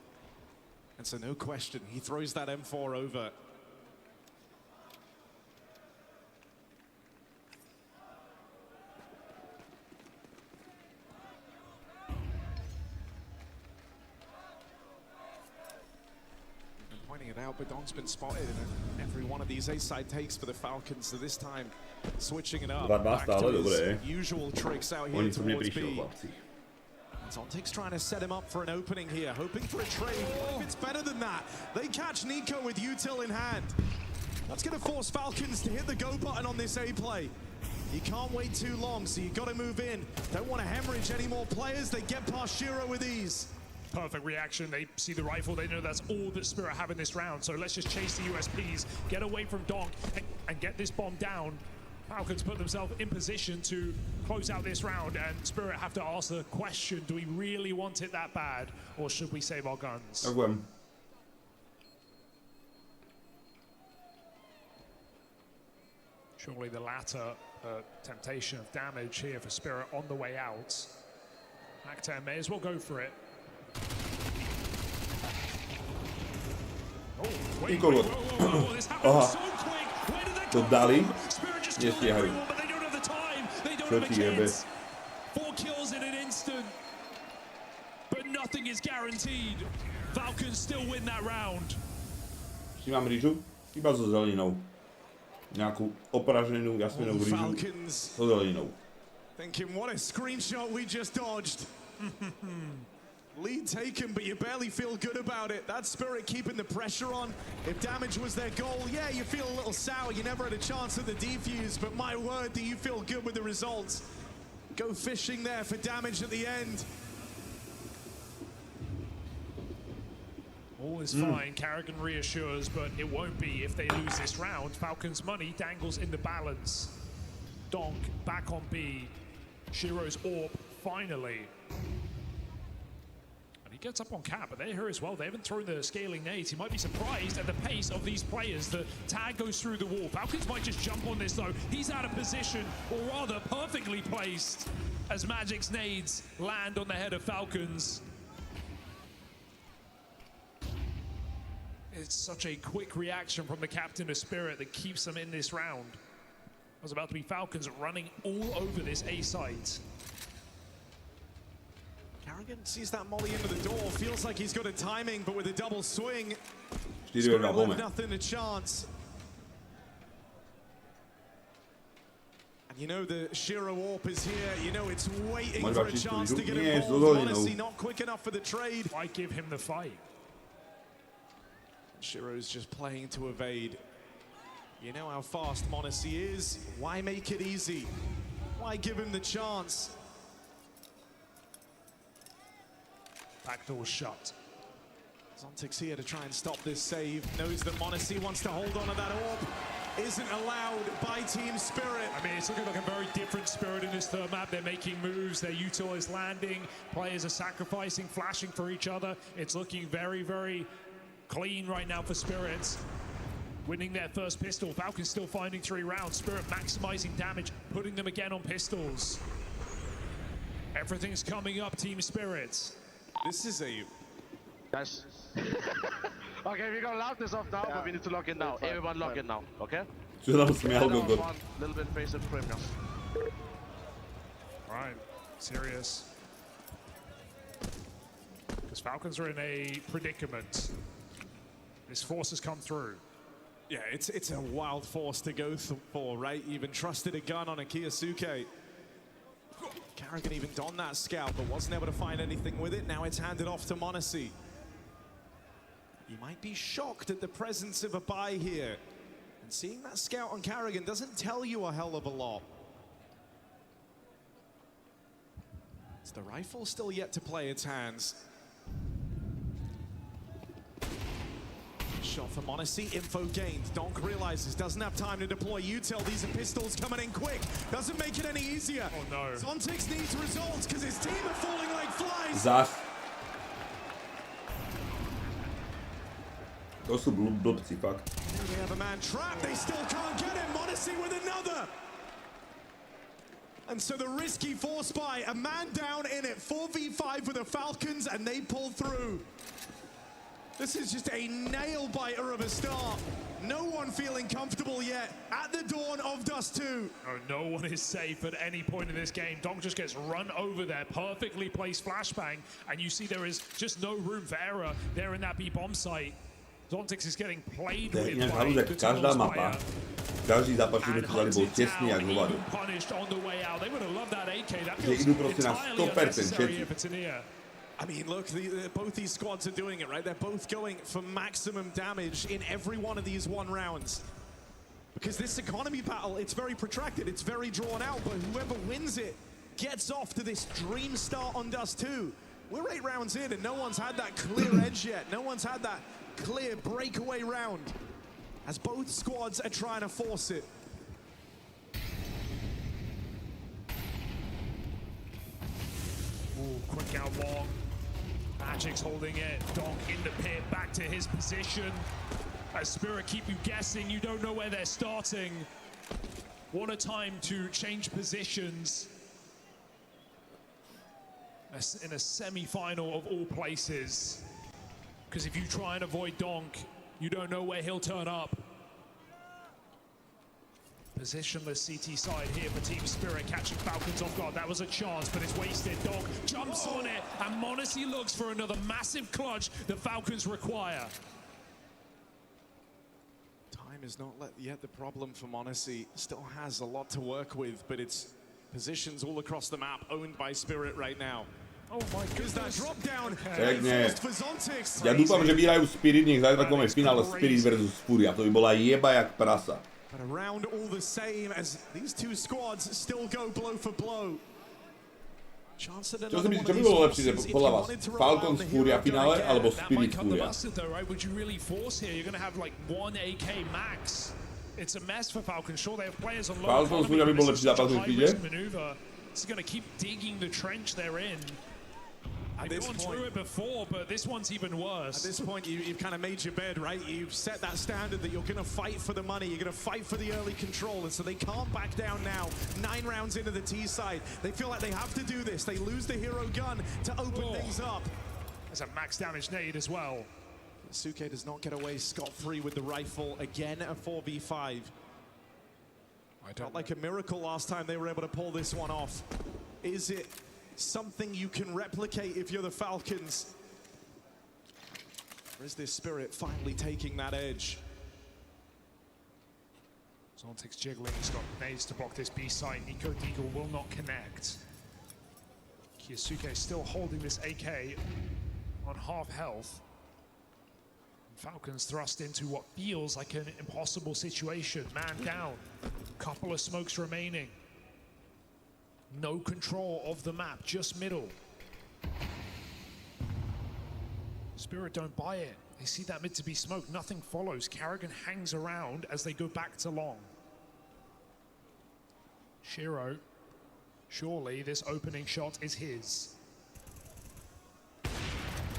And so no question, he throws that M4 over. It out, but Donk's been spotted in every one of these A-side takes for the Falcons, so this time switching it up back to his usual tricks out here towards B. Zontix trying to set him up for an opening here, hoping for a trade. What if it's better than that? They catch Nico with util in hand. That's going to force Falcons to hit the go button on this A play. You can't wait too long, so you got to move in. Don't want to hemorrhage any more players. They get past Shiro with ease.
Perfect reaction. They see the rifle. They know that's all that Spirit have in this round. So let's just chase the USPs, get away from Donk, and get this bomb down. Falcons put themselves in position to close out this round, and Spirit have to ask the question, do we really want it that bad, or should we save our guns? Surely the latter temptation of damage here for Spirit on the way out. Actem may as well go for it. Oh, wait, whoa, this happened so quick. Where did that come from? Spirit just killed everyone, but they don't have the time. They don't have a chance. 4 kills in an instant. But nothing is guaranteed. Falcons still win that round.
Si mám rýžu? Iba so zeleninou. Nejakú opraženú jasminovú rýžu so zeleninou.
Thinking, what a screenshot we just dodged. Lead taken, but you barely feel good about it. That Spirit keeping the pressure on. If damage was their goal, yeah, you feel a little sour. You never had a chance at the defuse, but my word, do you feel good with the results? Go fishing there for damage at the end.
All is fine. Carrigan reassures, but it won't be if they lose this round. Falcons' money dangles in the balance. Donk back on B. Shiro's AWP finally. He gets up on cap, but they're here as well. They haven't thrown the scaling nades. He might be surprised at the pace of these players. The tag goes through the wall. Falcons might just jump on this though. He's out of position, or rather perfectly placed, as Magic's nades land on the head of Falcons. It's such a quick reaction from the captain of Spirit that keeps them in this round. There's about to be Falcons running all over this A site.
Carrigan sees that molly into the door, feels like he's got a timing, but with a double swing, he's got nothing to chance. And You know the Shiro Warp is here. You know it's waiting for a chance to get involved. Honestly, not quick enough for the trade.
Why give him the fight?
Shiro's just playing to evade. You know how fast Monacy is. Why make it easy? Why give him the chance?
Backdoor shut.
Zontic's here to try and stop this save. Knows that Monacy wants to hold on to that orb. Isn't allowed by Team Spirit.
I mean, it's looking like a very different Spirit in this third map. They're making moves, their util is landing, players are sacrificing, flashing for each other. It's looking very, very clean right now for Spirits. Winning their first pistol. Falcons still finding 3 rounds. Spirit maximizing damage, putting them again on pistols. Everything's coming up, Team Spirits.
This is a...
Guys. Okay, we're gonna lock this off now, but we need to lock in now. Everyone lock in now, okay?
Şuradan smiał go good.
Little bit face and premium.
Right, serious. Because Falcons are in a predicament. This force has come through.
Yeah, it's a wild force to go for, right? Even trusted a gun on a Kiyosuke. Carrigan even donned that scout, but wasn't able to find anything with it. Now it's handed off to Monacy. You might be shocked at the presence of a buy here. And seeing that scout on Carrigan doesn't tell you a hell of a lot. Is the rifle still yet to play its hands? Shot for Monacy, info gained. Donk realizes, doesn't have time to deploy util. These are pistols coming in quick. Doesn't make it any easier.
Oh no.
Zontic needs results because his team are falling like flies.
Zas.
To sú blbci, fakt.
They have a man trapped. They still can't get him. Monacy with another. And so the risky force buy, a man down in it, 4v5 with the Falcons, and they pull through. This is just a nail-biter of a start. No one feeling comfortable yet at the dawn of Dust 2.
No one is safe at any point in this game. Donk just gets run over there, perfectly placed flashbang, and you see there is just no room for error there in that B-bomb site. Zontix is getting played with
Inak halúzek, každá mapa, každý zápas, ktorý tu dali, bol tesný jak hovado. Že idú proste na 100% všetci.
I mean, look, both these squads are doing it, right? They're both going for maximum damage in every one of these 1 rounds. Because this economy battle, it's very protracted, it's very drawn out, but whoever wins it gets off to this dream start on Dust 2. We're 8 rounds in and no one's had that clear edge yet. No one's had that clear breakaway round as both squads are trying to force it.
Ooh, quick out long. Magic's holding it. Donk in the pit, back to his position. As Spirit keep you guessing, you don't know where they're starting. What a time to change positions. In a semi-final of all places. Because if you try and avoid Donk, you don't know where he'll turn up. Positionless CT side here for Team Spirit, catching Falcons off guard. That was a chance, but it's wasted. Donk jumps on it, and Monacy looks for another massive clutch the Falcons require.
Time is not yet the problem for Monacy. Still has a lot to work with, but it's positions all across the map owned by Spirit right now.
Oh my goodness.
That drop down
Pekne.
for Zontix.
Ja dúfam, že vyhrajú Spirit, nech zajtra máme finále Spirit versus Furia. To by bola jeba jak prasa.
But around all the same as these two squads still go blow for blow.
Čo by bolo lepšie, podľa vás? Falcons Furia finále alebo Spirit Furia?
Would you really force here? You're going to have like 1 AK max. It's a mess for Falcons. Sure, they have players on low
Falcons Furia by bol lepší zápas, než ide.
It's going to keep digging the trench they're in. They've gone through it before, but this one's even worse.
At this point, you've kind of made your bed, right? You've set that standard that you're going to fight for the money. You're going to fight for the early control, and so they can't back down now. 9 rounds into the T side. They feel like they have to do this. They lose the hero gun to open things up.
There's a max damage nade as well.
Suke does not get away scot-free with the rifle. Again, a 4v5. Felt like a miracle last time they were able to pull this one off. Is it something you can replicate if you're the Falcons? Or is this Spirit finally taking that edge?
Zontic's jiggling, he's got nades to block this B side. Nico Deagle will not connect. Kiyasuke still holding this AK on half health. Falcons thrust into what feels like an impossible situation. Man down, couple of smokes remaining. No control of the map, just middle. Spirit don't buy it. They see that mid to be smoked, nothing follows. Carrigan hangs around as they go back to long. Shiro, surely this opening shot is his.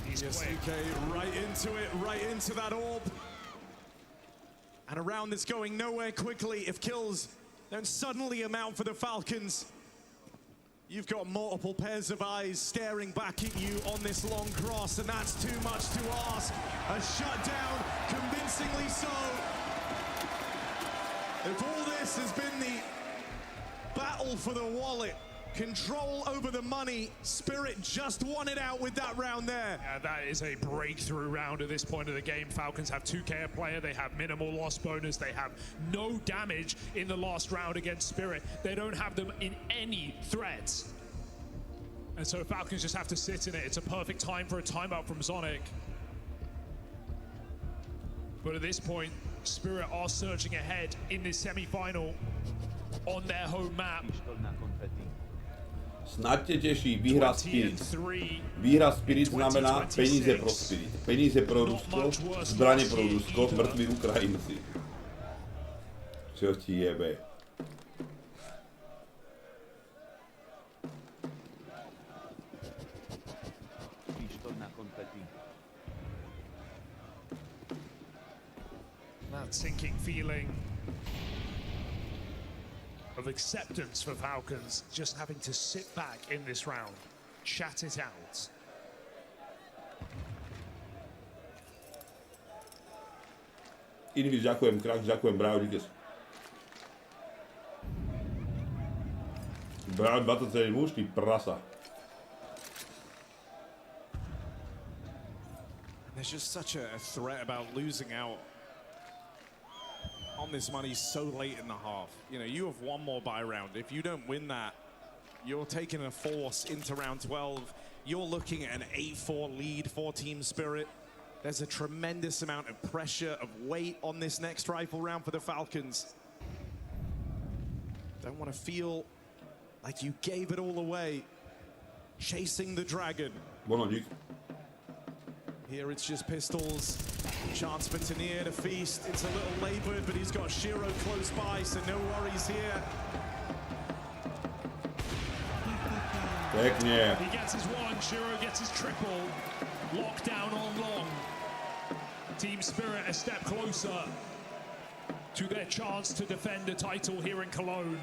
He's
okay, right into that orb. And a round that's going nowhere quickly. If kills don't suddenly amount for the Falcons, you've got multiple pairs of eyes staring back at you on this long cross, and that's too much to ask. A shutdown, convincingly so. If all this has been the battle for the wallet, control over the money, Spirit just won it out with that round there.
Yeah, that is a breakthrough round at this point of the game. Falcons have 2K a player, they have minimal loss bonus, they have no damage in the last round against Spirit. They don't have them in any threats. And so Falcons just have to sit in it. It's a perfect time for a timeout from Zonic. But at this point, Spirit are surging ahead in this semi-final on their home map.
Snad tě těší výhra Spirit. Výhra Spirit znamená peníze pro Spirit. Peníze pro Rusko, zbraně pro Rusko, mrtví Ukrajinci. Co ti jebe?
That sinking feeling of acceptance for Falcons, just having to sit back in this round, chat it out.
Invis, ďakujem, Krak, ďakujem, Brajo, díky. Brajo, 27 muž, ty prasa.
There's just such a threat about losing out on this money so late in the half. You know, you have one more buy round. If you don't win that, you're taking a force into round 12. You're looking at an 8-4 lead for Team Spirit. There's a tremendous amount of pressure, of weight on this next rifle round for the Falcons. Don't want to feel like you gave it all away, chasing the dragon. Here it's just pistols. Chance for Tanier to feast. It's a little labored, but he's got Shiro close by, so no worries here.
He gets his one, Shiro gets his triple. Lockdown on long. Team Spirit a step closer to their chance to defend the title here in Cologne.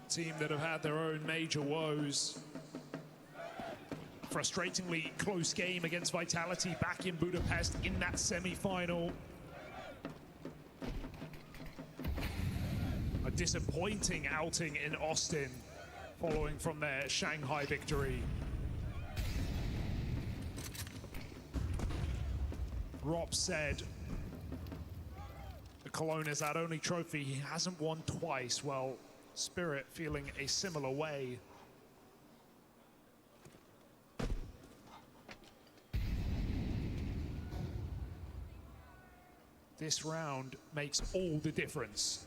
Team that have had their own major woes. Frustratingly close game against Vitality back in Budapest in that semi-final. A disappointing outing in Austin following from their Shanghai victory. Rob said the Cologne is that only trophy he hasn't won twice. Well, Spirit feeling a similar way. This round makes all the difference.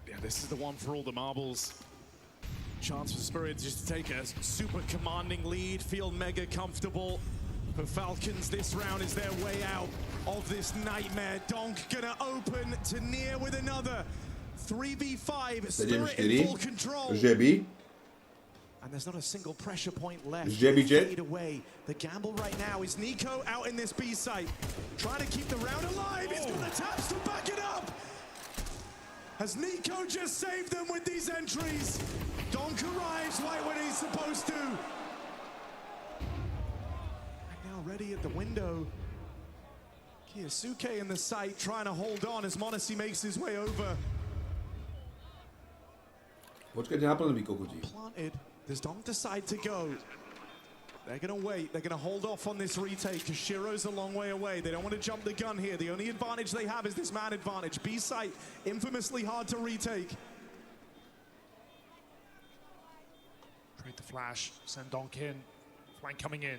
Yeah, this is the one for all the marbles. Chance for Spirit just to take a super commanding lead, feel mega comfortable. For Falcons, this round is their way out of this nightmare. Donk gonna open to near with another 3v5. Spirit in full control. And there's not a single pressure point left. Fade away. The gamble right now is Nico out in this B site, trying to keep the round alive. He's got the taps to back it up. Has Nico just saved them with these entries? Donk arrives right when he's supposed to. And now ready at the window. Kiyasuke in the site trying to hold on as m0NESY makes his way over.
Počkajte na plný kokoti.
Planted. Does Donk decide to go? They're going to wait. They're going to hold off on this retake because Shiro's a long way away. They don't want to jump the gun here. The only advantage they have is this man advantage. B site, infamously hard to retake.
Trade the flash. Send Donk in. Flank coming in.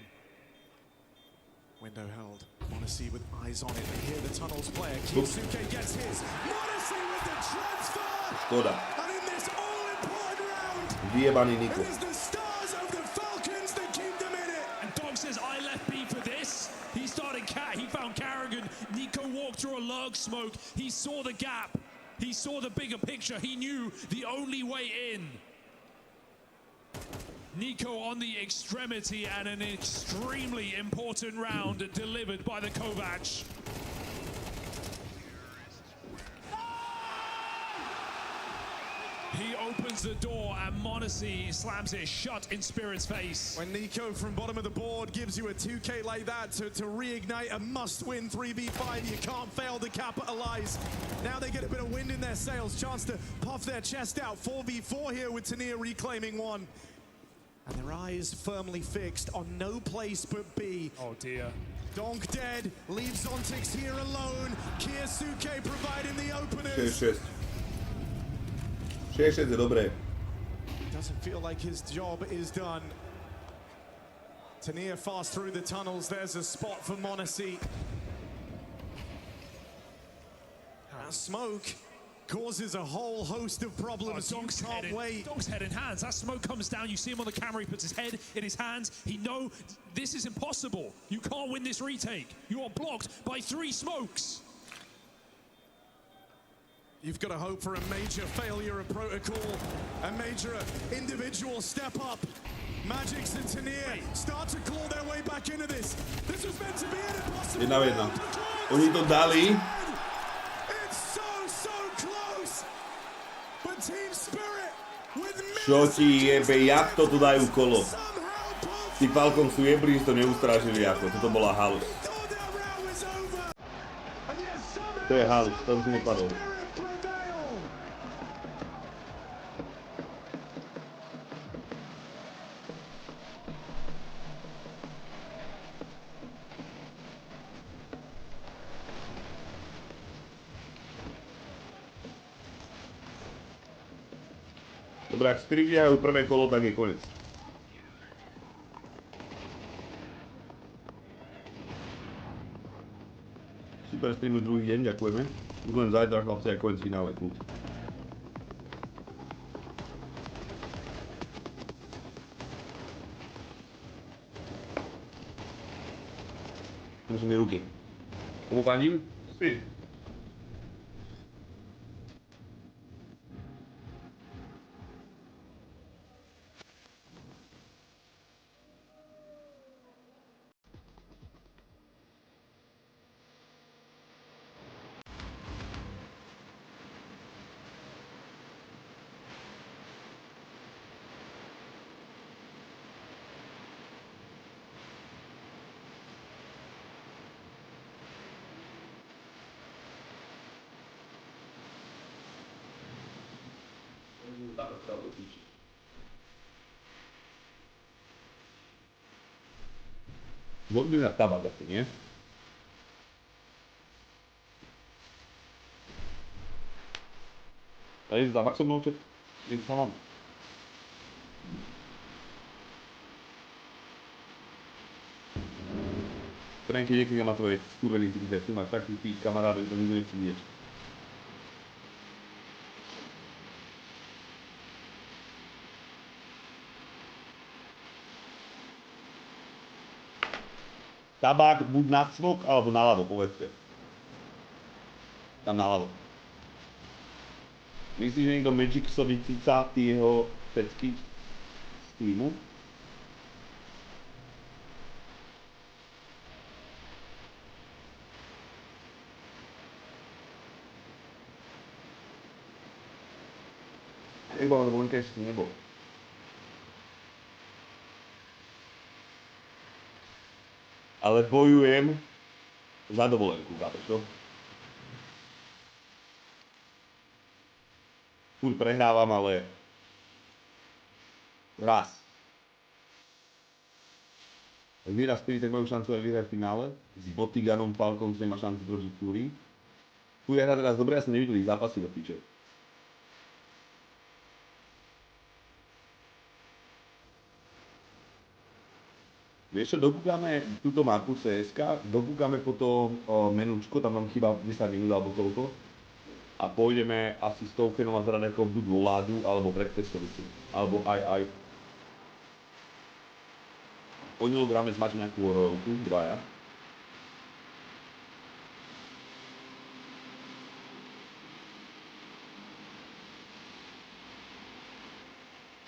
Window held. Monacy with eyes on it. They hear the tunnels player. Kiyasuke gets his. Monacy with the transfer.
Škoda.
And in this all-important round,
Vyjebaný Niko.
it is the stars of the Falcons that keep them in it.
And Donk says, I left B for this. He started cat. He found Carrigan. Nico walked through a lurk smoke. He saw the gap. He saw the bigger picture. He knew the only way in. Nico on the extremity and an extremely important round delivered by the Kovac. He opens the door and Monacy slams it shut in Spirit's face.
When Nico from bottom of the board gives you a 2K like that to reignite a must-win 3v5, you can't fail to capitalize. Now they get a bit of wind in their sails, chance to puff their chest out. 4v4 here with Tania reclaiming one. And their eyes firmly fixed on no place but B.
Oh dear.
Donk dead, leaves Zontix here alone. Kiyasuke providing the openers.
6-6. 6-6 je dobré.
Doesn't feel like his job is done. Tania fast through the tunnels. There's a spot for Monacy. That smoke causes a whole host of problems.
Donk's
Can't wait.
Donk's head in hands. That smoke comes down. You see him on the camera. He puts his head in his hands. He knows this is impossible. You can't win this retake. You are blocked by 3 smokes.
You've got to hope for a major failure of protocol, a major individual step up. Magix and Tania start to claw their way back into this. This was meant to be an impossible.
1-1. Oni to dali.
It's so close. But Team Spirit with
Čo ti jebe, jak to tu dajú kolo? Tí Falcons sú jebrí, to neustrážili ako. Toto bola halus. To je halus, to by som nepadol. Dobre, ak strihľajú prvé kolo, tak je konec. Super streamu druhý deň, ďakujeme. Už len zajtra, chlapci, aj konec finále. Musím mi ruky. Komu fandím? Spí. Vhodný na tabak asi, nie? Tady s tabak som mnou je to mám. Franky, děkuji na tvoje skurvený ty ty máš tak tupý kamarády, to nikdo nechci vidět. Tabák buď na cvok, alebo naľavo, povedzte. Tam naľavo. Myslíš, že niekto Magixovi cíca ty jeho pecky z týmu? Nebo, alebo on kež nebo. Ale bojujem za dovolenku, chápeš to? Furt prehrávam, ale raz.
Vyhrá Spirit, tak majú šancu aj vyhrať v finále. S Botiganom Falcons nemá šancu proti Fury. Tu je hra teraz dobre, ja som nevidel ich zápasy do piče. Vieš čo, dokúkame túto mapu CSK, dokúkame potom menúčko, tam nám chýba 10 minút alebo koľko. A pôjdeme asi s tou Fenom a Zranekom do Vládu alebo Breakfastovicu. Alebo aj. Pondelok hráme s Maťom nejakú hororovku, dvaja.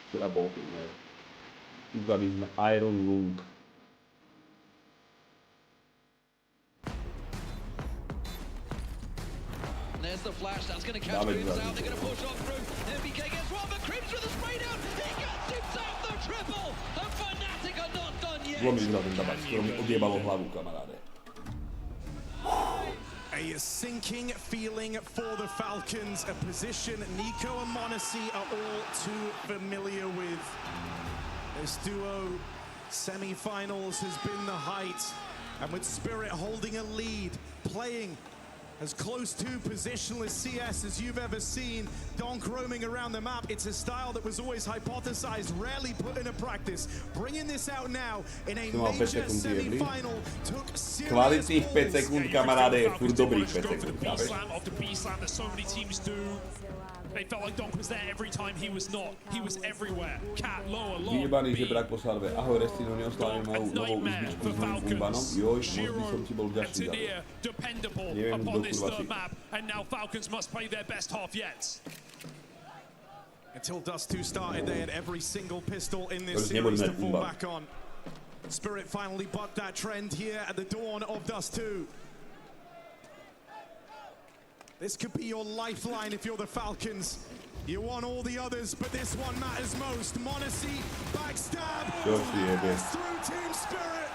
Teda bol, ne. Ukali sme Iron Lung.
There's the flash, that's going to catch Crims out, they're going to push on through, MBK gets one, but Crims with a spray down, he gets himself the triple, and Fnatic are not done yet.
Zlomil za ten tabak, skoro mi odjebalo hlavu, kamaráde.
A sinking feeling for the Falcons, a position Nico and m0NESY are all too familiar with. This duo, semi-finals has been the height, and with Spirit holding a lead, playing as close to positionless CS as you've ever seen. Donk roaming around the map. It's a style that was always hypothesized, rarely put into practice. Bringing this out now in a major semi-final took serious
Kvalitných 5 sekúnd, kamaráde, je furt dobrých 5 sekúnd, chápeš?
They felt like Donk was there every time he was not. He was everywhere. Cat, lower, low.
Vyjebaný žebrak po salve. Ahoj, Restino, neoslávim novou izbičku s novým Umbanom. Joj, moc by som ti bol vďačný za to. Neviem, kto kurva si.
And now Falcons must play their best half yet.
Until Dust 2 started, they had every single pistol in this series to fall back on. Spirit finally bucked that trend here at the dawn of Dust 2. This could be your lifeline if you're the Falcons. You want all the others, but this one matters most. m0NESY, backstab, through Team Spirit.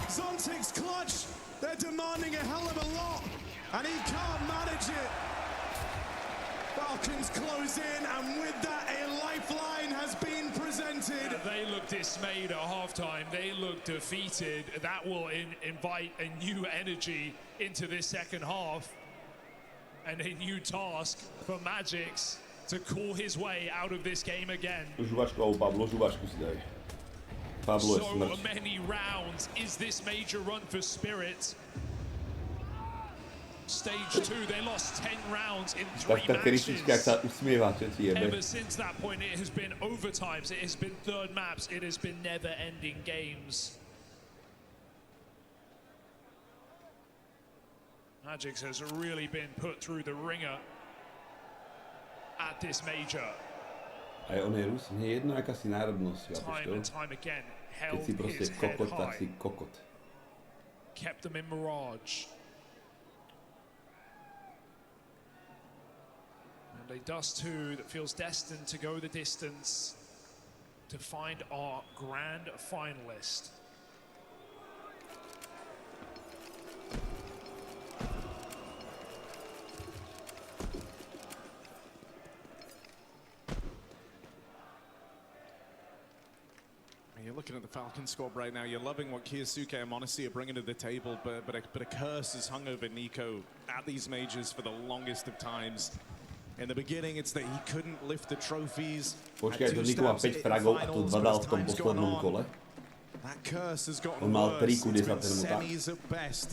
Zontic's clutch, they're demanding a hell of a lot, and he can't manage it. Falcons close in, and with that, a lifeline has been presented.
They look dismayed at halftime. They look defeated. That will invite a new energy into this second half. And a new task for Magix to call his way out of this game again. So many rounds is this major run for Spirit. Stage 2, they lost 10 rounds in 3 matches. Ever since that point, it has been overtimes, it has been third maps, it has been never-ending games. Magix has really been put through the ringer at this major.
Aj on je Rus, mne je jedno, aká si národnosť,
time and time again, held
keď si proste
his head
kokot, tak
high.
si kokot.
Kept them in Mirage. And a Dust 2 that feels destined to go the distance to find our grand finalist.
You're looking at the Falcon squad right now. You're loving what Kiyosuke and m0NESY are bringing to the table, but a curse has hung over Nico at these majors for the longest of times. In the beginning, it's that he couldn't lift the trophies.
Počkaj, to Nico má 5 fragov a to 2 dal v tom poslednom kole.
That curse has gotten
On mal 3
worse.
kudy
It's
za
been
ten muták.
semis at best.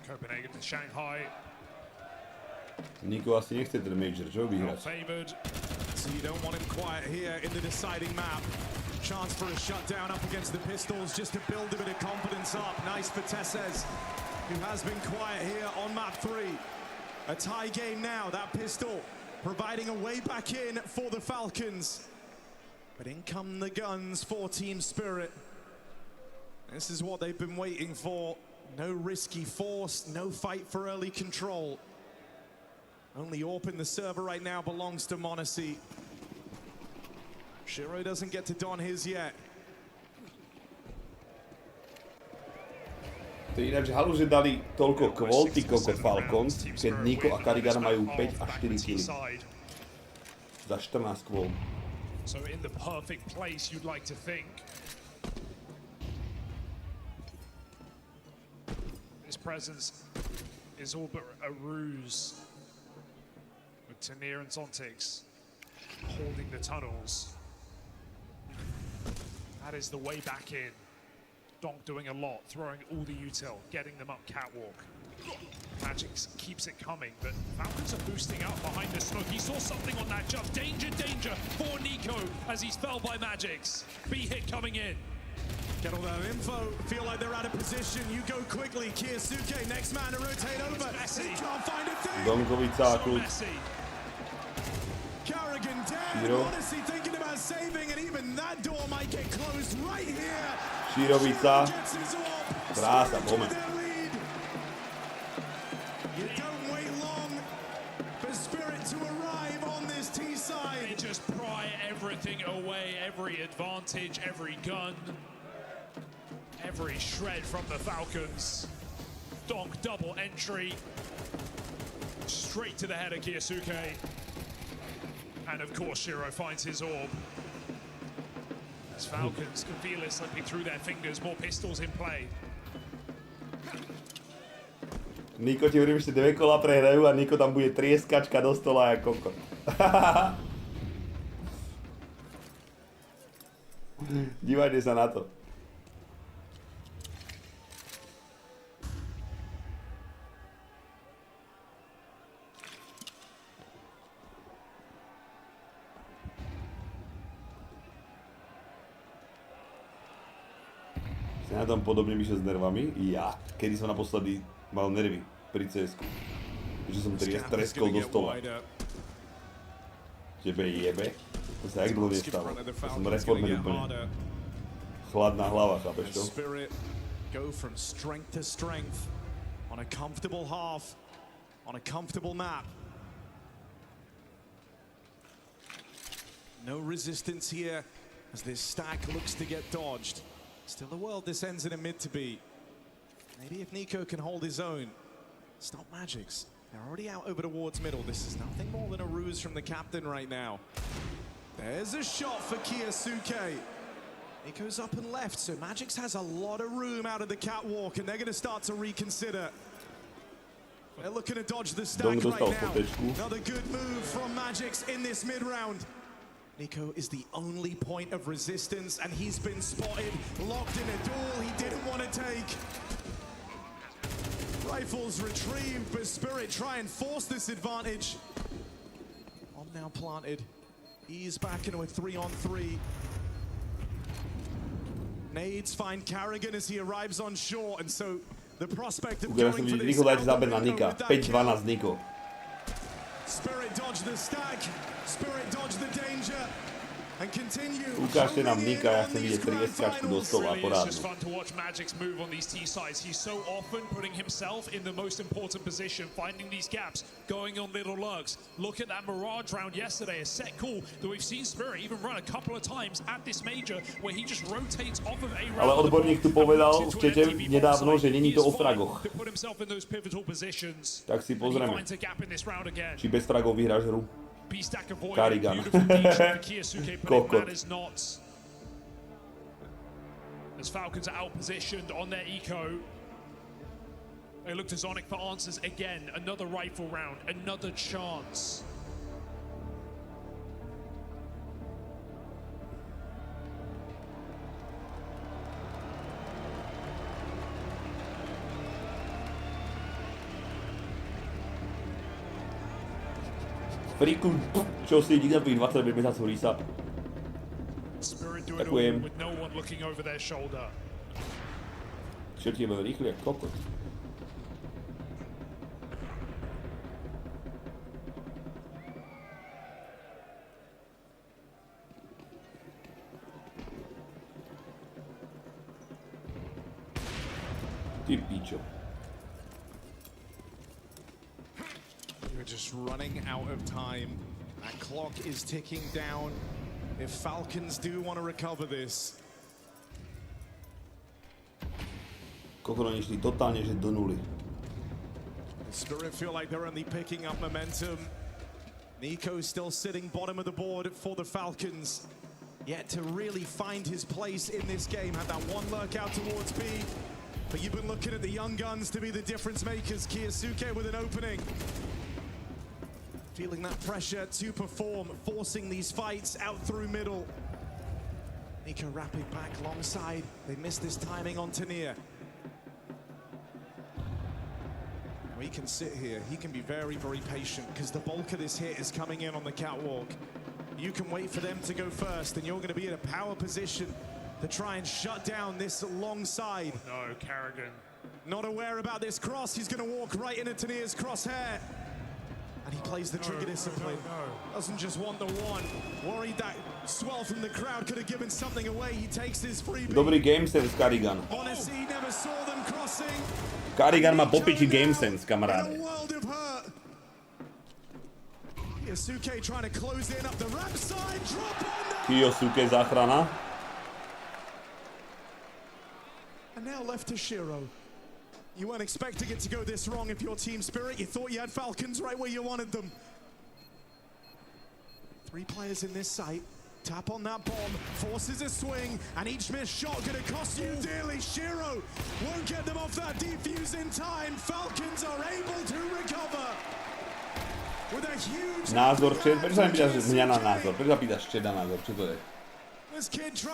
Copenhagen to Shanghai.
Nico asi nechce ten major, čo vyhrať?
Favored.
So you don't want him quiet here in the deciding map. Chance for a shutdown up against the Pistols just to build a bit of confidence up. Nice for Tesses, who has been quiet here on map 3. A tie game now, that Pistol providing a way back in for the Falcons. But in come the guns for Team Spirit. This is what they've been waiting for. No risky force, no fight for early control. Only AWP in the server right now belongs to m0NESY. Shiro doesn't get to don his yet.
To je ináč halu, že dali toľko kvóty kokot Falcons, keď Nico a Karigana majú 5 a 4 killy. Za 14 kvôl.
So in the perfect place, you'd like to think. This presence is all but a ruse, with Tanir and Zontix holding the tunnels. That is the way back in. Donk doing a lot, throwing all the util, getting them up catwalk. Magic keeps it coming, but Falcons are boosting up behind the smoke. He saw something on that jump. Danger, danger for Nico as he's felled by Magix. B hit coming in.
Get all that info, feel like they're out of position. You go quickly, Kiyasuke, next man to rotate over. He can't find a thing.
Donkovica,
So messy.
Carrigan dead, honestly thinking about saving, and even that door might get closed right here.
Širovica, krása, pome.
You don't wait long for Spirit to arrive on this T-side.
They just pry everything away, every advantage, every gun, every shred from the Falcons. Donk double entry, straight to the head of Kiyasuke. And of course, Shiro finds his orb. As Falcons can feel it slipping through their fingers, more pistols in play.
Niko ti hovorím, ešte 2 kola prehrajú a Niko tam bude trieskačka do stola ako kokot. Dívajte sa na to. Si na tom podobne myšľa s nervami? Ja. Kedy som naposledy mal nervy pri CS-ku. Že som treskol do stola. Tebe jebe? To sa jak dlho nestalo. To som reformer úplne. Chladná hlava, chápeš to?
Go from strength to strength on a comfortable half, on a comfortable map. No resistance here as this stack looks to get dodged. Still a world this ends in a mid to be. Maybe if Nico can hold his own, stop Magix. They're already out over towards middle. This is nothing more than a ruse from the captain right now. There's a shot for Kiyasuke. Nico's up and left, so Magix has a lot of room out of the catwalk, and they're going to start to reconsider. They're looking to dodge the stack right now. Another good move from Magix in this mid-round. Nico is the only point of resistance, and he's been spotted, locked in a duel he didn't want to take. Rifles retrieved, but Spirit try and force this advantage. Bomb now planted. He's back into a 3-on-3. Nades find Carrigan as he arrives on shore, and so the prospect of going for this
Nika. 5-12 Niko.
Spirit dodged the stack, Spirit dodged the danger, and continue.
Ukážte nám Nika, ja chcem vidieť trieskačku do stola, porádnu.
It's just fun to watch Magic's move on these T-sides. He's so often putting himself in the most important position, finding these gaps, going on little lugs. Look at that Mirage round yesterday, a set call that we've seen Spirit even run a couple of times at this major, where he just rotates off of a round.
Ale odborník tu povedal v čete nedávno, že není to o fragoch. Tak si pozrieme, či bez fragov vyhráš hru. Carrigan. Kokot.
As Falcons are outpositioned on their eco, they look to Zonic for answers again. Another rifle round, another chance.
Friku, čo si dík za tvých 25 mesiacov Risa. Ďakujem. Čo ti je veľmi rýchly, jak kokot. Ty pičo.
Just running out of time. That clock is ticking down. If Falcons do want to recover this.
Kokoro išli totálne, že do nuly.
Spirit feel like they're only picking up momentum. Nico still sitting bottom of the board for the Falcons. Yet to really find his place in this game. Had that one lurk out towards B. But you've been looking at the young guns to be the difference makers. Kiyosuke with an opening. Feeling that pressure to perform, forcing these fights out through middle. Nico wrapping back long side. They missed this timing on Tania. He can sit here. He can be very, very patient because the bulk of this hit is coming in on the catwalk. You can wait for them to go first, and you're going to be in a power position to try and shut down this long side.
No, Carrigan.
Not aware about this cross. He's going to walk right into Tania's crosshair. And he plays the trigger discipline. Doesn't just want the one. Worried that swell from the crowd could have given something away. He takes his freebie.
Dobrý game sense, Carrigan.
Honestly, never saw them crossing.
Carrigan má popiči game sense, kamaráde.
Kiyosuke trying to close in up the ramp side. Drop on.
Kiyosuke záchrana.
And now left to Shiro. You weren't expecting it to go this wrong if you're Team Spirit. You thought you had Falcons right where you wanted them. 3 players in this site. Tap on that bomb, forces a swing, and each missed shot gonna cost you dearly. Shiro won't get them off that defuse in time. Falcons are able to recover. With a huge...
Názor, prečo sa mi pýtaš mňa na názor? Prečo sa pýtaš Čeda názor? Čo to je?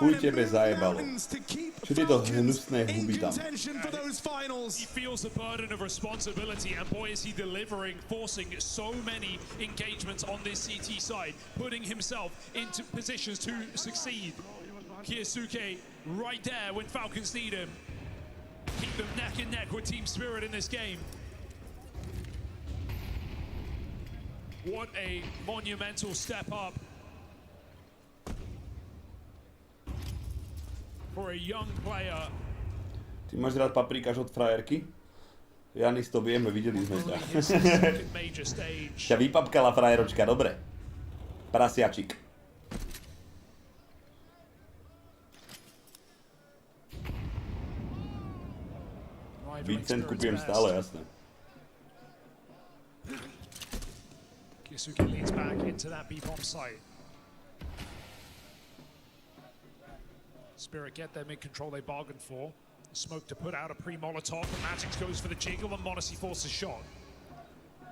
Fuj tebe zajebalo. Čo tieto hnusné huby tam?
He feels the burden of responsibility, and boy is he delivering, forcing so many engagements on this CT side, putting himself into positions to succeed. Kiyosuke right there when Falcons need him. Keep them neck and neck with Team Spirit in this game. What a monumental step up for a young player.
Ty máš rád paprikáš od frajerky? Janis, to vieme, videli sme ťa. Ťa vypapkala frajeročka, dobre. Prasiačik. Vincent kupujem stále, jasné.
Kiyosuke leads back into that B-bomb site. Spirit get their mid-control they bargained for. Smoke to put out a pre-Molotov, but Magix goes for the jiggle and Monacy forces shot.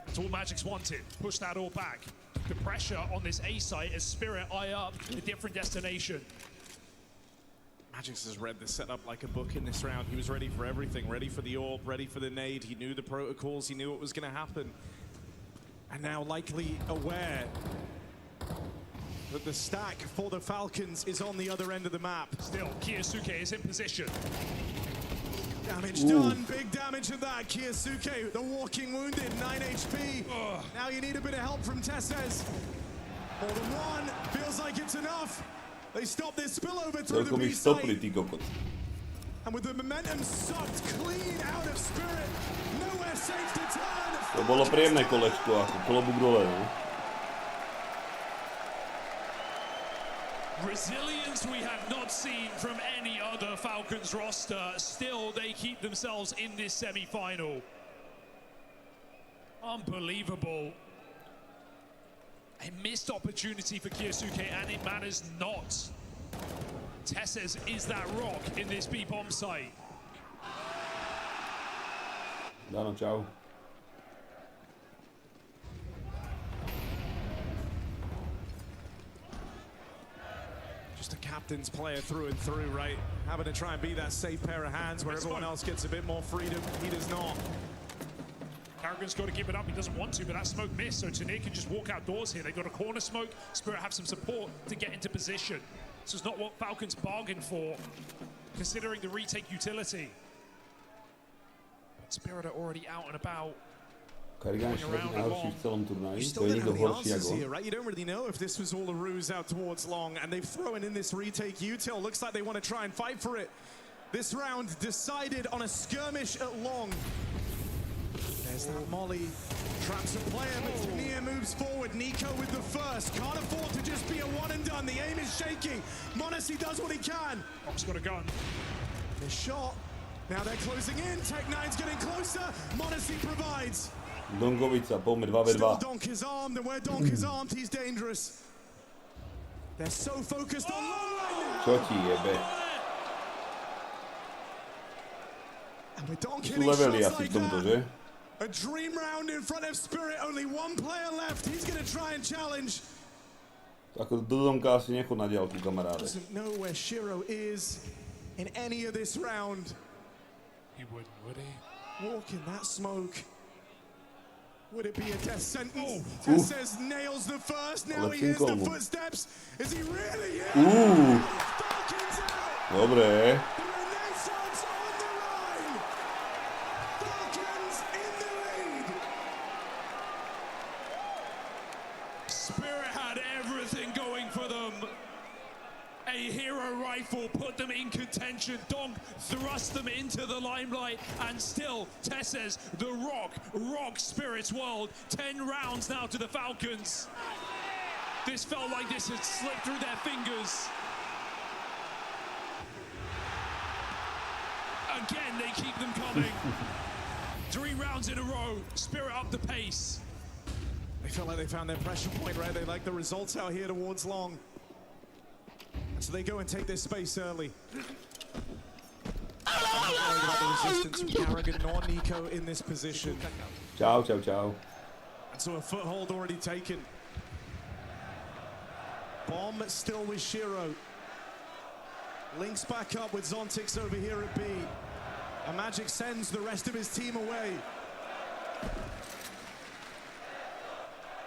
That's all Magix wanted. Push that all back. The pressure on this A site as Spirit eye up a different destination.
Magix has read the setup like a book in this round. He was ready for everything, ready for the orb, ready for the nade. He knew the protocols, he knew what was going to happen. And now likely aware that the stack for the Falcons is on the other end of the map.
Still, Kiyosuke is in position.
Damage done, big damage of that. Kiyosuke, the walking wounded, 9 HP. Now you need a bit of help from Tesses. More than one, feels like it's enough. They stop this spillover through the B site. And with the momentum sucked clean out of Spirit, nowhere safe to turn.
To bolo príjemné kolečko, ako klobúk dole, no.
Resilience we have not seen from any other Falcons roster. Still, they keep themselves in this semi-final. Unbelievable. A missed opportunity for Kiyosuke, and it matters not. Tesses is that rock in this B-bomb site.
Dano, čau.
Just a captain's player through and through, right? Having to try and be that safe pair of hands where everyone else gets a bit more freedom. He does not.
Carrigan's got to give it up. He doesn't want to, but that smoke missed, so Tania can just walk outdoors here. They've got a corner smoke. Spirit have some support to get into position. This is not what Falcons bargained for, considering the retake utility. But Spirit are already out and about.
Carrigan ešte taký najhorší v celom turnaji. To je niekto horší ako on.
You don't really know if this was all a ruse out towards long, and they've thrown in this retake util. Looks like they want to try and fight for it. This round decided on a skirmish at long. There's that molly. Traps a player, but Tania moves forward. Nico with the first. Can't afford to just be a one and done. The aim is shaky. Monacy does what he can.
Pop's got a gun.
The shot. Now they're closing in. Tech9's getting closer. Monacy provides.
Donkovica, poďme 2v2.
Still Donk is armed, and where Donk is armed, he's dangerous. They're so focused on long line.
Čo ti jebe?
And with Donk
Sú
hitting
levely
shots
asi
like
v tomto,
that,
že?
a dream round in front of Spirit, only one player left. He's gonna try and challenge.
Ako do Donka asi nechod na diaľku, kamaráde.
Doesn't know where Shiro is in any of this round.
He wouldn't, would he?
Walk in that smoke. Would it be a death sentence? Tess says nails the first. Now he hears the footsteps. Is he really here? Falcons out.
Dobre.
The Renaissance on the line. Falcons in the lead.
Spirit had everything going for them. A hero rifle put them in contention. Donk thrust them into the limelight, and still Tess says the rock Spirit's world. 10 rounds now to the Falcons. This felt like this had slipped through their fingers. Again, they keep them coming. 3 rounds in a row. Spirit up the pace.
They feel like they found their pressure point, right? They like the results out here towards long. So they go and take this space early. Worried about the resistance from Carrigan nor Nico in this position.
Čau, čau, čau.
And so a foothold already taken. Bomb still with Shiro. Links back up with Zontix over here at B. And Magic sends the rest of his team away.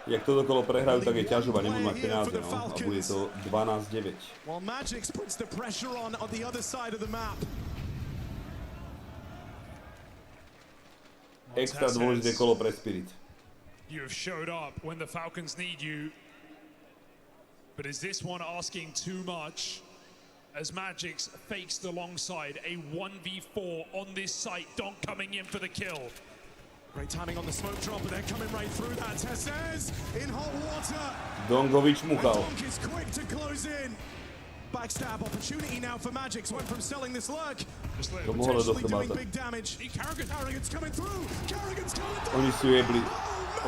Jak toto kolo prehrajú, tak je ťažoba, nebudú mať peniaze, no. A bude to 12-9.
Well, Magic puts the pressure on the other side of the map.
Extra dôležité kolo pre Spirit.
You have showed up when the Falcons need you. But is this one asking too much? As Magix fakes the long side, a 1v4 on this site. Donk coming in for the kill.
Great timing on the smoke drop, but they're coming right through that. Tessez in hot water.
Donkovič muchal.
Donk is quick to close in. Backstab opportunity now for Magix. Went from selling this lurk.
To mohlo dostať
Doing
báta.
big damage. Carrigan's coming through. Carrigan's coming through.
Oni sú jebli.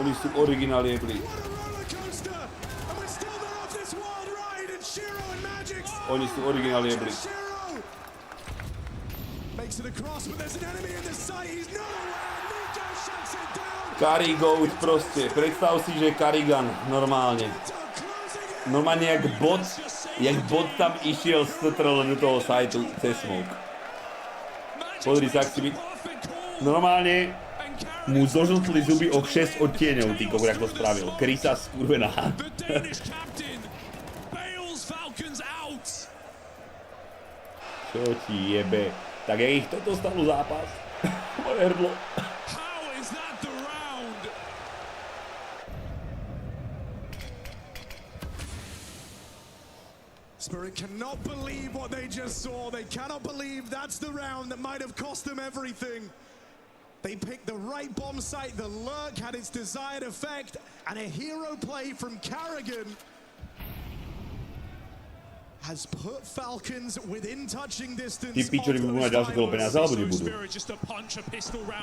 Oni sú originál jebli.
What a roller coaster. And we're still there off this wild ride. And Shiro and Magix.
Oni sú originál jebli.
Shiro makes it across, but there's an enemy in the sight. He's nowhere.
Carrigout proste, predstav si, že Carrigan normálne jak bot tam išiel strel do toho sajtu cez smoke. Podri sa, ak si by... Normálne mu zožltli zuby o 6 odtieňov, ty kokor, jak to spravil. Krysa skurvená. Čo ti jebe? Tak je ich toto stalo zápas. Moje hrdlo.
Spirit cannot believe what they just saw. They cannot believe that's the round that might have cost them everything. They picked the right bomb site. The lurk had its desired effect. And a hero play from Carrigan has put Falcons within touching distance.
Tí pičori budú mať ďalšie kolo peniaze, alebo nebudú?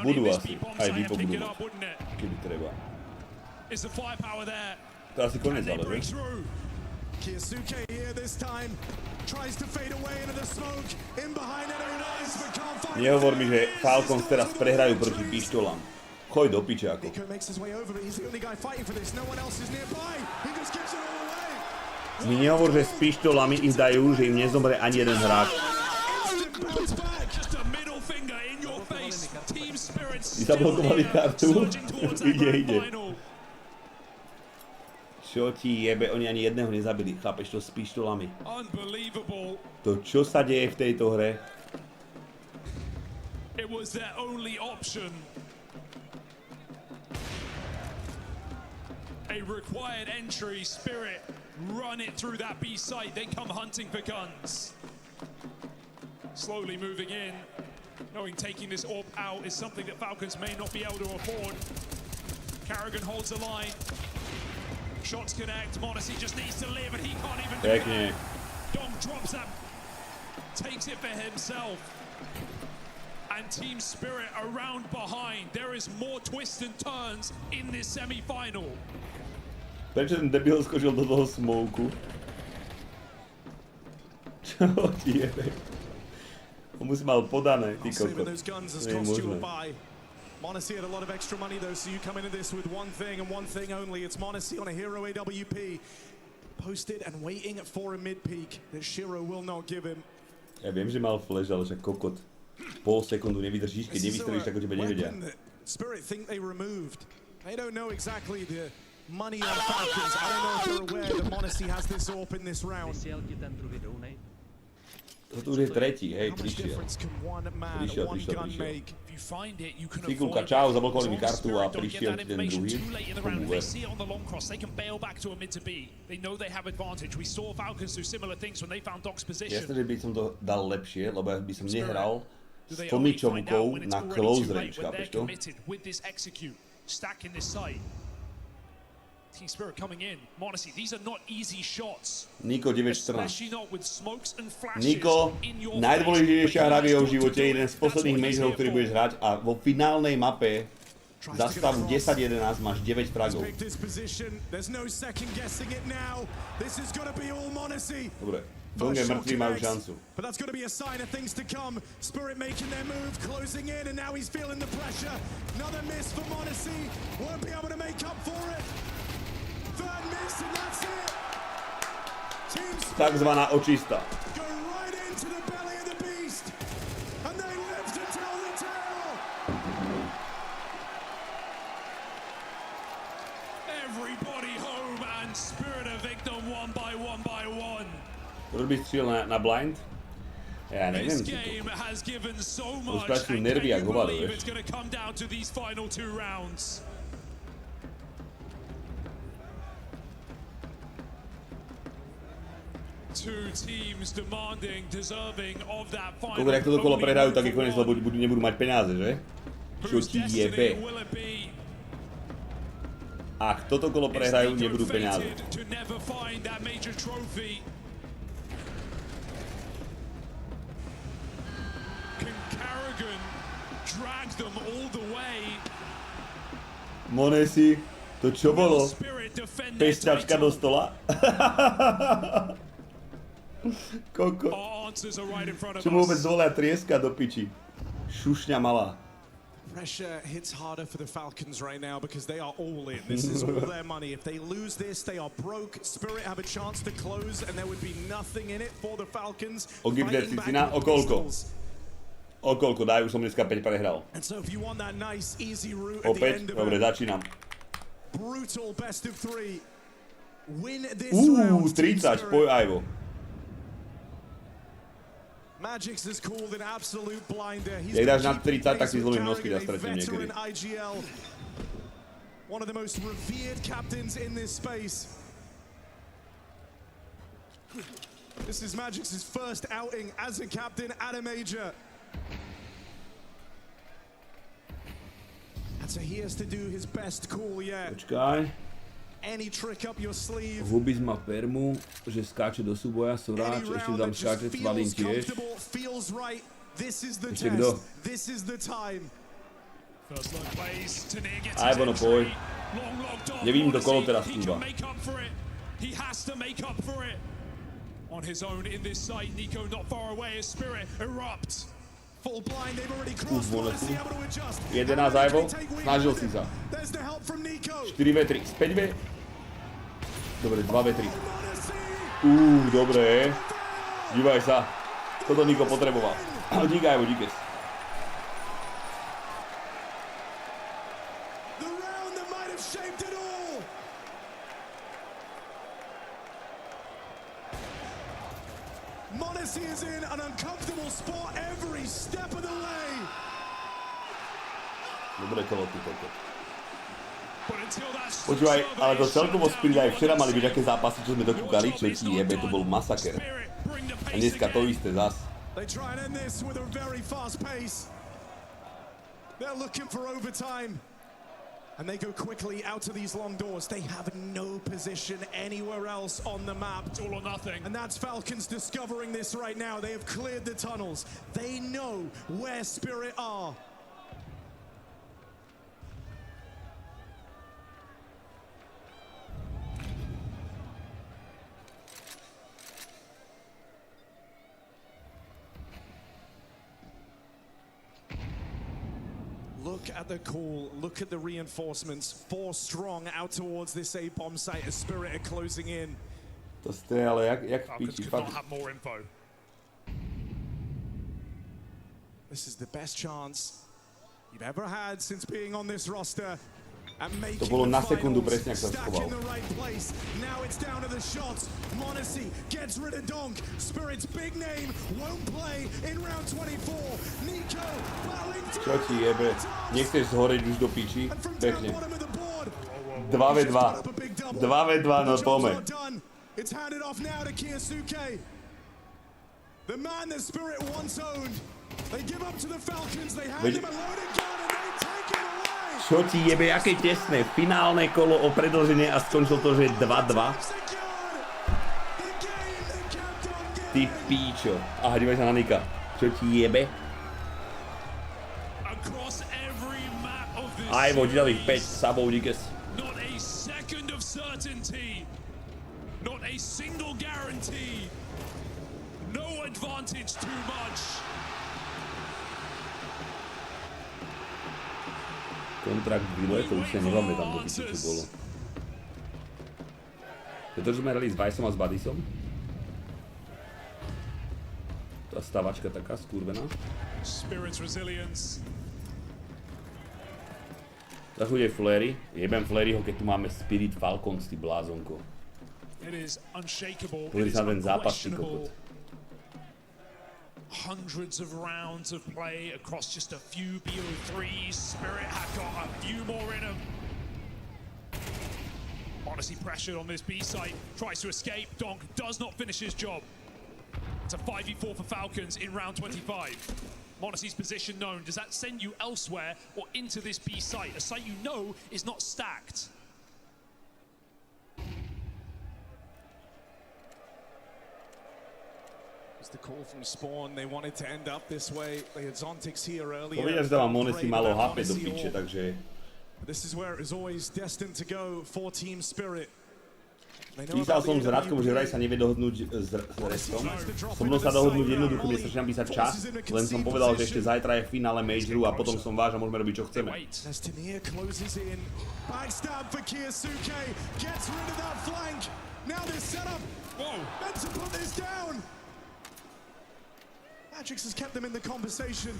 Budú asi. Aj Vipo budú mať. Keby treba. To asi konec, ale že?
Kiyasuke here this time tries to fade away into the smoke in behind enemy lines but can't find.
Nehovor mi, že Falcons teraz prehrajú proti pištolám. Choď do piče ako.
Nico makes his way over, but he's the only guy fighting for this. No one else is nearby. He just gives it all away.
Mi nehovor, že s pištolami ich dajú, že im nezomre ani jeden hráč. I zablokovali kartu. Ide. Čo ti jebe, oni ani jedného nezabili, chápeš to s pištolami. To čo sa deje v tejto hre?
It was their only option. A required entry, Spirit run it through that B site, they come hunting for guns. Slowly moving in, knowing taking this orb out is something that Falcons may not be able to afford. Carrigan holds the line. Shots connect, Modesty just needs to live and he can't even do it. Donk drops that, takes it for himself. and Team Spirit around behind. There is more twists and turns in this semi-final.
Prečo ten debil skočil do toho smoku? Čo ti jebe? On musí mal podané, ty kokot. To je možné.
Monacy had a lot of extra money though, so you come into this with one thing and one thing only. It's Monacy on a hero AWP. Posted and waiting for a mid-peak that Shiro will not give him.
Ja viem, že mal flash, ale však kokot. Pol sekundu nevydržíš, keď nevystrelíš, tak o tebe nevedia.
Spirit think they removed. They don't know exactly the money on Falcons. I don't know if they're aware that Monacy has this AWP in this round.
Toto už je tretí, hej, prišiel. Fikulka, čau, zablokovali mi kartu a prišiel ten druhý. ODBER. Jasne, že by som to dal lepšie, lebo by som nehral s tlmičovkou na close range, chápeš to?
Team Spirit coming in. Monacy, these are not easy shots.
Niko 9-14. Niko, najdôležitejšia hra v jeho živote, jeden z posledných majorov, ktorý budeš hrať a vo finálnej mape za stavu 10-11 máš 9 fragov. Dobre, Dong je mŕtvý, majú šancu.
But that's going to be a sign of things to come. Spirit making their move, closing in, and now he's feeling the pressure. Another miss for Monacy. Won't be able to make up for it. Third miss, and that's it.
Takzvaná očista.
Go right into the belly of the beast, and they live to tell the tale.
Everybody home, and Spirit of victim one by one.
Robí stříl na blind? Ja neviem si to. Už pracujú nervy jak hovado, vieš. Koľko, ak toto kolo prehrajú, tak je konec, lebo nebudú mať peniaze, že? Čo ti jebe? Ak toto kolo prehrajú, nebudú peniaze. Monacy, to čo bolo? Pešťačka do stola? Koko. Čo mu vôbec dovolia trieska do piči? Šušňa malá.
Pressure hits harder for the Falcons right now because they are all in. This is all their money. If they lose this, they are broke. Spirit have a chance to close and there would be nothing in it for the Falcons.
Fighting back with pistols. O koľko, daj, už som dneska 5 prehral. Opäť? Dobre, začínam. 30, poj Ivo. Jak dáš nad 30, tak si zlomím nosky a stretím niekedy.
One of the most revered captains in this space. This is Magic's first outing as a captain at a major. And so he has to do his best call yet.
Počkaj.
Any trick up your sleeve.
Hubis má permu, že skáče do súboja, Soráč, ešte tam skáče, Svalín tiež. Ešte kto? Aj ono, poj. Nevidím to kolo teraz iba.
On his own in this site, Nico not far away as Spirit erupts. Full blind, they've already crossed. Monacy able to adjust.
11 Ivo, snažil si sa. 4v3, späť v. Dobre, 2v3. Dobre. Dívaj sa. Toto Niko potreboval. Díka Ivo, díkes.
Monacy is in an uncomfortable spot every step of the way.
Dobre kolo, ty kokot. Počúvaj, ale to celkovo Spirit aj včera mali byť aké zápasy, čo sme dokúkali, čo ti jebe, to bol masaker. A dneska to isté zas.
They try and end this with a very fast pace. They're looking for overtime. And they go quickly out to these long doors. They have no position anywhere else on the map.
It's all or nothing.
And that's Falcons discovering this right now. They have cleared the tunnels. They know where Spirit are. Look at the call, look at the reinforcements. 4 strong out towards this A bomb site as Spirit are closing in.
To ste ale jak v píči, fakt.
This is the best chance you've ever had since being on this roster.
To bolo na sekundu presne, ak sa schoval.
Now it's down to the shots. Monacy gets rid of Donk. Spirit's big name won't play in round 24. Nico battling through.
Čo ti jebe? Nechceš zhoreť už do piči? Pekne. 2v2. 2v2, no pome.
It's handed off now to Kiyosuke. The man that Spirit once owned. They give up to the Falcons. They hand him a loaded gun and they take it away.
Čo ti jebe, aké tesné. Finálne kolo o predĺženie a skončil to, že 2-2. Ty píčo. Aha, dívaj sa na Nika. Čo ti jebe? Aj vo, ti dali 5 sabov, díkes.
Not a second of certainty. Not a single guarantee. No advantage too much.
Kontrakt výle, to už sa nemáme tam do piči, čo bolo. Je to, že sme hrali s Viceom a s Badisom? Tá stavačka taká skurvená. Zachude Flery. Jebem Fleryho, keď tu máme Spirit Falcons, ty blázonko. Pozri sa na ten zápas, ty kokot.
Hundreds of rounds of play across just a few BO3s. Spirit have got a few more in them. Honestly pressured on this B site, tries to escape. Donk does not finish his job. It's a 5v4 for Falcons in round 25. Monacy's position known. Does that send you elsewhere or into this B site? A site you know is not stacked.
The call from Spawn, they wanted to end up this way. They had Zontix here earlier.
Povedia, že dáva Monacy malo HP do piče, takže...
This is where it was always destined to go for Team Spirit.
Písal som s Radkom, že vraj sa nevie dohodnúť s Restom. So mnou sa dohodnúť jednoducho, mne sa začína písať čas, len som povedal, že ešte zajtra je finále Majoru a potom som váž a môžeme robiť, čo chceme.
Magix has kept them in the conversation.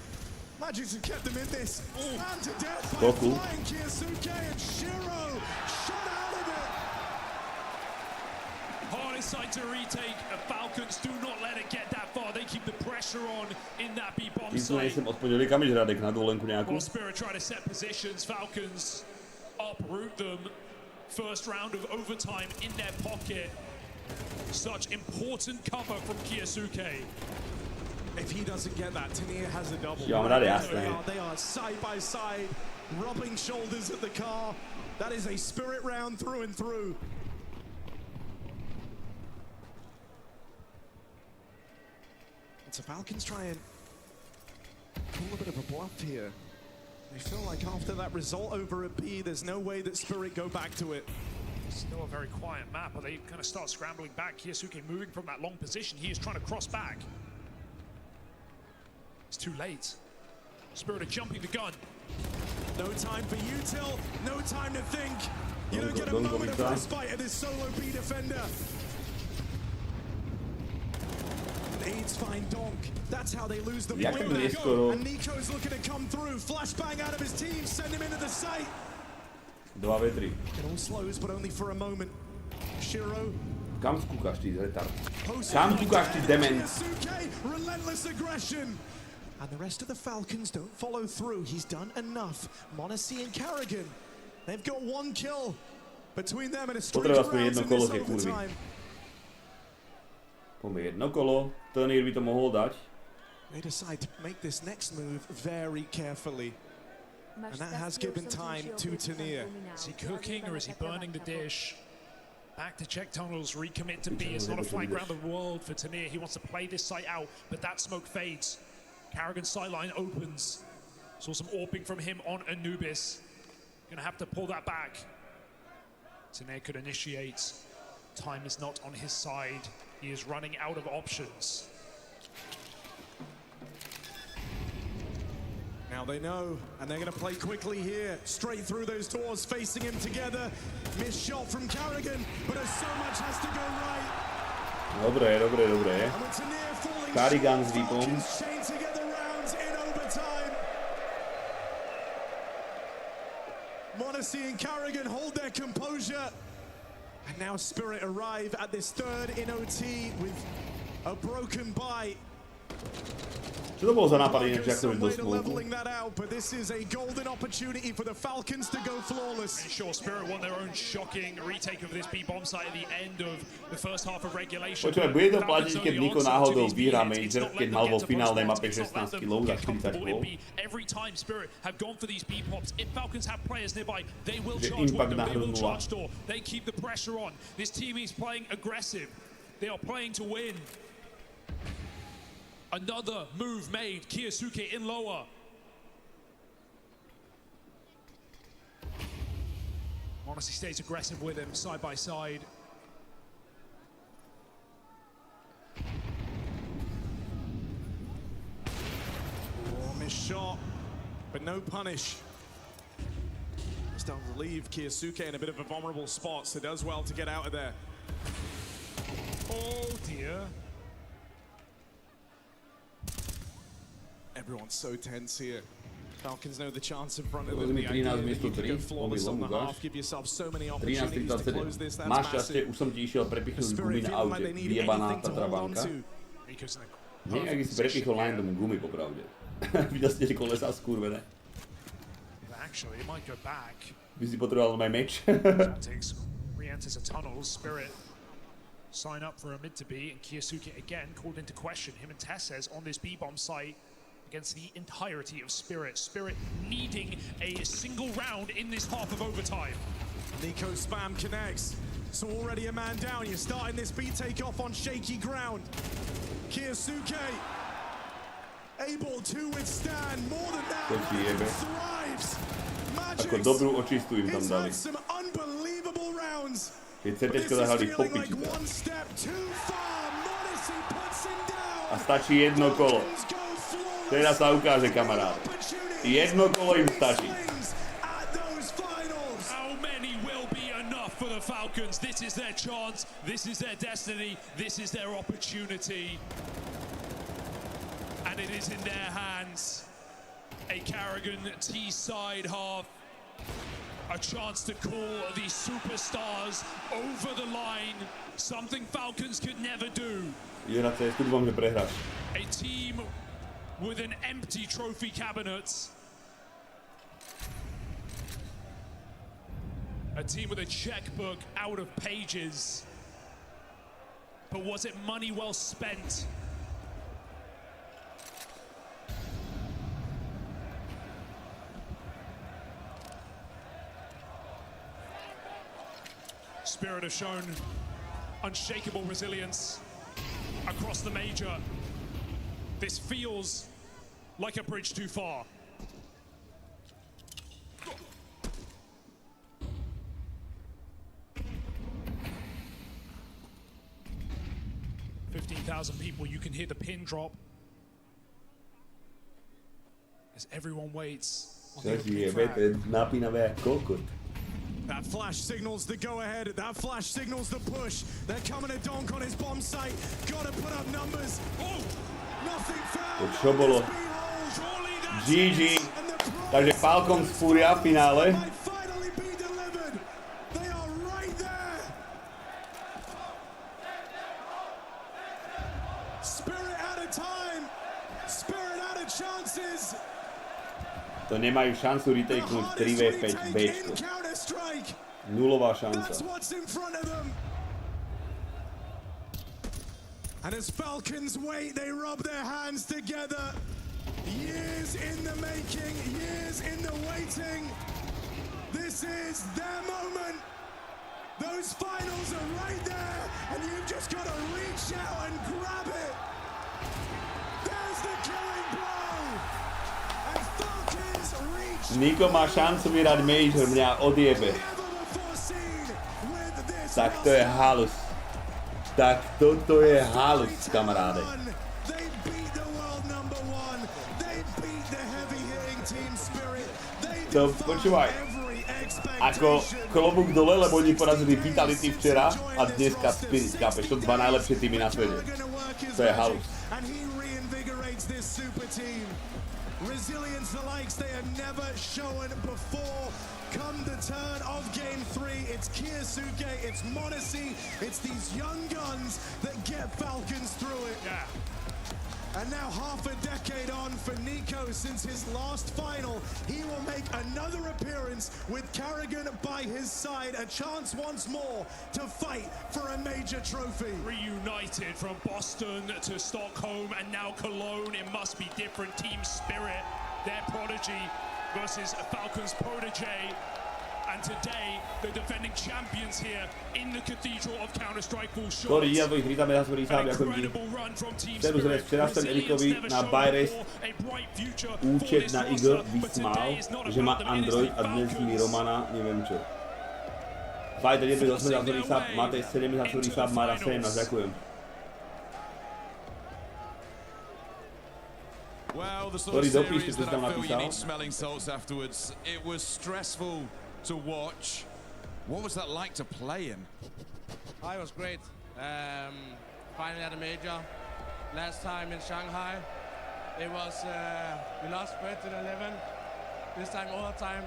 Magix has kept them in this. And to death
by
flying Kiyosuke and Shiro shut out of it.
Hardest side to retake. Falcons do not let it get that far. They keep the pressure on in that B bomb site.
Nejsem od pondelí, kam ideš Radek na dovolenku nejakú?
Spirit try to set positions. Falcons uproot them. First round of overtime in their pocket. Such important cover from Kiyosuke.
If he doesn't get that, Tania has a double.
Ja, maar dat is
They are side by side, rubbing shoulders at the car. That is a Spirit round through and through. And so Falcons try and pull a bit of a bluff here. They feel like after that result over at B, there's no way that Spirit go back to it.
Still a very quiet map, but they kind of start scrambling back. Kiyosuke moving from that long position. He is trying to cross back. It's too late. Spirit are jumping the gun.
No time for you, Till. No time to think. You don't get a moment of respite at this solo B defender. Aids find Donk. That's how they lose the point. And Nico's looking to come through. Flashbang out of his team. Send him into the site.
2v3.
It all slows, but only for a moment. Shiro.
Kam skúkaš, ty retard? Kam skúkaš, ty dement?
Relentless aggression. And the rest of the Falcons don't follow through. He's done enough. Monacy and Carrigan, they've got one kill between them and a streak of rounds in this overtime.
Poďme jedno kolo. Turnier by to mohol dať.
They decide to make this next move very carefully. And that has given time to Tanir.
Is he cooking or is he burning the dish? Back to check tunnels, recommit to B. It's not a fight around the world for Tanir. He wants to play this site out, but that smoke fades. Karrigan's sideline opens. Saw some AWPing from him on Anubis. Gonna have to pull that back. Tanir could initiate. Time is not on his side. He is running out of options.
Now they know, and they're going to play quickly here. Straight through those doors, facing him together. Missed shot from Karrigan, but so much has to go right.
Dobre, dobre, dobre. Karrigan s VIPom.
Monacy and Karrigan hold their composure. And now Spirit arrive at this third in OT with a broken bite.
Čo to bol za nápad inak, jak to do smoku?
But this is a golden opportunity for the Falcons to go flawless.
Sure, Spirit won their own shocking retake of this B-bomb site at the end of the first half of regulation.
Počúvaj, bude to platiť, keď Niko náhodou vyhrá Major, keď mal vo finálnej mape 16 kg za 40 kg.
Every time Spirit have gone for these B-pops, if Falcons have players nearby, they will charge window, they will charge door. They keep the pressure on. This team is playing aggressive. They are playing to win. Another move made. Kiyosuke in lower. Monacy stays aggressive with him, side by side.
Oh, missed shot, but no punish. Just don't leave Kiyosuke in a bit of a vulnerable spot, so does well to get out of there.
Oh dear.
Everyone's so tense here. Falcons know the chance in front of them.
The idea that you can go flawless on the half,
give yourself so many opportunities to close this. That's
máš šťastie, už som ti išiel prepichnúť gumy na aute. Vyjebaná tá trabanka. Nie, ak si prepichol len tomu gumy, popravde. Videl ste tie kolesá skurvené.
Actually, it might go back.
By si potreboval aj meč.
Re-enters a tunnel. Spirit sign up for a mid to B, and Kiyosuke again called into question. Him and Tesses on this B-bomb site against the entirety of Spirit. Spirit needing a single round in this half of overtime.
Nico spam connects. So already a man down. You're starting this B takeoff on shaky ground. Kiyosuke able to withstand more than that. Thrives.
Ako dobrú očistu im tam dali. Keď CTčko zahrali popičita. A stačí jedno kolo. Teraz sa ukáže, kamarát. Jedno kolo im stačí.
How many will be enough for the Falcons? This is their chance. This is their destiny. This is their opportunity. And it is in their hands. A Karrigan T-side half. A chance to call these superstars over the line. Something Falcons could never do.
A
team with an empty trophy cabinet. A team with a checkbook out of pages. But was it money well spent? Spirit have shown unshakable resilience across the major. This feels like a bridge too far. $15,000 people, you can hear the pin drop as everyone waits.
That flash signals the go-ahead. That flash signals the push. They're coming to donk on his bomb site. Gotta put up numbers. Oh, nothing found.
Čo bolo? GG. Takže Falcons fúria v finále.
Spirit out of time. Spirit out of chances.
To nemajú šancu retakenúť 3v5 Bčko. Nulová šanca.
And as Falcons wait, they rub their hands together. Years in the making, years in the waiting. This is their moment. Those finals are right there, and you've just got to reach out and grab it. There's the killing blow. And Falcons reach.
Niko má šancu vyhrať major, mňa odjebe. Tak to je halus. Tak toto je halus, kamaráde. To počúvaj. Ako klobúk dole, lebo oni porazili Vitality včera a dneska Spirit, chápeš? To dva najlepšie týmy na svete. To je halus.
Resilience the likes they have never shown before. Come the turn of Game 3, it's Kiyasuke, it's Monesi, it's these young guns that get Falcons through it.
Yeah.
And now half a decade on for Nico since his last final, he will make another appearance with Carrigan by his side, a chance once more to fight for a major trophy.
Reunited from Boston to Stockholm and now Cologne, it must be different team spirit. Their prodigy versus Falcons protege. And today, the defending champions here in the Cathedral of Counter-Strike fall short.
Sorry, ja to ich vítam, ja som Rýsám, ďakujem ti. Chcem uzrieť, včera som Erikovi na Restt účet na IG vysmál, že má Android a dnes mi Romana neviem čo. Fighter 1.8 za Rýsám, máte 7 za Rýsám, Mara 17, ďakujem.
Well, the
Sorry,
sort of
dopíšte,
series
čo
that
tam
I feel you
napísal.
need smelling salts afterwards. It was stressful to watch. What was that like to play in?
It was great. Finally at a major. Last time in Shanghai, it was we lost 13-11. This time overtime.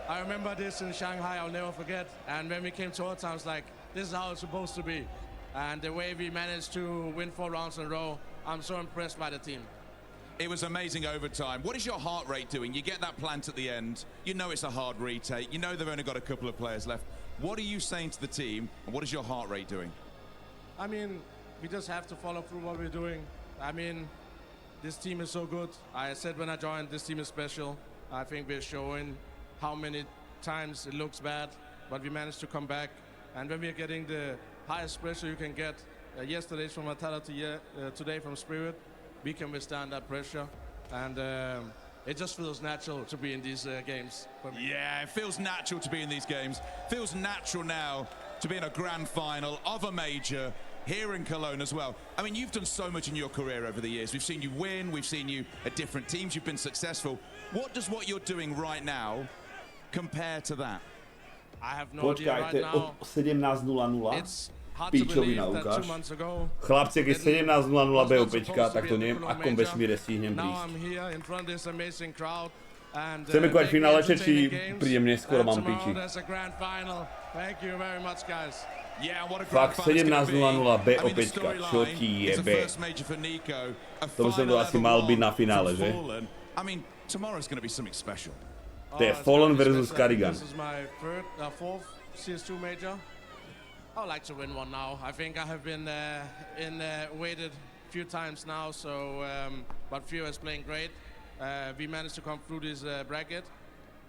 I remember this in Shanghai. I'll never forget. And when we came to overtime, I was like, this is how it's supposed to be. And the way we managed to win 4 rounds in a row, I'm so impressed by the team.
It was amazing overtime. What is your heart rate doing? You get that plant at the end. You know it's a hard retake. You know they've only got a couple of players left. What are you saying to the team, and what is your heart rate doing?
I mean, we just have to follow through what we're doing. I mean, this team is so good. I said when I joined, this team is special. I think we're showing how many times it looks bad, but we managed to come back. And when we're getting the highest pressure you can get, yesterday's from Vitality, today from Spirit, we can withstand that pressure, and it just feels natural to be in these games.
Yeah, it feels natural to be in these games. Feels natural now to be in a grand final of a major here in Cologne as well. I mean, you've done so much in your career over the years. We've seen you win, we've seen you at different teams, you've been successful. What does what you're doing right now compare to that?
I have no idea right now.
17:00.
It's hard to believe that 2 months ago.
Chlapci, keď 17:00 BOPčka, tak to neviem, akom vesmíre stihnem prísť. Chceme konať finále, či prídem neskôr, mám piči. Fakt, 17:00 BOPčka, čo ti jebe. To by som to asi mal byť na finále, že? To je Fallen versus Carrigan.
This is my fourth CS2 major. I would like to win one now. I think I have been waited a few times now, so but Fear is playing great. We managed to come through this bracket,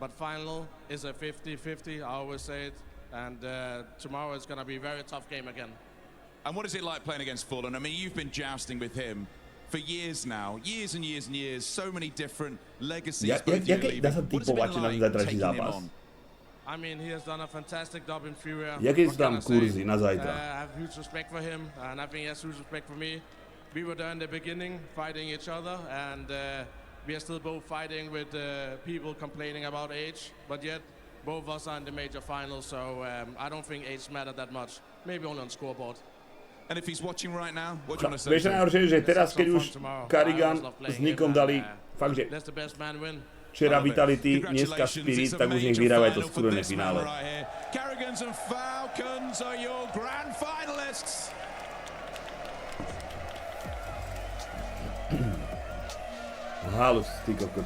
but final is a 50-50. I always say it, and tomorrow is going to be a very tough game again.
And what is it like playing against Fallen? I mean, you've been jousting with him for years now, years and years and years. So many different legacies.
Jaké dá sa typovať, či nám zajtrajší zápas?
I mean, he has done a fantastic job in Furia.
Jaké sú tam kurzy na zajtra?
I have huge respect for him, and I think he has huge respect for me. We were there in the beginning, fighting each other, and we are still both fighting with people complaining about age, but yet both of us are in the major final, so I don't think age mattered that much. Maybe only on scoreboard.
And if he's watching right now, what do you want to say?
Vieš, najhoršie, že teraz, keď už Carrigan s Nikom dali, fakt, že včera Vitality, dneska Spirit, tak už nech vyhrávajú to skúrené finále.
Carrigans and Falcons are your grand finalists.
Halus, ty kokot.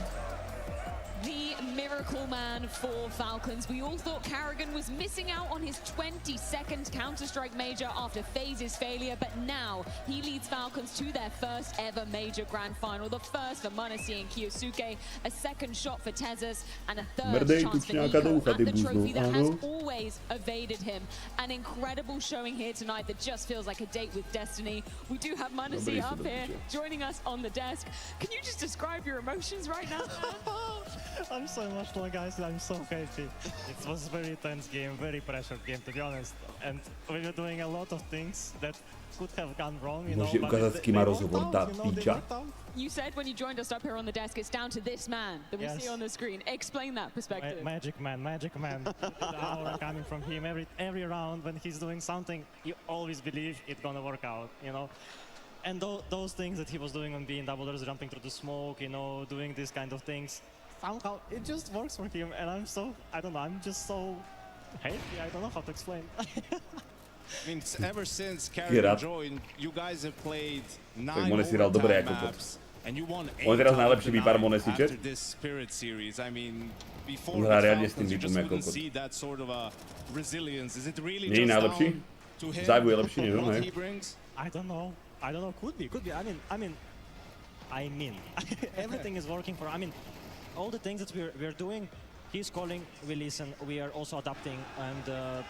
The miracle man for Falcons. We all thought Carrigan was missing out on his 22nd Counter-Strike major after FaZe's failure, but now he leads Falcons to their first ever major grand final. The first for m0NESY and Kyosuke, a second shot for Tezos, and a third chance for Nico at the trophy that has always evaded him. An incredible showing here tonight that just feels like a date with destiny. We do have m0NESY up here joining us on the desk. Can you just describe your emotions right now?
I'm so emotional, guys. I'm so happy. It was a very tense game, very pressured game, to be honest. And we were doing a lot of things that could have gone wrong, you know, but they worked out, you know, they worked out.
You said when you joined us up here on the desk, it's down to this man that we see on the screen. Explain that perspective.
Magic man. The aura coming from him every round when he's doing something, you always believe it's gonna work out, you know. And those things that he was doing on being doublers, jumping through the smoke, you know, doing these kind of things, somehow it just works for him. And I'm so, I don't know, I'm just so happy. I don't know how to explain.
I mean, ever since Carrigan joined, you guys have played 9 overtime maps, and you won 8 after this Spirit series. I mean, before the Falcons, you just wouldn't see that sort of a resilience. Is it really just down to him, what he brings?
I don't know. Could be. I mean, everything is working for. I mean, all the things that we're doing, he's calling, we listen, we are also adapting, and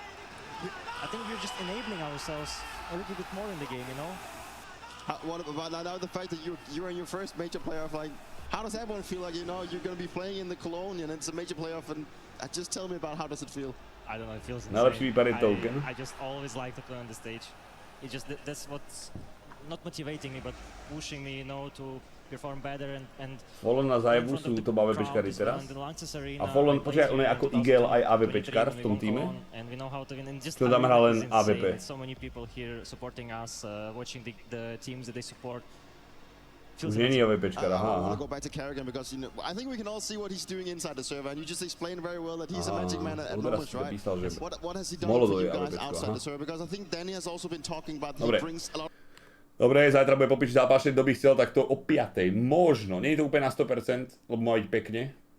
I think we're just enabling ourselves a little bit more in the game, you know.
What about now the fact that you're in your first major playoff? Like, how does everyone feel? Like, you know, you're going to be playing in the Cologne and it's a major playoff, and just tell me about how does it feel?
I don't know. It feels insane. I just always like to play on the stage. It just that's what's not motivating me, but pushing me, you know, to perform better and
Fallon na zájevu sú to AWPčkári teraz. A Fallon, počkaj, on je ako IGL aj AWPčkár v tom týme. Čo tam hrá len AWP. Už není AWPčkár, aha.
I'll go back to Carrigan because, you know, I think we can all see what he's doing inside the server, and you just explained very well that he's a magic man at moments, right? What has he done for you guys outside the server? Because I think Danny has also been talking about that he brings a lot.
Dobre, zajtra bude popíš zápas, kto by chcel, tak to o 5:00. Možno, nie je to úplne na 100%, lebo má byť pekne.